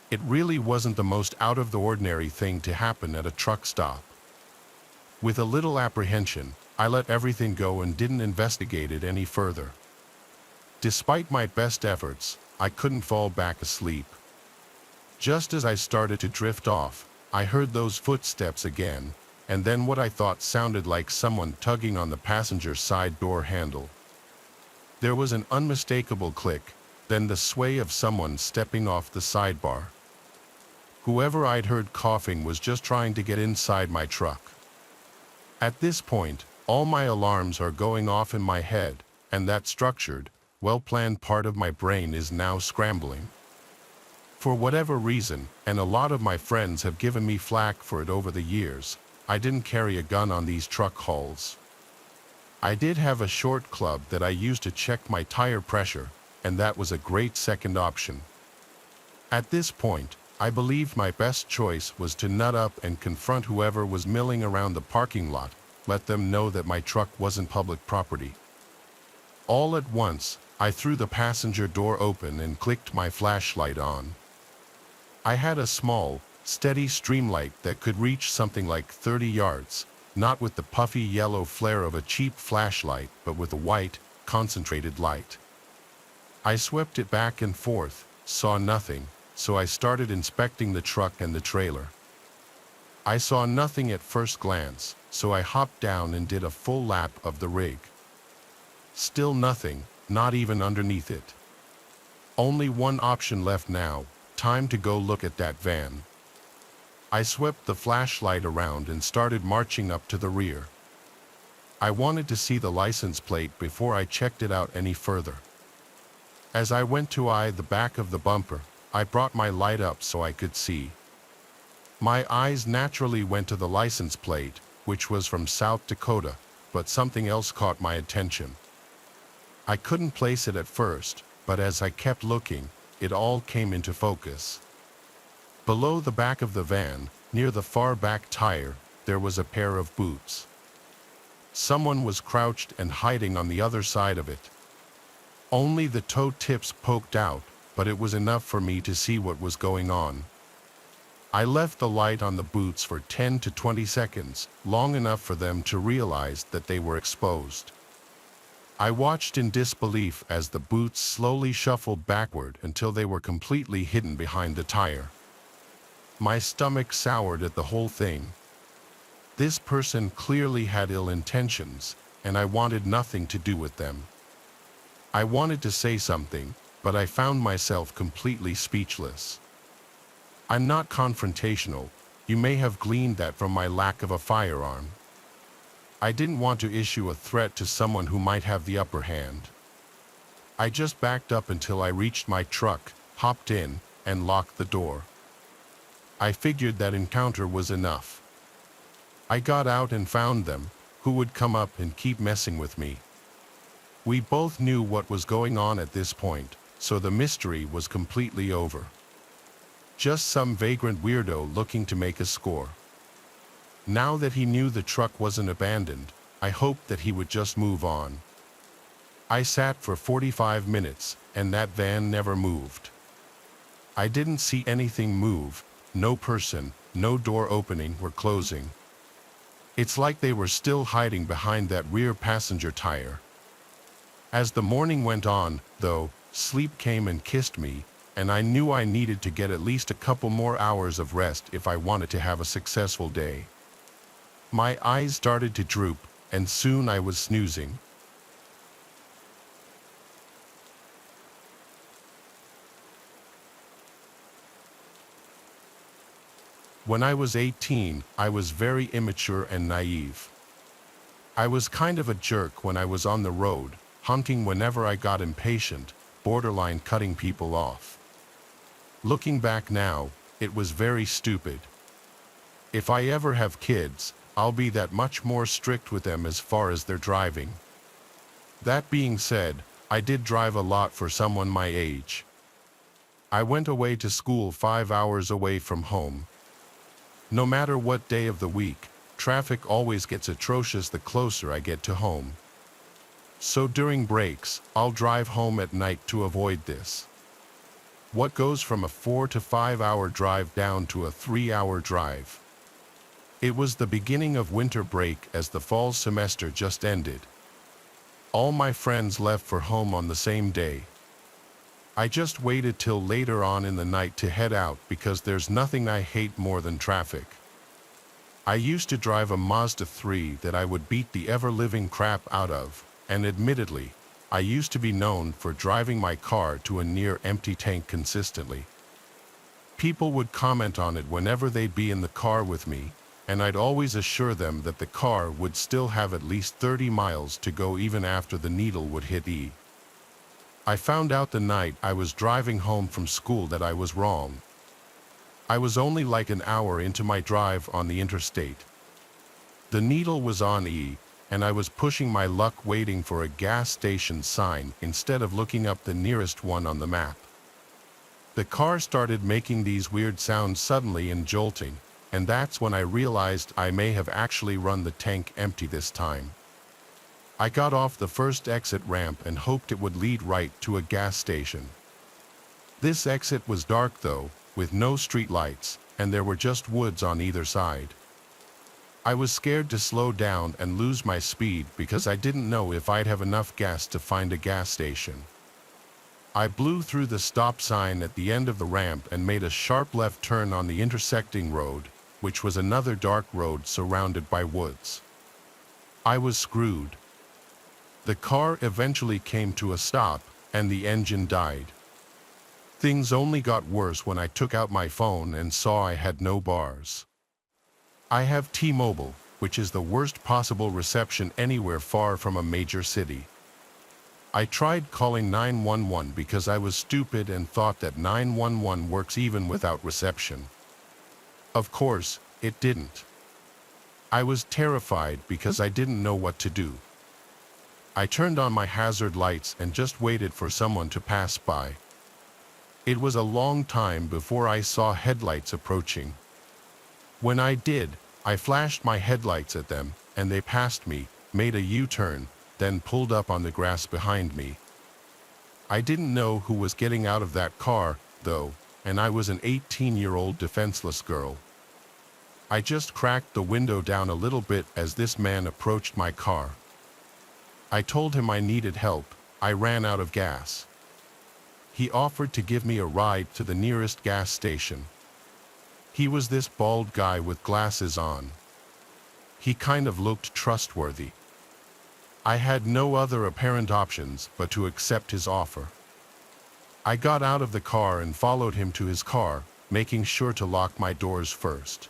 It really wasn't the most out-of-the-ordinary thing to happen at a truck stop. With a little apprehension, I let everything go and didn't investigate it any further. Despite my best efforts, I couldn't fall back asleep. Just as I started to drift off, I heard those footsteps again, and then what I thought sounded like someone tugging on the passenger side door handle. There was an unmistakable click, then the sway of someone stepping off the sidebar. Whoever I'd heard coughing was just trying to get inside my truck. At this point, all my alarms are going off in my head, and that structured, well-planned part of my brain is now scrambling. For whatever reason, and a lot of my friends have given me flack for it over the years, I didn't carry a gun on these truck hauls. I did have a short club that I used to check my tire pressure, and that was a great second option. At this point, I believed my best choice was to nut up and confront whoever was milling around the parking lot, let them know that my truck wasn't public property. All at once, I threw the passenger door open and clicked my flashlight on. I had a small, steady streamlight that could reach something like 30 yards, not with the puffy yellow flare of a cheap flashlight, but with a white, concentrated light. I swept it back and forth, saw nothing, so I started inspecting the truck and the trailer. I saw nothing at first glance, so I hopped down and did a full lap of the rig. Still nothing, not even underneath it. Only one option left now, time to go look at that van. I swept the flashlight around and started marching up to the rear. I wanted to see the license plate before I checked it out any further. As I went to eye the back of the bumper, I brought my light up so I could see. My eyes naturally went to the license plate, which was from South Dakota, but something else caught my attention. I couldn't place it at first, but as I kept looking, it all came into focus. Below the back of the van, near the far back tire, there was a pair of boots. Someone was crouched and hiding on the other side of it. Only the toe tips poked out, but it was enough for me to see what was going on. I left the light on the boots for 10 to 20 seconds, long enough for them to realize that they were exposed. I watched in disbelief as the boots slowly shuffled backward until they were completely hidden behind the tire. My stomach soured at the whole thing. This person clearly had ill intentions, and I wanted nothing to do with them. I wanted to say something, but I found myself completely speechless. I'm not confrontational. You may have gleaned that from my lack of a firearm. I didn't want to issue a threat to someone who might have the upper hand. I just backed up until I reached my truck, hopped in, and locked the door. I figured that encounter was enough. I got out and found them, who would come up and keep messing with me. We both knew what was going on at this point, so the mystery was completely over. Just some vagrant weirdo looking to make a score. Now that he knew the truck wasn't abandoned, I hoped that he would just move on. I sat for 45 minutes, and that van never moved. I didn't see anything move, no person, no door opening or closing. It's like they were still hiding behind that rear passenger tire. As the morning went on, though, sleep came and kissed me, and I knew I needed to get at least a couple more hours of rest if I wanted to have a successful day. My eyes started to droop, and soon I was snoozing. When I was 18, I was very immature and naive. I was kind of a jerk when I was on the road, honking whenever I got impatient, borderline cutting people off. Looking back now, it was very stupid. If I ever have kids, I'll be that much more strict with them as far as their driving. That being said, I did drive a lot for someone my age. I went away to school 5 hours away from home. No matter what day of the week, traffic always gets atrocious the closer I get to home. So during breaks, I'll drive home at night to avoid this. What goes from a 4 to 5 hour drive down to a 3-hour drive? It was the beginning of winter break as the fall semester just ended. All my friends left for home on the same day. I just waited till later on in the night to head out because there's nothing I hate more than traffic. I used to drive a Mazda 3 that I would beat the ever-living crap out of, and admittedly, I used to be known for driving my car to a near-empty tank consistently. People would comment on it whenever they'd be in the car with me, and I'd always assure them that the car would still have at least 30 miles to go even after the needle would hit E. I found out the night I was driving home from school that I was wrong. I was only like an hour into my drive on the interstate. The needle was on E, and I was pushing my luck waiting for a gas station sign instead of looking up the nearest one on the map. The car started making these weird sounds suddenly and jolting, and that's when I realized I may have actually run the tank empty this time. I got off the first exit ramp and hoped it would lead right to a gas station. This exit was dark though, with no street lights, and there were just woods on either side. I was scared to slow down and lose my speed because I didn't know if I'd have enough gas to find a gas station. I blew through the stop sign at the end of the ramp and made a sharp left turn on the intersecting road, which was another dark road surrounded by woods. I was screwed. The car eventually came to a stop, and the engine died. Things only got worse when I took out my phone and saw I had no bars. I have T-Mobile, which is the worst possible reception anywhere far from a major city. I tried calling 911 because I was stupid and thought that 911 works even without reception. Of course, it didn't. I was terrified because I didn't know what to do. I turned on my hazard lights and just waited for someone to pass by. It was a long time before I saw headlights approaching. When I did, I flashed my headlights at them, and they passed me, made a U-turn, then pulled up on the grass behind me. I didn't know who was getting out of that car, though, and I was an 18-year-old defenseless girl. I just cracked the window down a little bit as this man approached my car. I told him I needed help. I ran out of gas. He offered to give me a ride to the nearest gas station. He was this bald guy with glasses on. He kind of looked trustworthy. I had no other apparent options but to accept his offer. I got out of the car and followed him to his car, making sure to lock my doors first.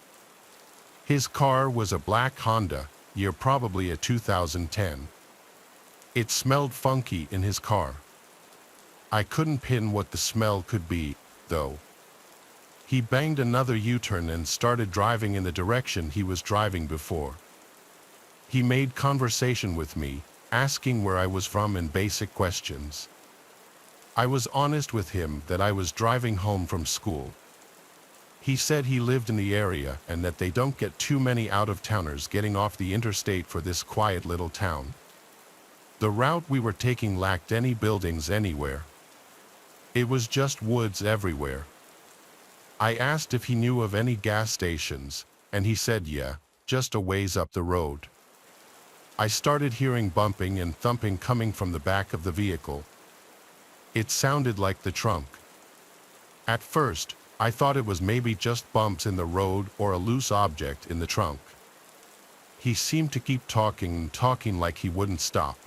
His car was a black Honda, year probably a 2010. It smelled funky in his car. I couldn't pin what the smell could be, though. He banged another U-turn and started driving in the direction he was driving before. He made conversation with me, asking where I was from and basic questions. I was honest with him that I was driving home from school. He said he lived in the area and that they don't get too many out-of-towners getting off the interstate for this quiet little town. The route we were taking lacked any buildings anywhere. It was just woods everywhere. I asked if he knew of any gas stations, and he said yeah, just a ways up the road. I started hearing bumping and thumping coming from the back of the vehicle. It sounded like the trunk. At first, I thought it was maybe just bumps in the road or a loose object in the trunk. He seemed to keep talking and talking like he wouldn't stop.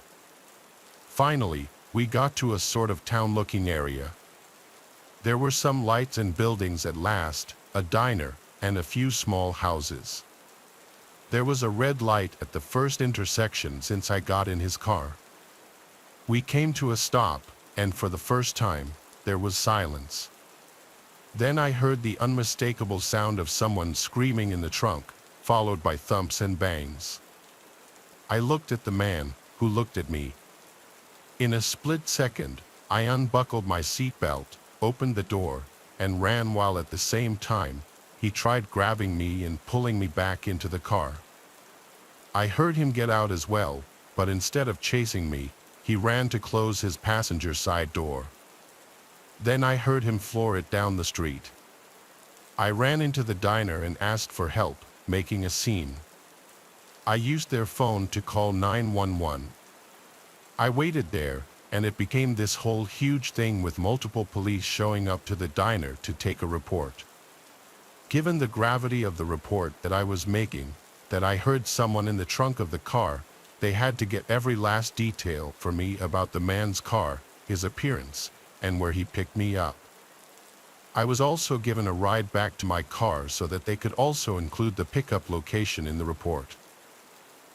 Finally, we got to a sort of town-looking area. There were some lights and buildings at last, a diner, and a few small houses. There was a red light at the first intersection since I got in his car. We came to a stop, and for the first time, there was silence. Then I heard the unmistakable sound of someone screaming in the trunk, followed by thumps and bangs. I looked at the man, who looked at me. In a split second, I unbuckled my seatbelt, opened the door, and ran while at the same time, he tried grabbing me and pulling me back into the car. I heard him get out as well, but instead of chasing me, he ran to close his passenger side door. Then I heard him floor it down the street. I ran into the diner and asked for help, making a scene. I used their phone to call 911. I waited there, and it became this whole huge thing with multiple police showing up to the diner to take a report. Given the gravity of the report that I was making, that I heard someone in the trunk of the car, they had to get every last detail for me about the man's car, his appearance, and where he picked me up. I was also given a ride back to my car so that they could also include the pickup location in the report.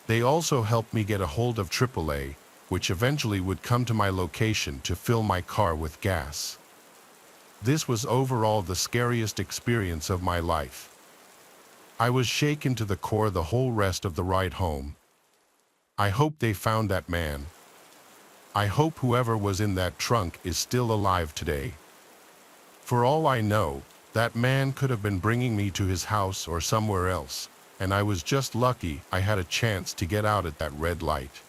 They also helped me get a hold of AAA, which eventually would come to my location to fill my car with gas. This was overall the scariest experience of my life. I was shaken to the core the whole rest of the ride home. I hope they found that man. I hope whoever was in that trunk is still alive today. For all I know, that man could have been bringing me to his house or somewhere else, and I was just lucky I had a chance to get out at that red light.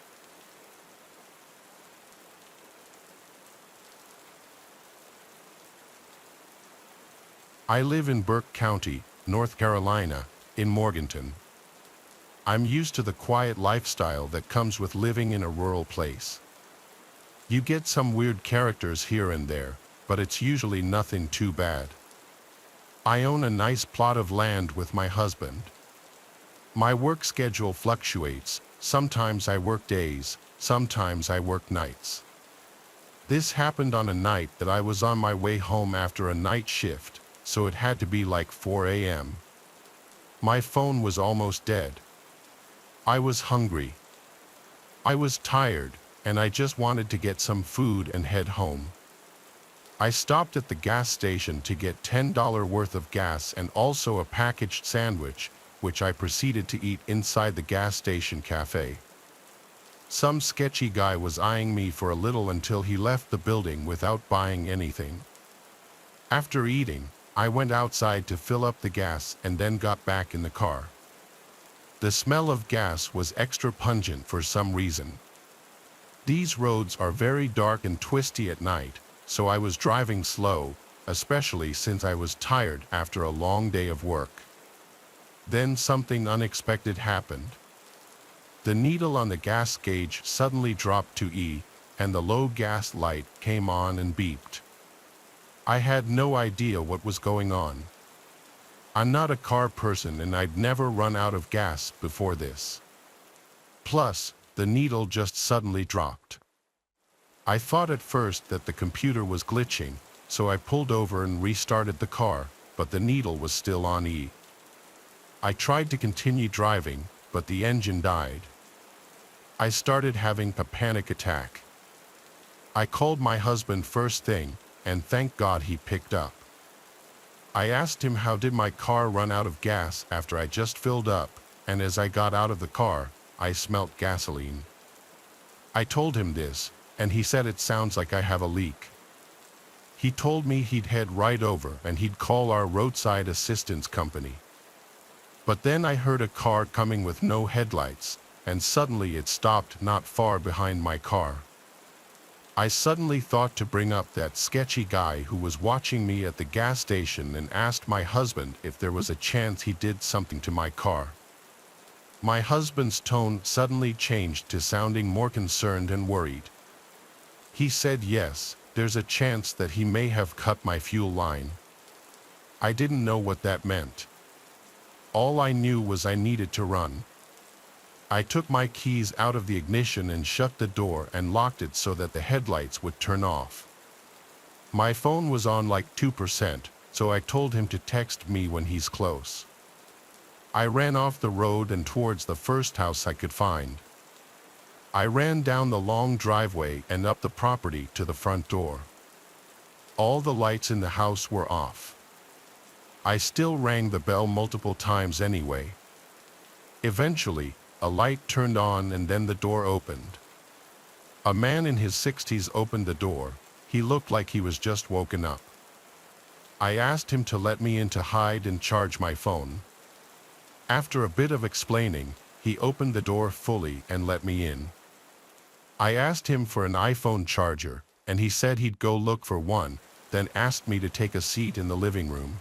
I live in Burke County, North Carolina, in Morganton. I'm used to the quiet lifestyle that comes with living in a rural place. You get some weird characters here and there, but it's usually nothing too bad. I own a nice plot of land with my husband. My work schedule fluctuates. Sometimes I work days, sometimes I work nights. This happened on a night that I was on my way home after a night shift, so it had to be like 4 a.m. My phone was almost dead. I was hungry. I was tired, and I just wanted to get some food and head home. I stopped at the gas station to get $10 worth of gas and also a packaged sandwich, which I proceeded to eat inside the gas station cafe. Some sketchy guy was eyeing me for a little until he left the building without buying anything. After eating, I went outside to fill up the gas and then got back in the car. The smell of gas was extra pungent for some reason. These roads are very dark and twisty at night, so I was driving slow, especially since I was tired after a long day of work. Then something unexpected happened. The needle on the gas gauge suddenly dropped to E, and the low gas light came on and beeped. I had no idea what was going on. I'm not a car person and I'd never run out of gas before this. Plus, the needle just suddenly dropped. I thought at first that the computer was glitching, so I pulled over and restarted the car, but the needle was still on E. I tried to continue driving, but the engine died. I started having a panic attack. I called my husband first thing, and thank God he picked up. I asked him how did my car run out of gas after I just filled up, and as I got out of the car, I smelt gasoline. I told him this, and he said it sounds like I have a leak. He told me he'd head right over and he'd call our roadside assistance company. But then I heard a car coming with no headlights, and suddenly it stopped not far behind my car. I suddenly thought to bring up that sketchy guy who was watching me at the gas station and asked my husband if there was a chance he did something to my car. My husband's tone suddenly changed to sounding more concerned and worried. He said yes, there's a chance that he may have cut my fuel line. I didn't know what that meant. All I knew was I needed to run. I took my keys out of the ignition and shut the door and locked it so that the headlights would turn off. My phone was on like 2%, so I told him to text me when he's close. I ran off the road and towards the first house I could find. I ran down the long driveway and up the property to the front door. All the lights in the house were off. I still rang the bell multiple times anyway. Eventually, a light turned on and then the door opened. A man in his 60s opened the door. He looked like he was just woken up. I asked him to let me in to hide and charge my phone. After a bit of explaining, he opened the door fully and let me in. I asked him for an iPhone charger, and he said he'd go look for one, then asked me to take a seat in the living room.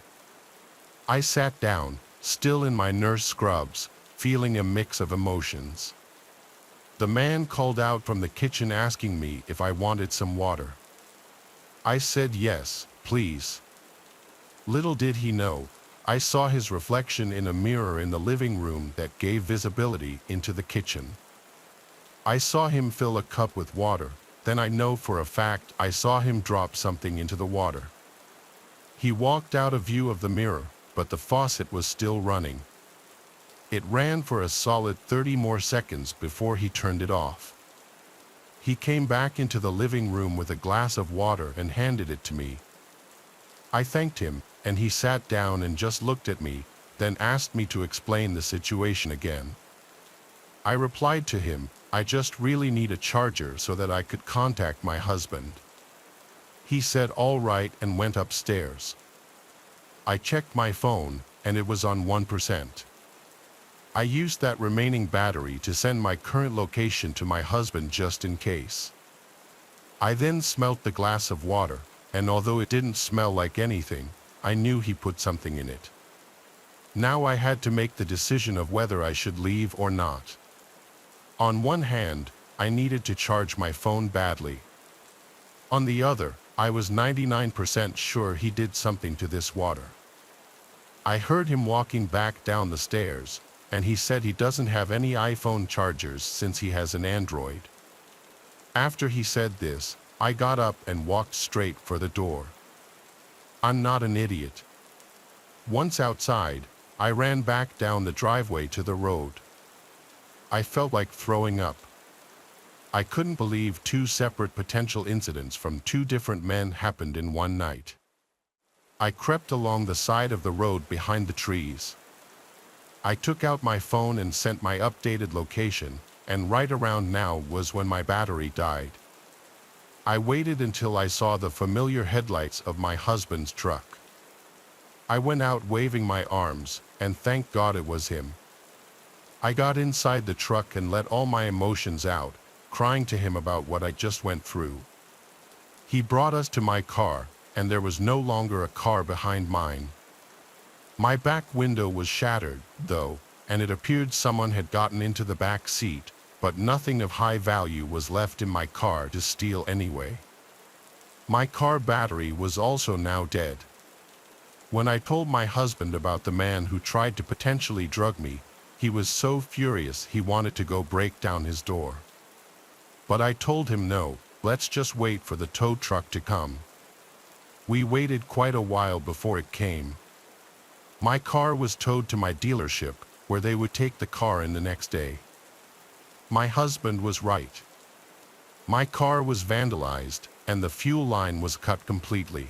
I sat down, still in my nurse scrubs, feeling a mix of emotions. The man called out from the kitchen asking me if I wanted some water. I said yes, please. Little did he know, I saw his reflection in a mirror in the living room that gave visibility into the kitchen. I saw him fill a cup with water, then I know for a fact I saw him drop something into the water. He walked out of view of the mirror, but the faucet was still running. It ran for a solid 30 more seconds before he turned it off. He came back into the living room with a glass of water and handed it to me. I thanked him, and he sat down and just looked at me, then asked me to explain the situation again. I replied to him, I just really need a charger so that I could contact my husband. He said all right and went upstairs. I checked my phone, and it was on 1%. I used that remaining battery to send my current location to my husband just in case. I then smelt the glass of water, and although it didn't smell like anything, I knew he put something in it. Now I had to make the decision of whether I should leave or not. On one hand, I needed to charge my phone badly. On the other, I was 99% sure he did something to this water. I heard him walking back down the stairs, and he said he doesn't have any iPhone chargers since he has an Android. After he said this, I got up and walked straight for the door. I'm not an idiot. Once outside, I ran back down the driveway to the road. I felt like throwing up. I couldn't believe two separate potential incidents from two different men happened in one night. I crept along the side of the road behind the trees. I took out my phone and sent my updated location, and right around now was when my battery died. I waited until I saw the familiar headlights of my husband's truck. I went out waving my arms, and thank God it was him. I got inside the truck and let all my emotions out, crying to him about what I just went through. He brought us to my car, and there was no longer a car behind mine. My back window was shattered, though, and it appeared someone had gotten into the back seat, but nothing of high value was left in my car to steal anyway. My car battery was also now dead. When I told my husband about the man who tried to potentially drug me, he was so furious he wanted to go break down his door. But I told him no, let's just wait for the tow truck to come. We waited quite a while before it came. My car was towed to my dealership, where they would take the car in the next day. My husband was right. My car was vandalized, and the fuel line was cut completely.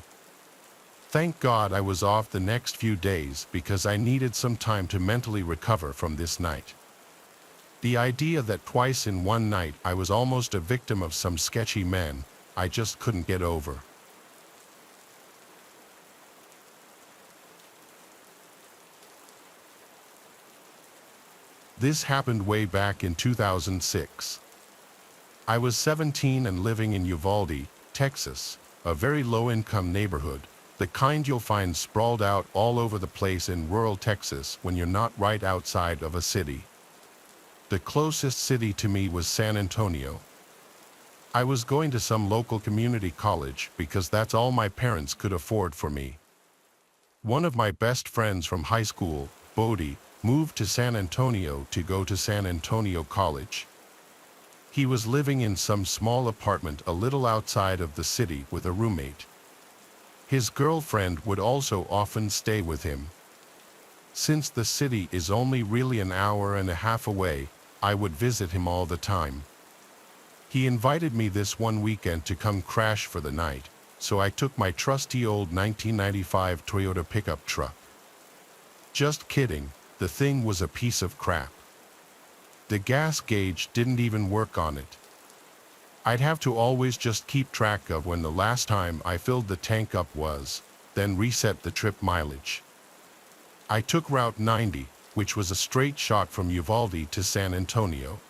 Thank God I was off the next few days because I needed some time to mentally recover from this night. The idea that twice in one night I was almost a victim of some sketchy men, I just couldn't get over. This happened way back in 2006. I was 17 and living in Uvalde, Texas, a very low-income neighborhood, the kind you'll find sprawled out all over the place in rural Texas when you're not right outside of a city. The closest city to me was San Antonio. I was going to some local community college because that's all my parents could afford for me. One of my best friends from high school, Bodie, moved to San Antonio to go to San Antonio College. He was living in some small apartment a little outside of the city with a roommate. His girlfriend would also often stay with him. Since the city is only really an hour and a half away, I would visit him all the time. He invited me this one weekend to come crash for the night, so I took my trusty old 1995 Toyota pickup truck. Just kidding. The thing was a piece of crap. The gas gauge didn't even work on it. I'd have to always just keep track of when the last time I filled the tank up was, then reset the trip mileage. I took Route 90, which was a straight shot from Uvalde to San Antonio.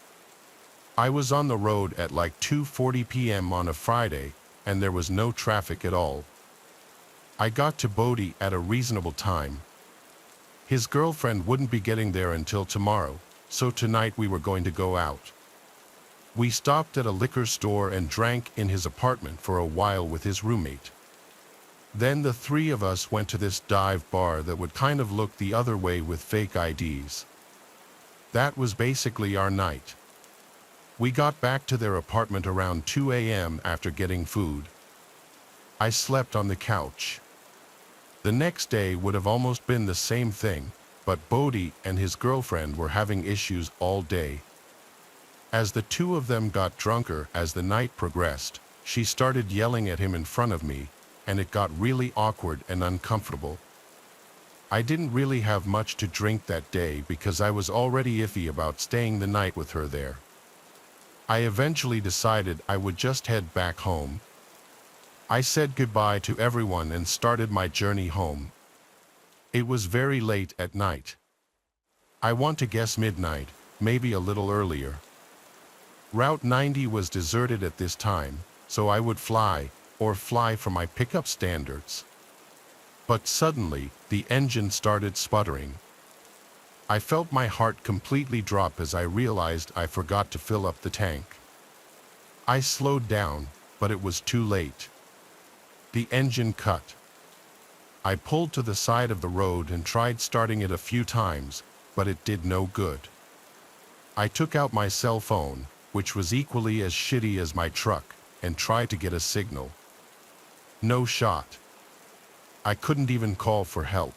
I was on the road at like 2:40 p.m. on a Friday, and there was no traffic at all. I got to Bodie at a reasonable time. His girlfriend wouldn't be getting there until tomorrow, so tonight we were going to go out. We stopped at a liquor store and drank in his apartment for a while with his roommate. Then the three of us went to this dive bar that would kind of look the other way with fake IDs. That was basically our night. We got back to their apartment around 2 a.m. after getting food. I slept on the couch. The next day would have almost been the same thing, but Bodhi and his girlfriend were having issues all day. As the two of them got drunker as the night progressed, she started yelling at him in front of me, and it got really awkward and uncomfortable. I didn't really have much to drink that day because I was already iffy about staying the night with her there. I eventually decided I would just head back home. I said goodbye to everyone and started my journey home. It was very late at night. I want to guess midnight, maybe a little earlier. Route 90 was deserted at this time, so I would fly for my pickup standards. But suddenly, the engine started sputtering. I felt my heart completely drop as I realized I forgot to fill up the tank. I slowed down, but it was too late. The engine cut. I pulled to the side of the road and tried starting it a few times, but it did no good. I took out my cell phone, which was equally as shitty as my truck, and tried to get a signal. No shot. I couldn't even call for help.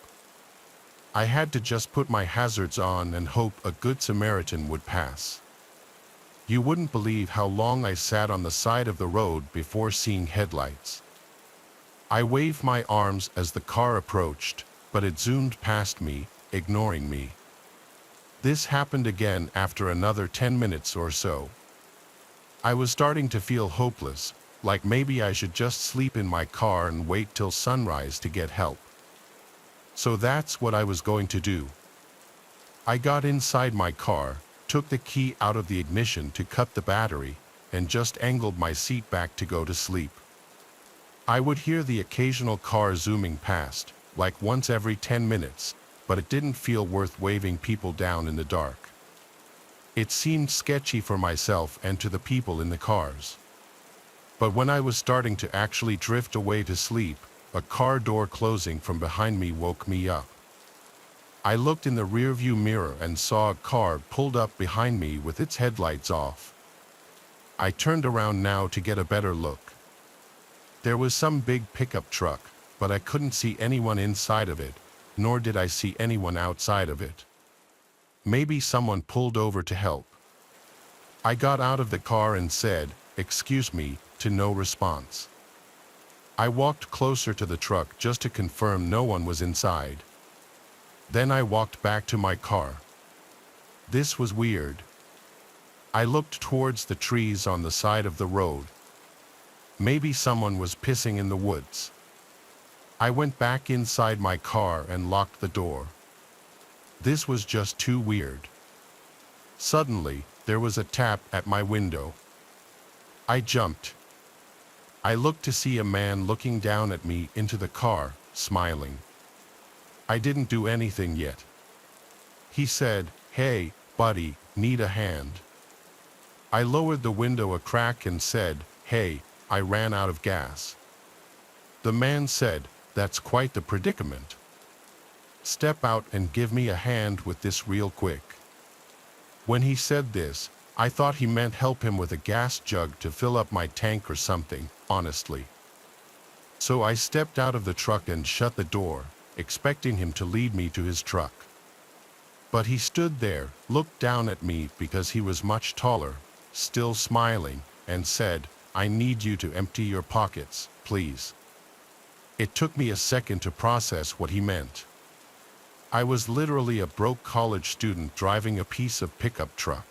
I had to just put my hazards on and hope a good Samaritan would pass. You wouldn't believe how long I sat on the side of the road before seeing headlights. I waved my arms as the car approached, but it zoomed past me, ignoring me. This happened again after another 10 minutes or so. I was starting to feel hopeless, like maybe I should just sleep in my car and wait till sunrise to get help. So that's what I was going to do. I got inside my car, took the key out of the ignition to cut the battery, and just angled my seat back to go to sleep. I would hear the occasional car zooming past, like once every 10 minutes, but it didn't feel worth waving people down in the dark. It seemed sketchy for myself and to the people in the cars. But when I was starting to actually drift away to sleep, a car door closing from behind me woke me up. I looked in the rearview mirror and saw a car pulled up behind me with its headlights off. I turned around now to get a better look. There was some big pickup truck, but I couldn't see anyone inside of it, nor did I see anyone outside of it. Maybe someone pulled over to help. I got out of the car and said, "Excuse me," to no response. I walked closer to the truck just to confirm no one was inside. Then I walked back to my car. This was weird. I looked towards the trees on the side of the road. Maybe someone was pissing in the woods. I went back inside my car and locked the door. This was just too weird. Suddenly, there was a tap at my window. I jumped. I looked to see a man looking down at me into the car, smiling. I didn't do anything yet. He said, "Hey, buddy, need a hand?" I lowered the window a crack and said, "Hey, I ran out of gas." The man said, "That's quite the predicament. Step out and give me a hand with this real quick." When he said this, I thought he meant help him with a gas jug to fill up my tank or something, honestly. So I stepped out of the truck and shut the door, expecting him to lead me to his truck. But he stood there, looked down at me because he was much taller, still smiling, and said, "I need you to empty your pockets, please." It took me a second to process what he meant. I was literally a broke college student driving a piece of pickup truck.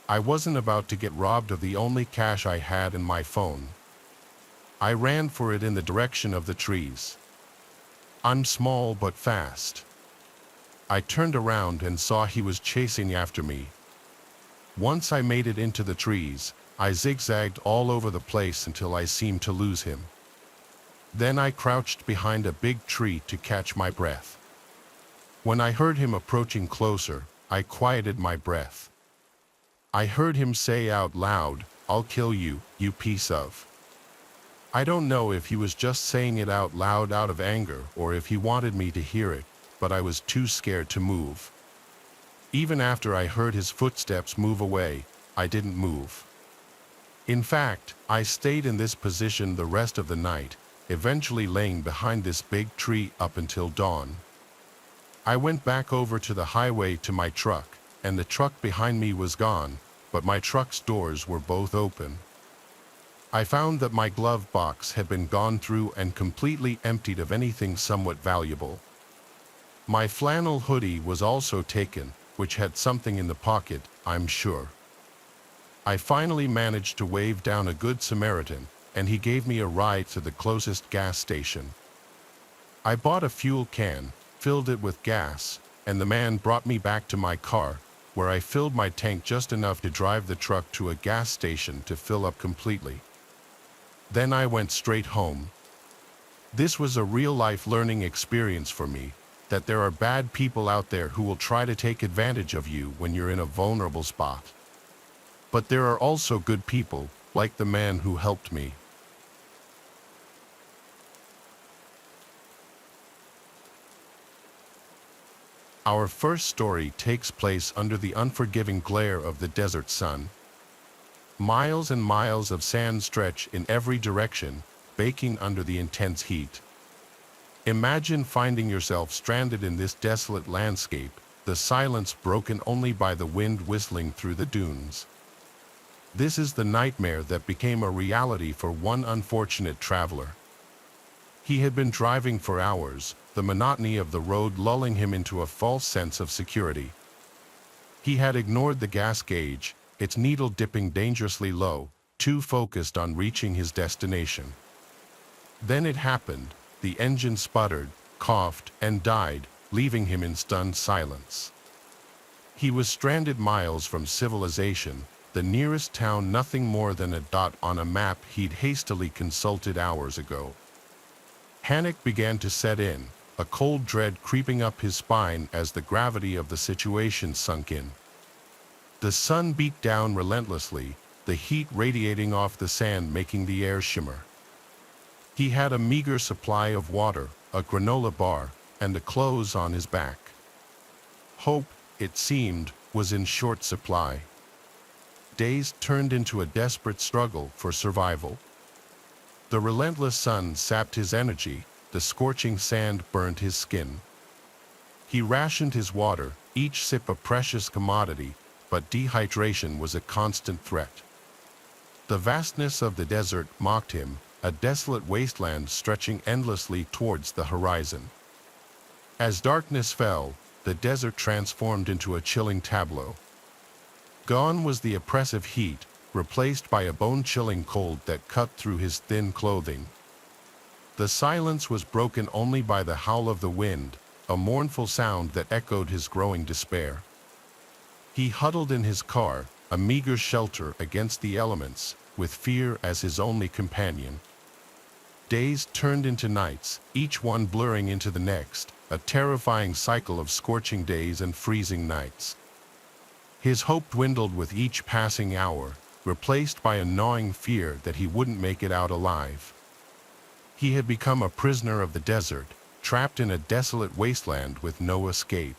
I wasn't about to get robbed of the only cash I had in my phone. I ran for it in the direction of the trees. I'm small but fast. I turned around and saw he was chasing after me. Once I made it into the trees, I zigzagged all over the place until I seemed to lose him. Then I crouched behind a big tree to catch my breath. When I heard him approaching closer, I quieted my breath. I heard him say out loud, "I'll kill you, you piece of." I don't know if he was just saying it out loud out of anger or if he wanted me to hear it, but I was too scared to move. Even after I heard his footsteps move away, I didn't move. In fact, I stayed in this position the rest of the night, eventually laying behind this big tree up until dawn. I went back over to the highway to my truck, and the truck behind me was gone, but my truck's doors were both open. I found that my glove box had been gone through and completely emptied of anything somewhat valuable. My flannel hoodie was also taken, which had something in the pocket, I'm sure. I finally managed to wave down a good Samaritan, and he gave me a ride to the closest gas station. I bought a fuel can, filled it with gas, and the man brought me back to my car, where I filled my tank just enough to drive the truck to a gas station to fill up completely. Then I went straight home. This was a real-life learning experience for me, that there are bad people out there who will try to take advantage of you when you're in a vulnerable spot. But there are also good people, like the man who helped me. Our first story takes place under the unforgiving glare of the desert sun. Miles and miles of sand stretch in every direction, baking under the intense heat. Imagine finding yourself stranded in this desolate landscape, the silence broken only by the wind whistling through the dunes. This is the nightmare that became a reality for one unfortunate traveler. He had been driving for hours, the monotony of the road lulling him into a false sense of security. He had ignored the gas gauge, its needle dipping dangerously low, too focused on reaching his destination. Then it happened. The engine sputtered, coughed, and died, leaving him in stunned silence. He was stranded miles from civilization, the nearest town nothing more than a dot on a map he'd hastily consulted hours ago. Panic began to set in, a cold dread creeping up his spine as the gravity of the situation sunk in. The sun beat down relentlessly, the heat radiating off the sand making the air shimmer. He had a meager supply of water, a granola bar, and the clothes on his back. Hope, it seemed, was in short supply. Days turned into a desperate struggle for survival. The relentless sun sapped his energy, the scorching sand burned his skin. He rationed his water, each sip a precious commodity, but dehydration was a constant threat. The vastness of the desert mocked him, a desolate wasteland stretching endlessly towards the horizon. As darkness fell, the desert transformed into a chilling tableau. Gone was the oppressive heat, replaced by a bone-chilling cold that cut through his thin clothing. The silence was broken only by the howl of the wind, a mournful sound that echoed his growing despair. He huddled in his car, a meager shelter against the elements, with fear as his only companion. Days turned into nights, each one blurring into the next, a terrifying cycle of scorching days and freezing nights. His hope dwindled with each passing hour, replaced by a gnawing fear that he wouldn't make it out alive. He had become a prisoner of the desert, trapped in a desolate wasteland with no escape.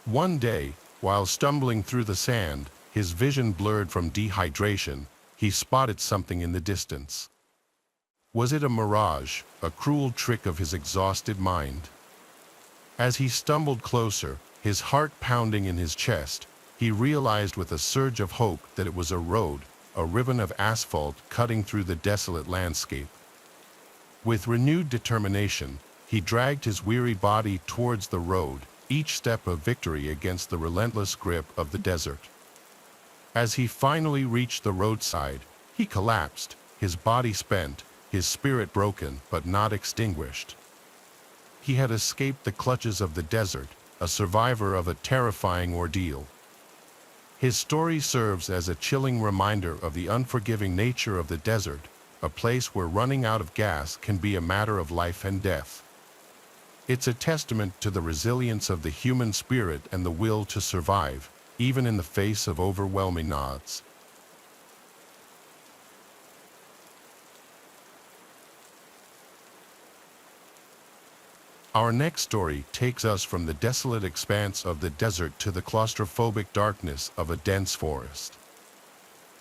One day, while stumbling through the sand, his vision blurred from dehydration, he spotted something in the distance. Was it a mirage, a cruel trick of his exhausted mind? As he stumbled closer, his heart pounding in his chest, he realized with a surge of hope that it was a road, a ribbon of asphalt cutting through the desolate landscape. With renewed determination, he dragged his weary body towards the road, each step a victory against the relentless grip of the desert. As he finally reached the roadside, he collapsed, his body spent, his spirit broken but not extinguished. He had escaped the clutches of the desert, a survivor of a terrifying ordeal. His story serves as a chilling reminder of the unforgiving nature of the desert, a place where running out of gas can be a matter of life and death. It's a testament to the resilience of the human spirit and the will to survive, even in the face of overwhelming odds. Our next story takes us from the desolate expanse of the desert to the claustrophobic darkness of a dense forest.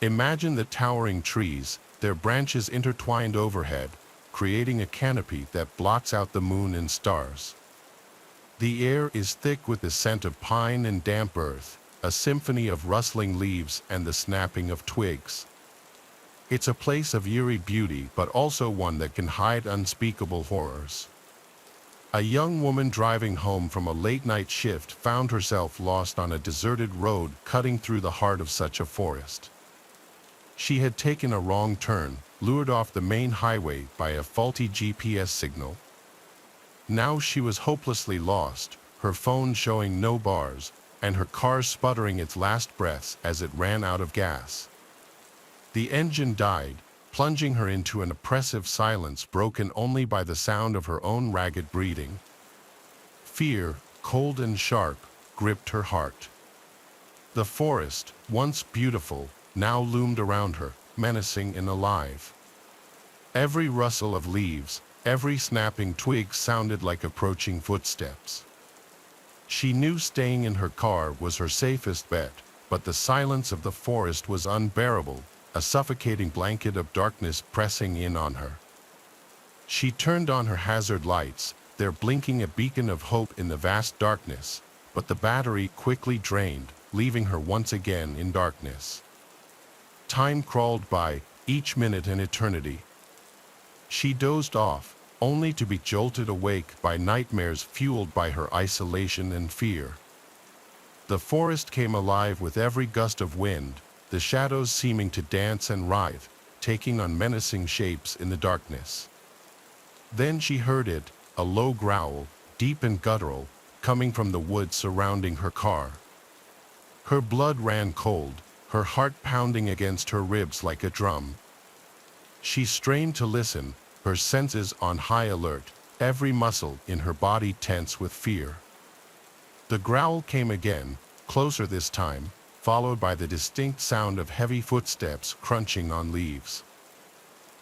Imagine the towering trees, their branches intertwined overhead, creating a canopy that blots out the moon and stars. The air is thick with the scent of pine and damp earth, a symphony of rustling leaves and the snapping of twigs. It's a place of eerie beauty, but also one that can hide unspeakable horrors. A young woman driving home from a late-night shift found herself lost on a deserted road cutting through the heart of such a forest. She had taken a wrong turn, lured off the main highway by a faulty GPS signal. Now she was hopelessly lost, her phone showing no bars, and her car sputtering its last breaths as it ran out of gas. The engine died, plunging her into an oppressive silence broken only by the sound of her own ragged breathing. Fear, cold and sharp, gripped her heart. The forest, once beautiful, now loomed around her, menacing and alive. Every rustle of leaves, every snapping twig sounded like approaching footsteps. She knew staying in her car was her safest bet, but the silence of the forest was unbearable, a suffocating blanket of darkness pressing in on her. She turned on her hazard lights, their blinking a beacon of hope in the vast darkness, but the battery quickly drained, leaving her once again in darkness. Time crawled by, each minute an eternity. She dozed off, only to be jolted awake by nightmares fueled by her isolation and fear. The forest came alive with every gust of wind, the shadows seeming to dance and writhe, taking on menacing shapes in the darkness. Then she heard it, a low growl, deep and guttural, coming from the woods surrounding her car. Her blood ran cold, her heart pounding against her ribs like a drum. She strained to listen, her senses on high alert, every muscle in her body tense with fear. The growl came again, closer this time, followed by the distinct sound of heavy footsteps crunching on leaves.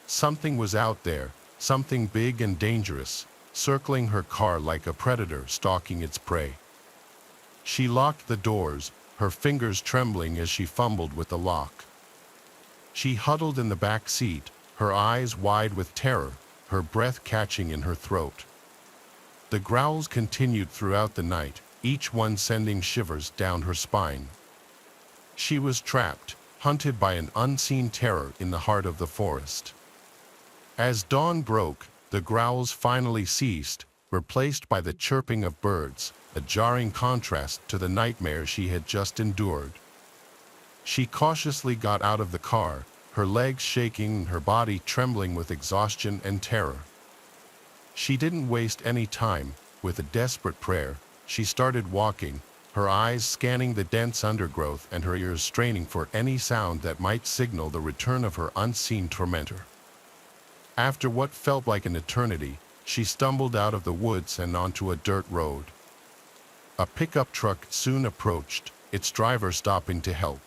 Something was out there, something big and dangerous, circling her car like a predator stalking its prey. She locked the doors, her fingers trembling as she fumbled with the lock. She huddled in the back seat, her eyes wide with terror, her breath catching in her throat. The growls continued throughout the night, each one sending shivers down her spine. She was trapped, hunted by an unseen terror in the heart of the forest. As dawn broke, the growls finally ceased, replaced by the chirping of birds, a jarring contrast to the nightmare she had just endured. She cautiously got out of the car, her legs shaking, her body trembling with exhaustion and terror. She didn't waste any time. With a desperate prayer, she started walking, her eyes scanning the dense undergrowth and her ears straining for any sound that might signal the return of her unseen tormentor. After what felt like an eternity, she stumbled out of the woods and onto a dirt road. A pickup truck soon approached, its driver stopping to help.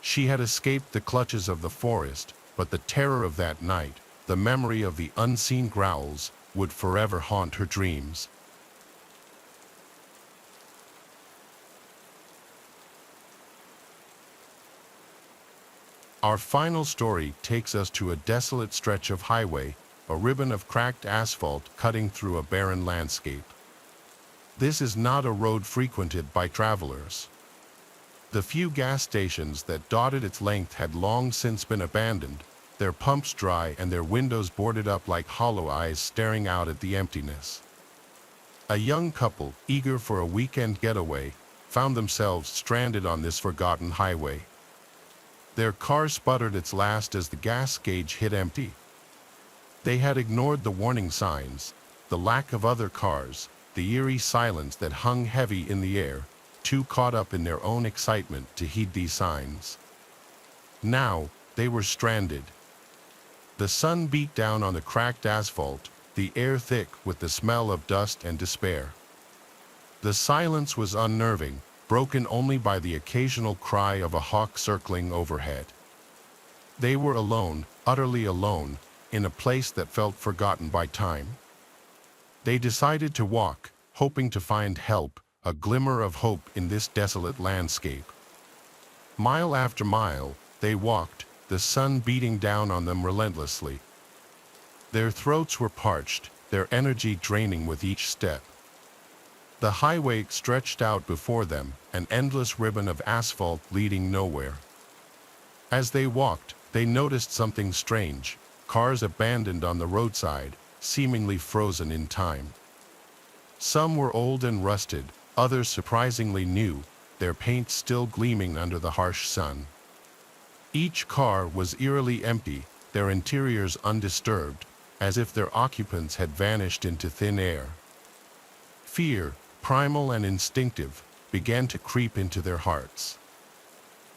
She had escaped the clutches of the forest, but the terror of that night, the memory of the unseen growls, would forever haunt her dreams. Our final story takes us to a desolate stretch of highway, a ribbon of cracked asphalt cutting through a barren landscape. This is not a road frequented by travelers. The few gas stations that dotted its length had long since been abandoned, their pumps dry and their windows boarded up like hollow eyes staring out at the emptiness. A young couple, eager for a weekend getaway, found themselves stranded on this forgotten highway. Their car sputtered its last as the gas gauge hit empty. They had ignored the warning signs, the lack of other cars, the eerie silence that hung heavy in the air, too caught up in their own excitement to heed these signs. Now, they were stranded. The sun beat down on the cracked asphalt, the air thick with the smell of dust and despair. The silence was unnerving, broken only by the occasional cry of a hawk circling overhead. They were alone, utterly alone, in a place that felt forgotten by time. They decided to walk, hoping to find help, a glimmer of hope in this desolate landscape. Mile after mile, they walked, the sun beating down on them relentlessly. Their throats were parched, their energy draining with each step. The highway stretched out before them, an endless ribbon of asphalt leading nowhere. As they walked, they noticed something strange, cars abandoned on the roadside, seemingly frozen in time. Some were old and rusted, others surprisingly new, their paint still gleaming under the harsh sun. Each car was eerily empty, their interiors undisturbed, as if their occupants had vanished into thin air. Fear, primal and instinctive, began to creep into their hearts.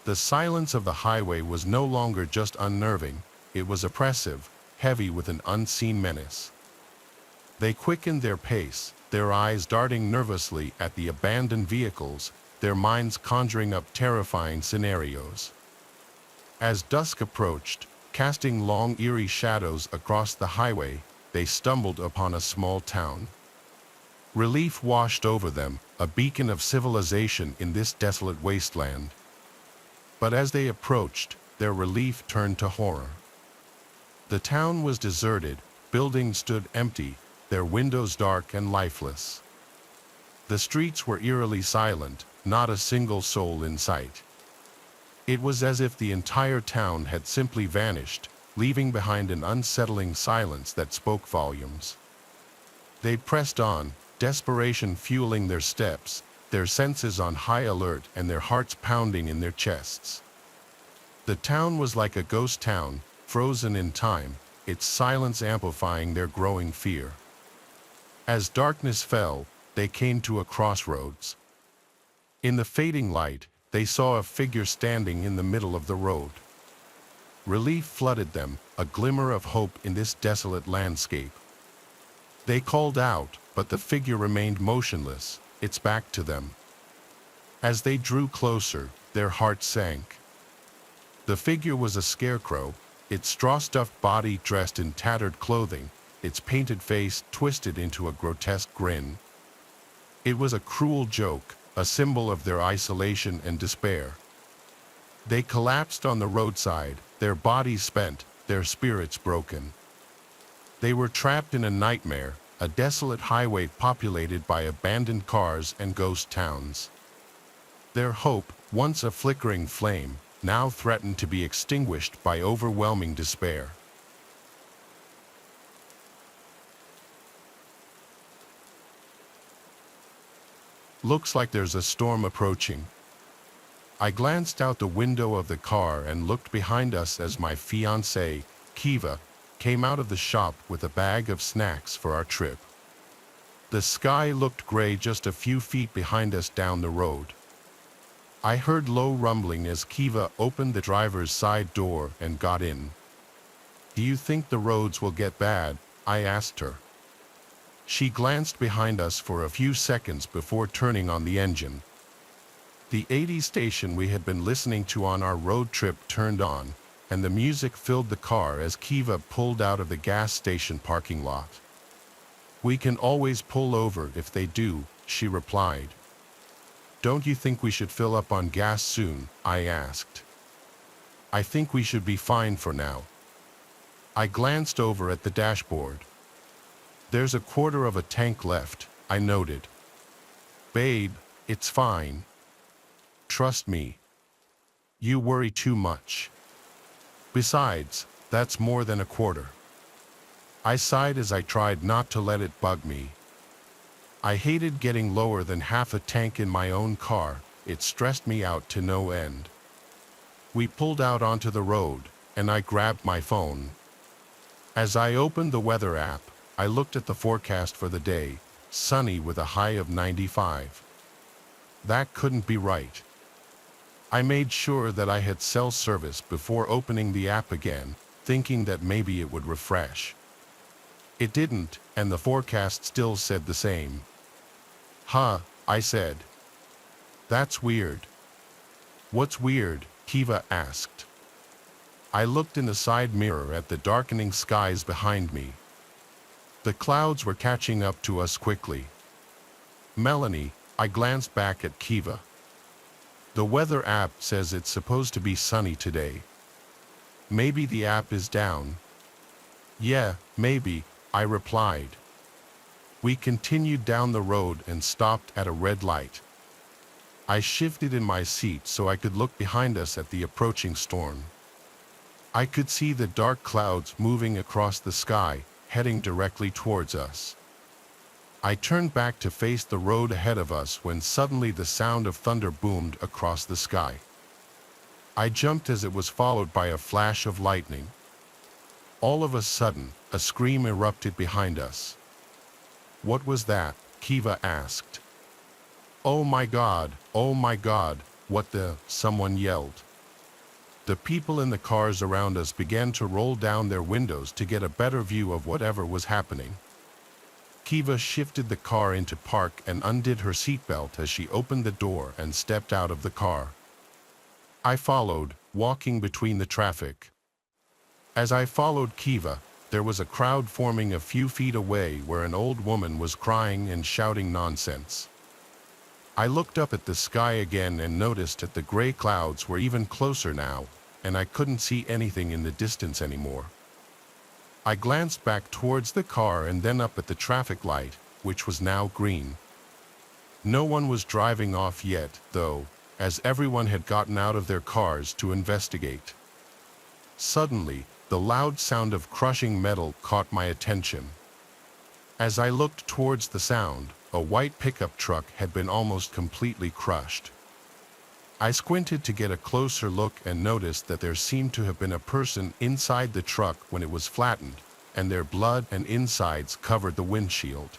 The silence of the highway was no longer just unnerving, it was oppressive, heavy with an unseen menace. They quickened their pace, their eyes darting nervously at the abandoned vehicles, their minds conjuring up terrifying scenarios. As dusk approached, casting long eerie shadows across the highway, they stumbled upon a small town. Relief washed over them, a beacon of civilization in this desolate wasteland. But as they approached, their relief turned to horror. The town was deserted, buildings stood empty, their windows dark and lifeless. The streets were eerily silent, not a single soul in sight. It was as if the entire town had simply vanished, leaving behind an unsettling silence that spoke volumes. They pressed on, desperation fueling their steps, their senses on high alert and their hearts pounding in their chests. The town was like a ghost town, frozen in time, its silence amplifying their growing fear. As darkness fell, they came to a crossroads. In the fading light, they saw a figure standing in the middle of the road. Relief flooded them, a glimmer of hope in this desolate landscape. They called out, but the figure remained motionless, its back to them. As they drew closer, their hearts sank. The figure was a scarecrow, its straw-stuffed body dressed in tattered clothing, its painted face twisted into a grotesque grin. It was a cruel joke, a symbol of their isolation and despair. They collapsed on the roadside, their bodies spent, their spirits broken. They were trapped in a nightmare, a desolate highway populated by abandoned cars and ghost towns. Their hope, once a flickering flame, now threatened to be extinguished by overwhelming despair. Looks like there's a storm approaching. I glanced out the window of the car and looked behind us as my fiancée, Kiva, came out of the shop with a bag of snacks for our trip. The sky looked gray just a few feet behind us down the road. I heard low rumbling as Kiva opened the driver's side door and got in. "Do you think the roads will get bad?" I asked her. She glanced behind us for a few seconds before turning on the engine. The 80 station we had been listening to on our road trip turned on, and the music filled the car as Kiva pulled out of the gas station parking lot. "We can always pull over if they do," she replied. "Don't you think we should fill up on gas soon?" I asked. "I think we should be fine for now." I glanced over at the dashboard. "There's a quarter of a tank left," I noted. "Babe, it's fine. Trust me. You worry too much. Besides, that's more than a quarter." I sighed as I tried not to let it bug me. I hated getting lower than half a tank in my own car, it stressed me out to no end. We pulled out onto the road, and I grabbed my phone. As I opened the weather app, I looked at the forecast for the day, sunny with a high of 95. That couldn't be right. I made sure that I had cell service before opening the app again, thinking that maybe it would refresh. It didn't, and the forecast still said the same. "Huh," I said. That's weird. What's weird? Kiva asked. I looked in the side mirror at the darkening skies behind me. The clouds were catching up to us quickly. Melanie, I glanced back at Kiva. The weather app says it's supposed to be sunny today. Maybe the app is down. Yeah, maybe, I replied. We continued down the road and stopped at a red light. I shifted in my seat so I could look behind us at the approaching storm. I could see the dark clouds moving across the sky, heading directly towards us. I turned back to face the road ahead of us when suddenly the sound of thunder boomed across the sky. I jumped as it was followed by a flash of lightning. All of a sudden, a scream erupted behind us. What was that? Kiva asked. Oh my God, what the? Someone yelled. The people in the cars around us began to roll down their windows to get a better view of whatever was happening. Kiva shifted the car into park and undid her seatbelt as she opened the door and stepped out of the car. I followed, walking between the traffic. As I followed Kiva, there was a crowd forming a few feet away where an old woman was crying and shouting nonsense. I looked up at the sky again and noticed that the gray clouds were even closer now, and I couldn't see anything in the distance anymore. I glanced back towards the car and then up at the traffic light, which was now green. No one was driving off yet, though, as everyone had gotten out of their cars to investigate. Suddenly, the loud sound of crushing metal caught my attention. As I looked towards the sound, a white pickup truck had been almost completely crushed. I squinted to get a closer look and noticed that there seemed to have been a person inside the truck when it was flattened, and their blood and insides covered the windshield.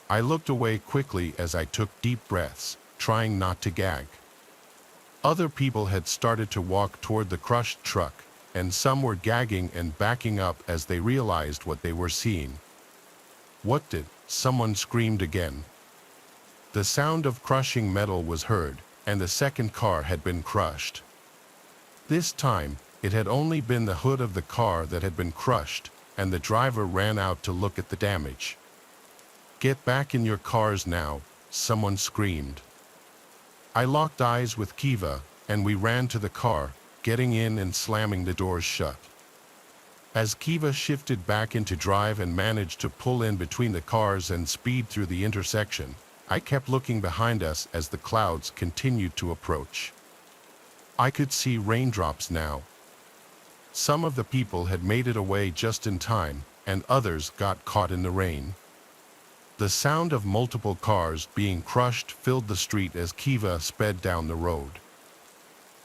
I looked away quickly as I took deep breaths, trying not to gag. Other people had started to walk toward the crushed truck, and some were gagging and backing up as they realized what they were seeing. What did? Someone screamed again. The sound of crushing metal was heard, and the second car had been crushed. This time, it had only been the hood of the car that had been crushed, and the driver ran out to look at the damage. Get back in your cars now, someone screamed. I locked eyes with Kiva, and we ran to the car, getting in and slamming the doors shut. As Kiva shifted back into drive and managed to pull in between the cars and speed through the intersection, I kept looking behind us as the clouds continued to approach. I could see raindrops now. Some of the people had made it away just in time, and others got caught in the rain. The sound of multiple cars being crushed filled the street as Kiva sped down the road.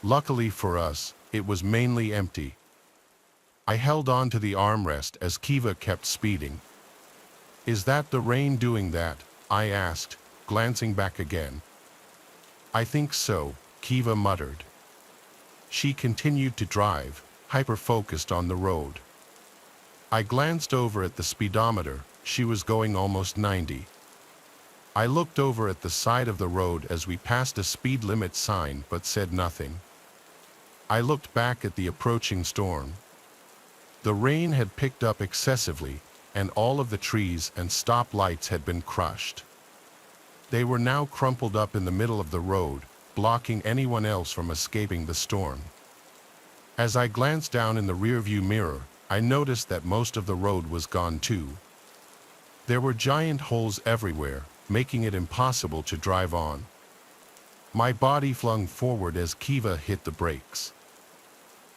Luckily for us, it was mainly empty. I held on to the armrest as Kiva kept speeding. Is that the rain doing that? I asked, glancing back again. I think so, Kiva muttered. She continued to drive, hyper-focused on the road. I glanced over at the speedometer. She was going almost 90. I looked over at the side of the road as we passed a speed limit sign but said nothing. I looked back at the approaching storm. The rain had picked up excessively, and all of the trees and stop lights had been crushed. They were now crumpled up in the middle of the road, blocking anyone else from escaping the storm. As I glanced down in the rearview mirror, I noticed that most of the road was gone too. There were giant holes everywhere, making it impossible to drive on. My body flung forward as Kiva hit the brakes.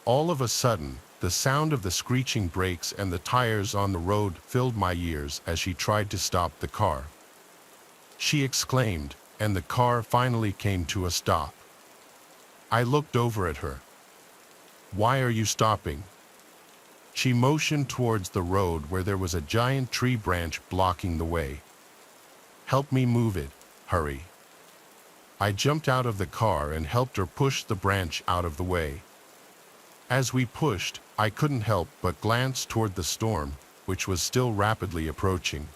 All of a sudden, the sound of the screeching brakes and the tires on the road filled my ears as she tried to stop the car. She exclaimed, and the car finally came to a stop. I looked over at her. Why are you stopping? She motioned towards the road where there was a giant tree branch blocking the way. Help me move it, hurry. I jumped out of the car and helped her push the branch out of the way. As we pushed, I couldn't help but glance toward the storm, which was still rapidly approaching.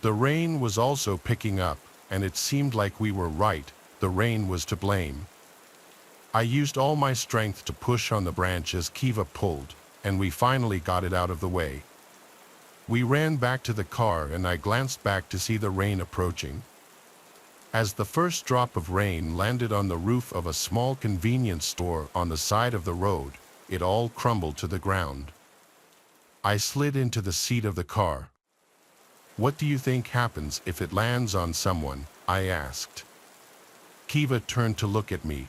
The rain was also picking up, and it seemed like we were right. the rain was to blame. I used all my strength to push on the branch as Kiva pulled, and we finally got it out of the way. We ran back to the car and I glanced back to see the rain approaching. As the first drop of rain landed on the roof of a small convenience store on the side of the road, it all crumbled to the ground. I slid into the seat of the car. "What do you think happens if it lands on someone?" I asked. Kiva turned to look at me.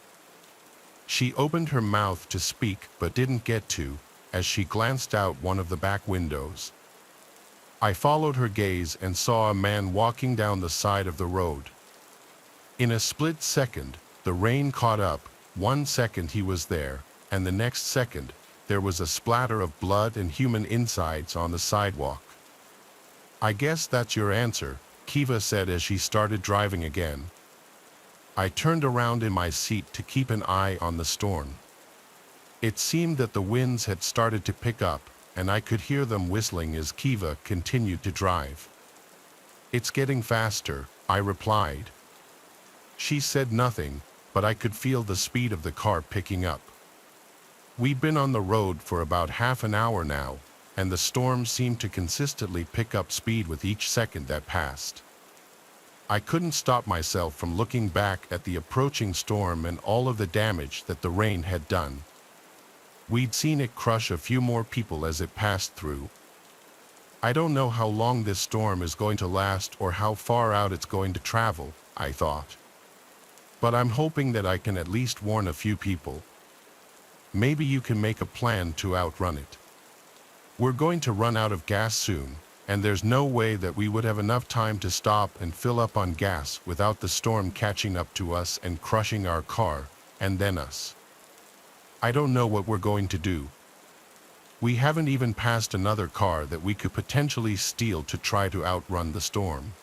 She opened her mouth to speak but didn't get to, as she glanced out one of the back windows. I followed her gaze and saw a man walking down the side of the road. In a split second, the rain caught up. 1 second he was there, and the next second, there was a splatter of blood and human insides on the sidewalk. "I guess that's your answer," Kiva said as she started driving again. I turned around in my seat to keep an eye on the storm. It seemed that the winds had started to pick up, and I could hear them whistling as Kiva continued to drive. "It's getting faster," I replied. She said nothing, but I could feel the speed of the car picking up. We'd been on the road for about half an hour now, and the storm seemed to consistently pick up speed with each second that passed. I couldn't stop myself from looking back at the approaching storm and all of the damage that the rain had done. We'd seen it crush a few more people as it passed through. I don't know how long this storm is going to last or how far out it's going to travel, I thought. But I'm hoping that I can at least warn a few people. Maybe you can make a plan to outrun it. We're going to run out of gas soon, and there's no way that we would have enough time to stop and fill up on gas without the storm catching up to us and crushing our car, and then us. I don't know what we're going to do. We haven't even passed another car that we could potentially steal to try to outrun the storm.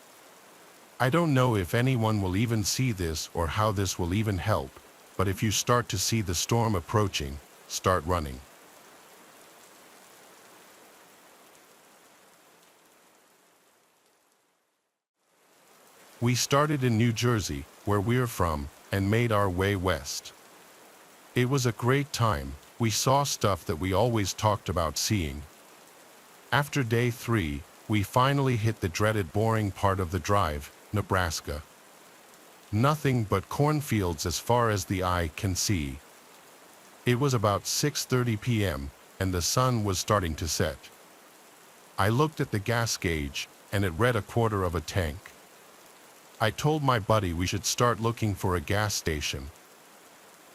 I don't know if anyone will even see this or how this will even help, but if you start to see the storm approaching, start running. We started in New Jersey, where we're from, and made our way west. It was a great time. We saw stuff that we always talked about seeing. After day 3, we finally hit the dreaded boring part of the drive, Nebraska. Nothing but cornfields as far as the eye can see. It was about 6:30 p.m., and the sun was starting to set. I looked at the gas gauge, and it read 1/4 of a tank. I told my buddy we should start looking for a gas station.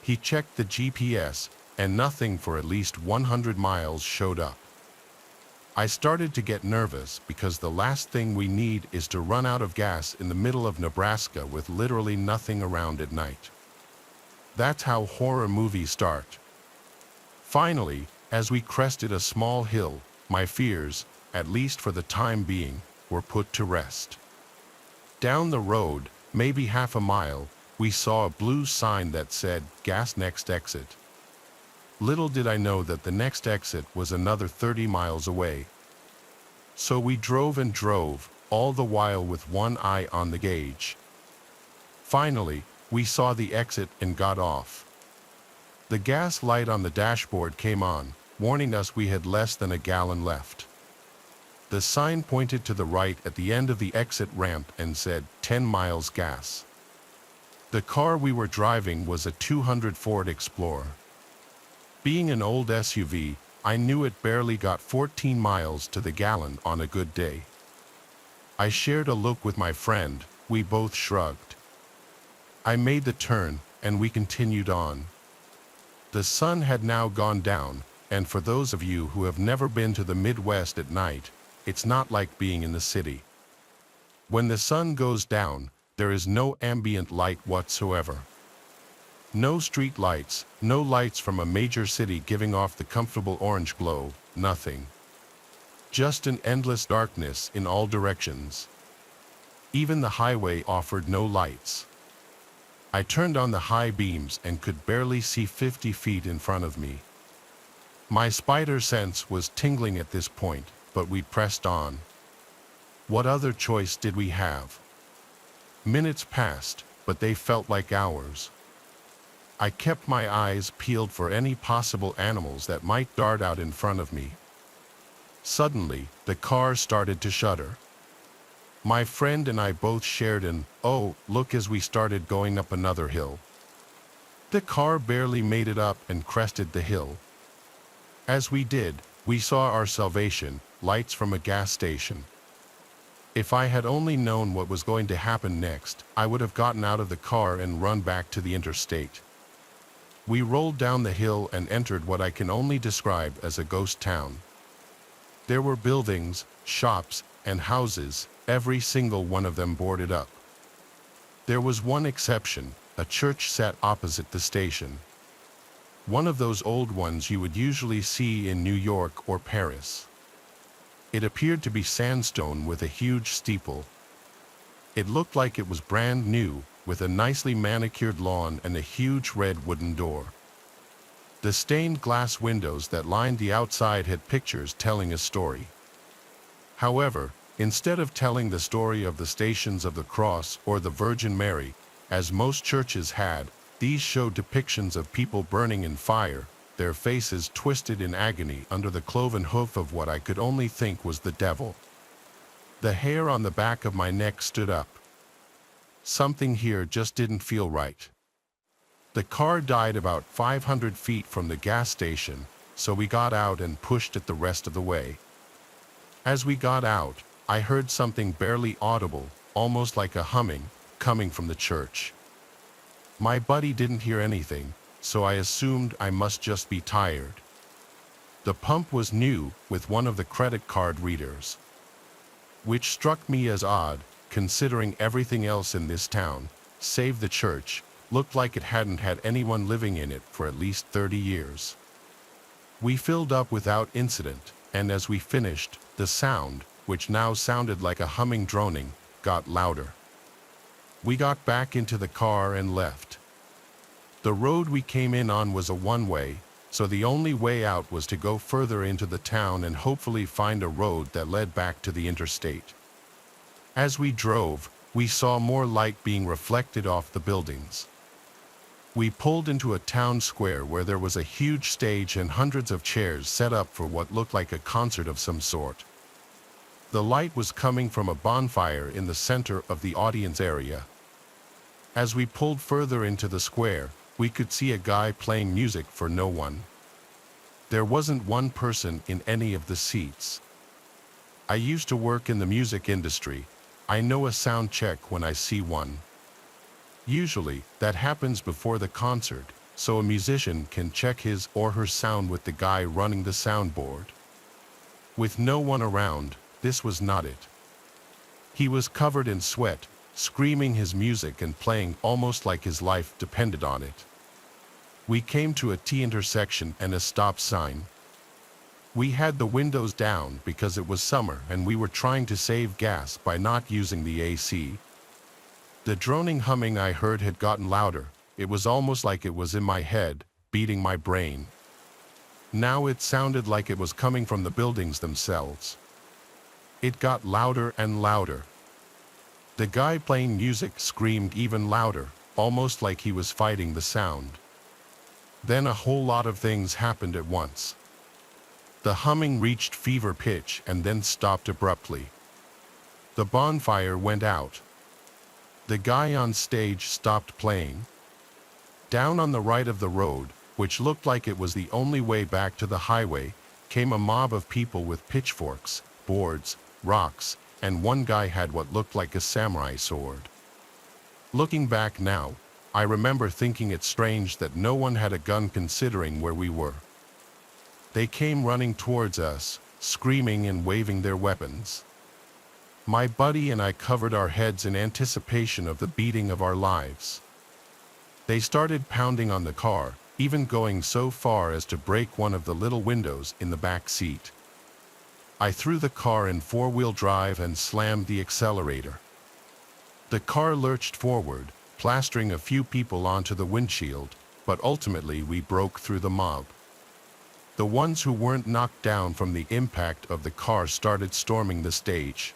He checked the GPS, and nothing for at least 100 miles showed up. I started to get nervous because the last thing we need is to run out of gas in the middle of Nebraska with literally nothing around at night. That's how horror movies start. Finally, as we crested a small hill, my fears, at least for the time being, were put to rest. Down the road, maybe half a mile, we saw a blue sign that said, "Gas next exit." Little did I know that the next exit was another 30 miles away. So we drove and drove, all the while with one eye on the gauge. Finally, we saw the exit and got off. The gas light on the dashboard came on, warning us we had less than a gallon left. The sign pointed to the right at the end of the exit ramp and said, 10 miles gas. The car we were driving was a 200 Ford Explorer. Being an old SUV, I knew it barely got 14 miles to the gallon on a good day. I shared a look with my friend, we both shrugged. I made the turn, and we continued on. The sun had now gone down, and for those of you who have never been to the Midwest at night, it's not like being in the city. When the sun goes down, there is no ambient light whatsoever. No street lights, no lights from a major city giving off the comfortable orange glow, nothing. Just an endless darkness in all directions. Even the highway offered no lights. I turned on the high beams and could barely see 50 feet in front of me. My spider sense was tingling at this point, but we pressed on. What other choice did we have? Minutes passed, but they felt like hours. I kept my eyes peeled for any possible animals that might dart out in front of me. Suddenly, the car started to shudder. My friend and I both shared an "oh, look" as we started going up another hill. The car barely made it up and crested the hill. As we did, we saw our salvation, lights from a gas station. If I had only known what was going to happen next, I would have gotten out of the car and run back to the interstate. We rolled down the hill and entered what I can only describe as a ghost town. There were buildings, shops, and houses, every single one of them boarded up. There was one exception: a church sat opposite the station. One of those old ones you would usually see in New York or Paris. It appeared to be sandstone with a huge steeple. It looked like it was brand new, with a nicely manicured lawn and a huge red wooden door. The stained glass windows that lined the outside had pictures telling a story. However, instead of telling the story of the Stations of the Cross or the Virgin Mary, as most churches had, these showed depictions of people burning in fire, their faces twisted in agony under the cloven hoof of what I could only think was the devil. The hair on the back of my neck stood up. Something here just didn't feel right. The car died about 500 feet from the gas station, so we got out and pushed it the rest of the way. As we got out, I heard something barely audible, almost like a humming, coming from the church. My buddy didn't hear anything, so I assumed I must just be tired. The pump was new, with one of the credit card readers, which struck me as odd, considering everything else in this town, save the church, looked like it hadn't had anyone living in it for at least 30 years. We filled up without incident, and as we finished, the sound, which now sounded like a humming droning, got louder. We got back into the car and left. The road we came in on was a one-way, so the only way out was to go further into the town and hopefully find a road that led back to the interstate. As we drove, we saw more light being reflected off the buildings. We pulled into a town square where there was a huge stage and hundreds of chairs set up for what looked like a concert of some sort. The light was coming from a bonfire in the center of the audience area. As we pulled further into the square, we could see a guy playing music for no one. There wasn't one person in any of the seats. I used to work in the music industry. I know a sound check when I see one. Usually, that happens before the concert, so a musician can check his or her sound with the guy running the soundboard. With no one around, this was not it. He was covered in sweat, screaming his music and playing almost like his life depended on it. We came to a T intersection and a stop sign. We had the windows down because it was summer and we were trying to save gas by not using the AC. The droning humming I heard had gotten louder. It was almost like it was in my head, beating my brain. Now it sounded like it was coming from the buildings themselves. It got louder and louder. The guy playing music screamed even louder, almost like he was fighting the sound. Then a whole lot of things happened at once. The humming reached fever pitch and then stopped abruptly. The bonfire went out. The guy on stage stopped playing. Down on the right of the road, which looked like it was the only way back to the highway, came a mob of people with pitchforks, boards, rocks, and one guy had what looked like a samurai sword. Looking back now, I remember thinking it strange that no one had a gun considering where we were. They came running towards us, screaming and waving their weapons. My buddy and I covered our heads in anticipation of the beating of our lives. They started pounding on the car, even going so far as to break one of the little windows in the back seat. I threw the car in four-wheel drive and slammed the accelerator. The car lurched forward, plastering a few people onto the windshield, but ultimately we broke through the mob. The ones who weren't knocked down from the impact of the car started storming the stage.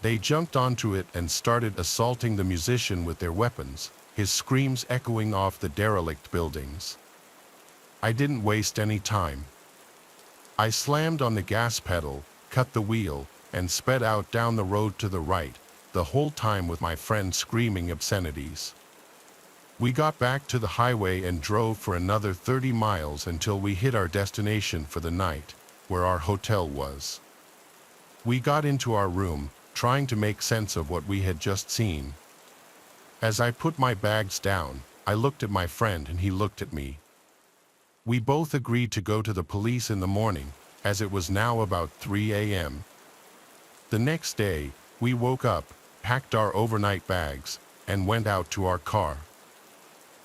They jumped onto it and started assaulting the musician with their weapons, his screams echoing off the derelict buildings. I didn't waste any time. I slammed on the gas pedal, cut the wheel, and sped out down the road to the right, the whole time with my friend screaming obscenities. We got back to the highway and drove for another 30 miles until we hit our destination for the night, where our hotel was. We got into our room, trying to make sense of what we had just seen. As I put my bags down, I looked at my friend and he looked at me. We both agreed to go to the police in the morning, as it was now about 3 a.m. The next day, we woke up, packed our overnight bags, and went out to our car.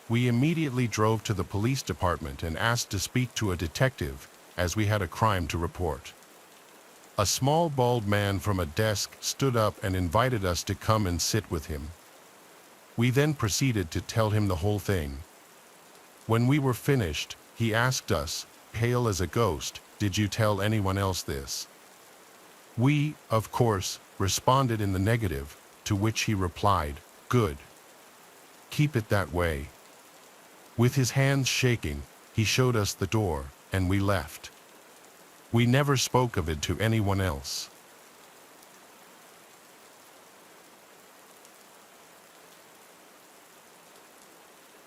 We immediately drove to the police department and asked to speak to a detective, as we had a crime to report. A small bald man from a desk stood up and invited us to come and sit with him. We then proceeded to tell him the whole thing. When we were finished, he asked us, pale as a ghost, "Did you tell anyone else this?" We, of course, responded in the negative, to which he replied, "Good. Keep it that way." With his hands shaking, he showed us the door, and we left. We never spoke of it to anyone else.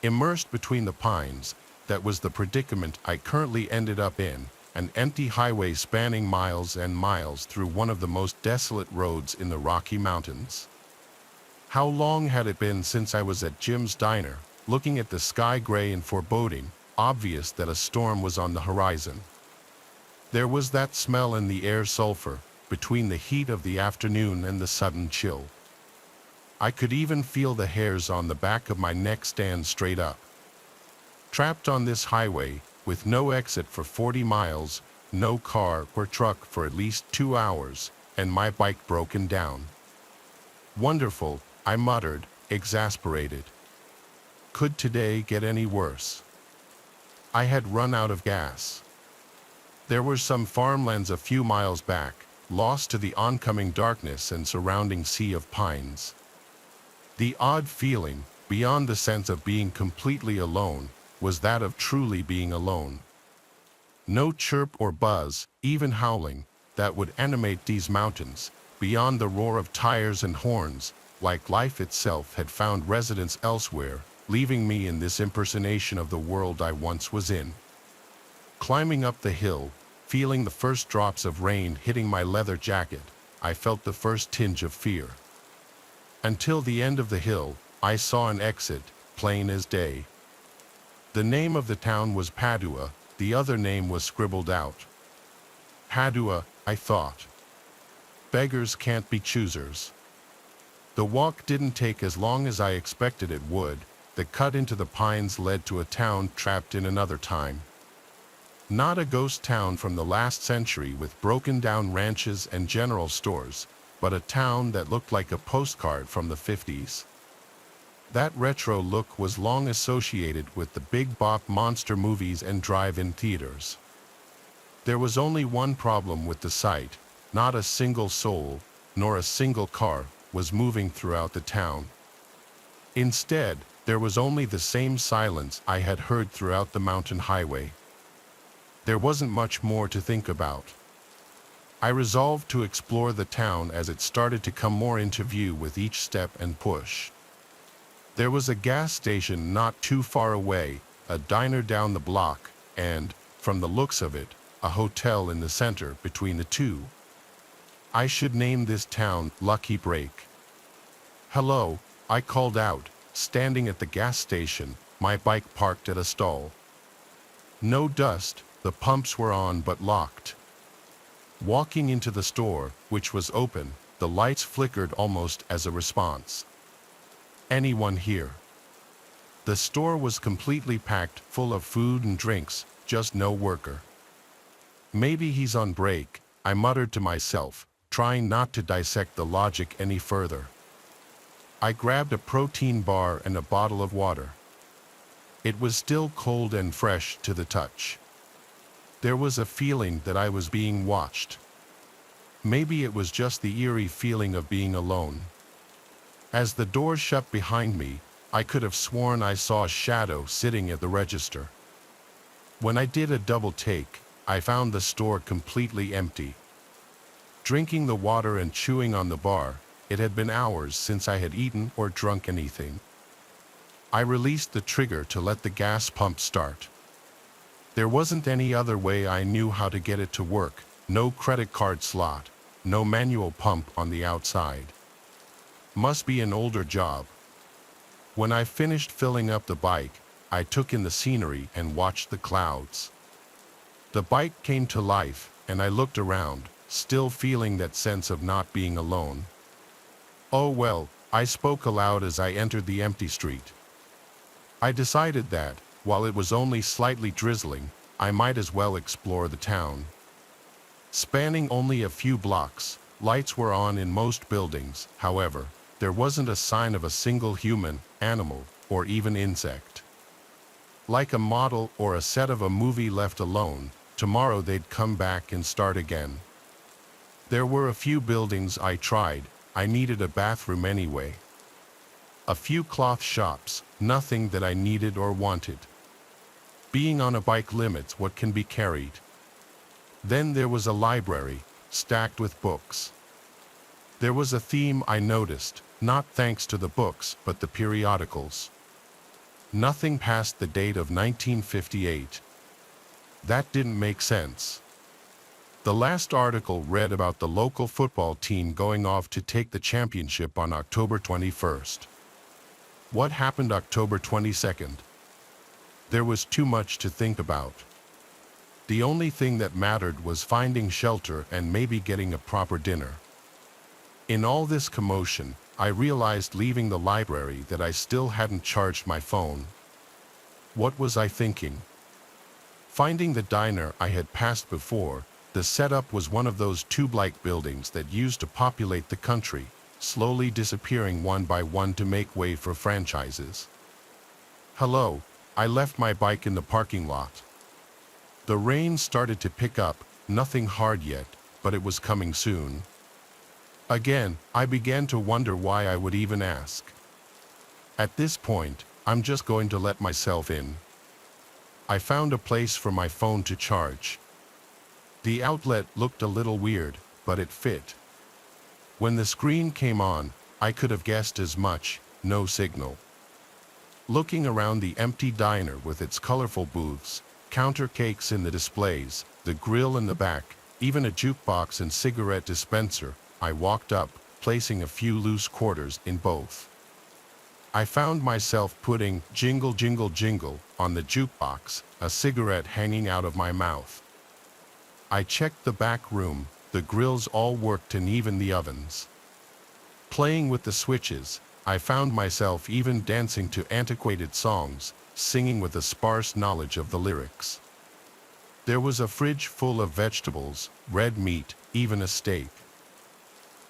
Immersed between the pines, that was the predicament I currently ended up in, an empty highway spanning miles and miles through one of the most desolate roads in the Rocky Mountains. How long had it been since I was at Jim's diner, looking at the sky gray and foreboding, obvious that a storm was on the horizon. There was that smell in the air, sulfur, between the heat of the afternoon and the sudden chill. I could even feel the hairs on the back of my neck stand straight up. Trapped on this highway, with no exit for 40 miles, no car or truck for at least 2 hours, and my bike broken down. Wonderful, I muttered, exasperated. Could today get any worse? I had run out of gas. There were some farmlands a few miles back, lost to the oncoming darkness and surrounding sea of pines. The odd feeling, beyond the sense of being completely alone, was that of truly being alone. No chirp or buzz, even howling, that would animate these mountains, beyond the roar of tires and horns, like life itself had found residence elsewhere, leaving me in this impersonation of the world I once was in. Climbing up the hill, feeling the first drops of rain hitting my leather jacket, I felt the first tinge of fear. Until the end of the hill, I saw an exit, plain as day. The name of the town was Padua, the other name was scribbled out. Padua, I thought. Beggars can't be choosers. The walk didn't take as long as I expected it would. The cut into the pines led to a town trapped in another time. Not a ghost town from the last century with broken-down ranches and general stores, but a town that looked like a postcard from the 50s. That retro look was long associated with the big bop monster movies and drive-in theaters. There was only one problem with the site: not a single soul, nor a single car, was moving throughout the town. Instead, there was only the same silence I had heard throughout the mountain highway. There wasn't much more to think about. I resolved to explore the town as it started to come more into view with each step and push. There was a gas station not too far away, a diner down the block, and, from the looks of it, a hotel in the center between the two. I should name this town Lucky Break. "Hello," I called out, standing at the gas station, my bike parked at a stall. No dust, the pumps were on but locked. Walking into the store, which was open, the lights flickered almost as a response. Anyone here? The store was completely packed, full of food and drinks, just no worker. Maybe he's on break, I muttered to myself, trying not to dissect the logic any further. I grabbed a protein bar and a bottle of water. It was still cold and fresh to the touch. There was a feeling that I was being watched. Maybe it was just the eerie feeling of being alone. As the door shut behind me, I could have sworn I saw a shadow sitting at the register. When I did a double take, I found the store completely empty. Drinking the water and chewing on the bar, it had been hours since I had eaten or drunk anything. I released the trigger to let the gas pump start. There wasn't any other way I knew how to get it to work, no credit card slot, no manual pump on the outside. Must be an older job. When I finished filling up the bike, I took in the scenery and watched the clouds. The bike came to life, and I looked around, still feeling that sense of not being alone. Oh well, I spoke aloud as I entered the empty street. I decided that, while it was only slightly drizzling, I might as well explore the town. Spanning only a few blocks, lights were on in most buildings. However, there wasn't a sign of a single human, animal, or even insect. Like a model or a set of a movie left alone, tomorrow they'd come back and start again. There were a few buildings I tried. I needed a bathroom anyway. A few cloth shops, nothing that I needed or wanted. Being on a bike limits what can be carried. Then there was a library, stacked with books. There was a theme I noticed, not thanks to the books, but the periodicals. Nothing past the date of 1958. That didn't make sense. The last article read about the local football team going off to take the championship on October 21st. What happened October 22nd? There was too much to think about. The only thing that mattered was finding shelter and maybe getting a proper dinner. In all this commotion, I realized leaving the library that I still hadn't charged my phone. What was I thinking? Finding the diner I had passed before, the setup was one of those tube-like buildings that used to populate the country, slowly disappearing one by one to make way for franchises. Hello, I left my bike in the parking lot. The rain started to pick up, nothing hard yet, but it was coming soon. Again, I began to wonder why I would even ask. At this point, I'm just going to let myself in. I found a place for my phone to charge. The outlet looked a little weird, but it fit. When the screen came on, I could have guessed as much, no signal. Looking around the empty diner with its colorful booths, counter cakes in the displays, the grill in the back, even a jukebox and cigarette dispenser, I walked up, placing a few loose quarters in both. I found myself putting "Jingle, Jingle, Jingle" on the jukebox, a cigarette hanging out of my mouth. I checked the back room, the grills all worked and even the ovens. Playing with the switches, I found myself even dancing to antiquated songs, singing with a sparse knowledge of the lyrics. There was a fridge full of vegetables, red meat, even a steak.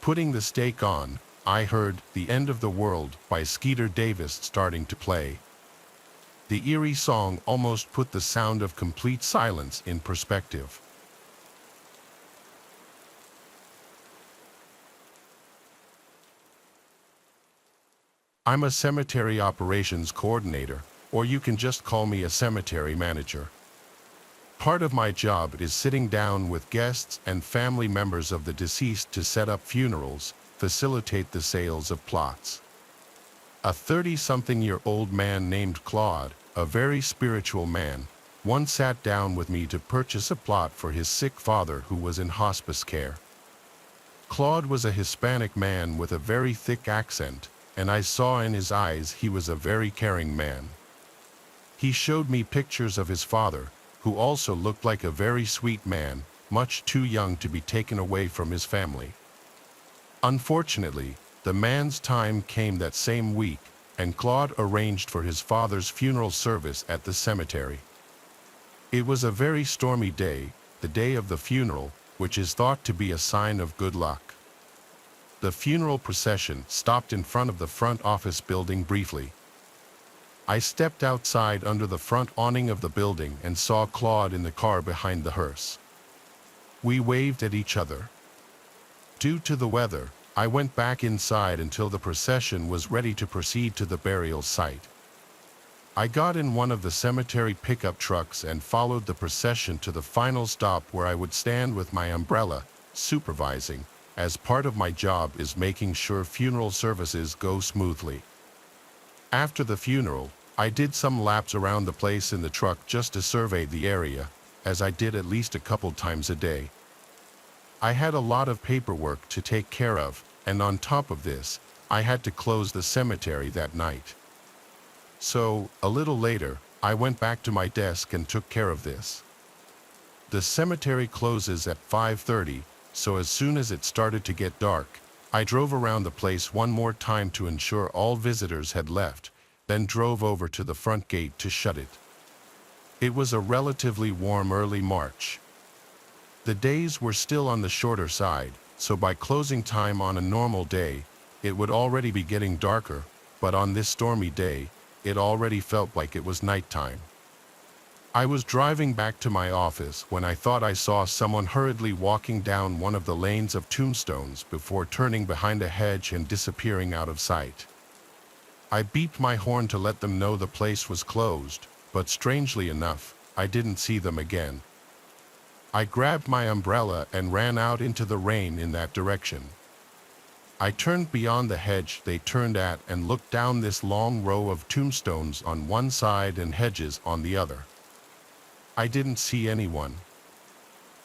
Putting the steak on, I heard "The End of the World" by Skeeter Davis starting to play. The eerie song almost put the sound of complete silence in perspective. I'm a cemetery operations coordinator, or you can just call me a cemetery manager. Part of my job is sitting down with guests and family members of the deceased to set up funerals, facilitate the sales of plots. A 30-something-year-old man named Claude, a very spiritual man, once sat down with me to purchase a plot for his sick father who was in hospice care. Claude was a Hispanic man with a very thick accent, and I saw in his eyes he was a very caring man. He showed me pictures of his father, who also looked like a very sweet man, much too young to be taken away from his family. Unfortunately, the man's time came that same week, and Claude arranged for his father's funeral service at the cemetery. It was a very stormy day, the day of the funeral, which is thought to be a sign of good luck. The funeral procession stopped in front of the front office building briefly. I stepped outside under the front awning of the building and saw Claude in the car behind the hearse. We waved at each other. Due to the weather, I went back inside until the procession was ready to proceed to the burial site. I got in one of the cemetery pickup trucks and followed the procession to the final stop where I would stand with my umbrella, supervising, as part of my job is making sure funeral services go smoothly. After the funeral, I did some laps around the place in the truck just to survey the area, as I did at least a couple times a day. I had a lot of paperwork to take care of, and on top of this, I had to close the cemetery that night. So, a little later, I went back to my desk and took care of this. The cemetery closes at 5:30, so as soon as it started to get dark, I drove around the place one more time to ensure all visitors had left, then drove over to the front gate to shut it. It was a relatively warm early March. The days were still on the shorter side, so by closing time on a normal day, it would already be getting darker, but on this stormy day, it already felt like it was nighttime. I was driving back to my office when I thought I saw someone hurriedly walking down one of the lanes of tombstones before turning behind a hedge and disappearing out of sight. I beeped my horn to let them know the place was closed, but strangely enough, I didn't see them again. I grabbed my umbrella and ran out into the rain in that direction. I turned beyond the hedge they turned at and looked down this long row of tombstones on one side and hedges on the other. I didn't see anyone.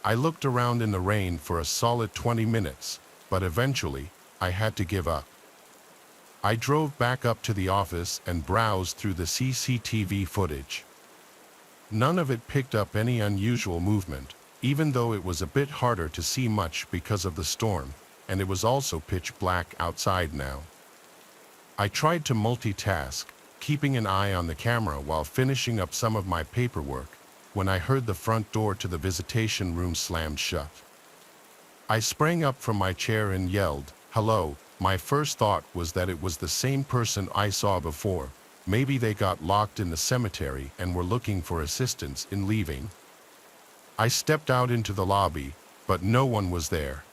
I looked around in the rain for a solid 20 minutes, but eventually, I had to give up. I drove back up to the office and browsed through the CCTV footage. None of it picked up any unusual movement, even though it was a bit harder to see much because of the storm, and it was also pitch black outside now. I tried to multitask, keeping an eye on the camera while finishing up some of my paperwork, when I heard the front door to the visitation room slammed shut. I sprang up from my chair and yelled, "Hello." My first thought was that it was the same person I saw before. Maybe they got locked in the cemetery and were looking for assistance in leaving. I stepped out into the lobby, but no one was there.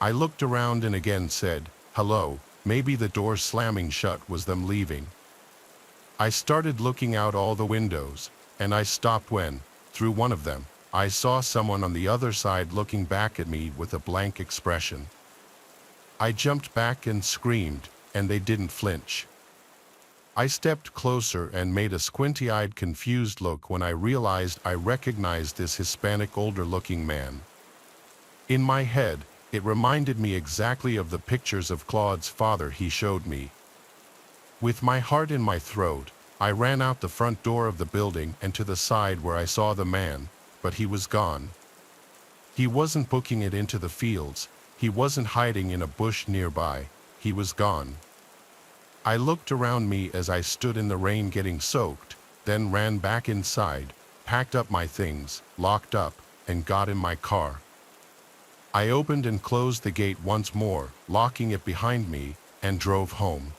I looked around and again said, "Hello." Maybe the door slamming shut was them leaving. I started looking out all the windows, and I stopped when, through one of them, I saw someone on the other side looking back at me with a blank expression. I jumped back and screamed, and they didn't flinch. I stepped closer and made a squinty-eyed, confused look when I realized I recognized this Hispanic, older-looking man. In my head, it reminded me exactly of the pictures of Claude's father he showed me. With my heart in my throat, I ran out the front door of the building and to the side where I saw the man, but he was gone. He wasn't booking it into the fields, he wasn't hiding in a bush nearby, he was gone. I looked around me as I stood in the rain getting soaked, then ran back inside, packed up my things, locked up, and got in my car. I opened and closed the gate once more, locking it behind me, and drove home.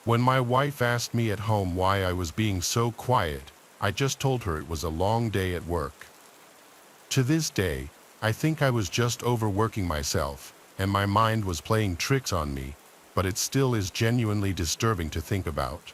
When my wife asked me at home why I was being so quiet, I just told her it was a long day at work. To this day, I think I was just overworking myself, and my mind was playing tricks on me, but it still is genuinely disturbing to think about.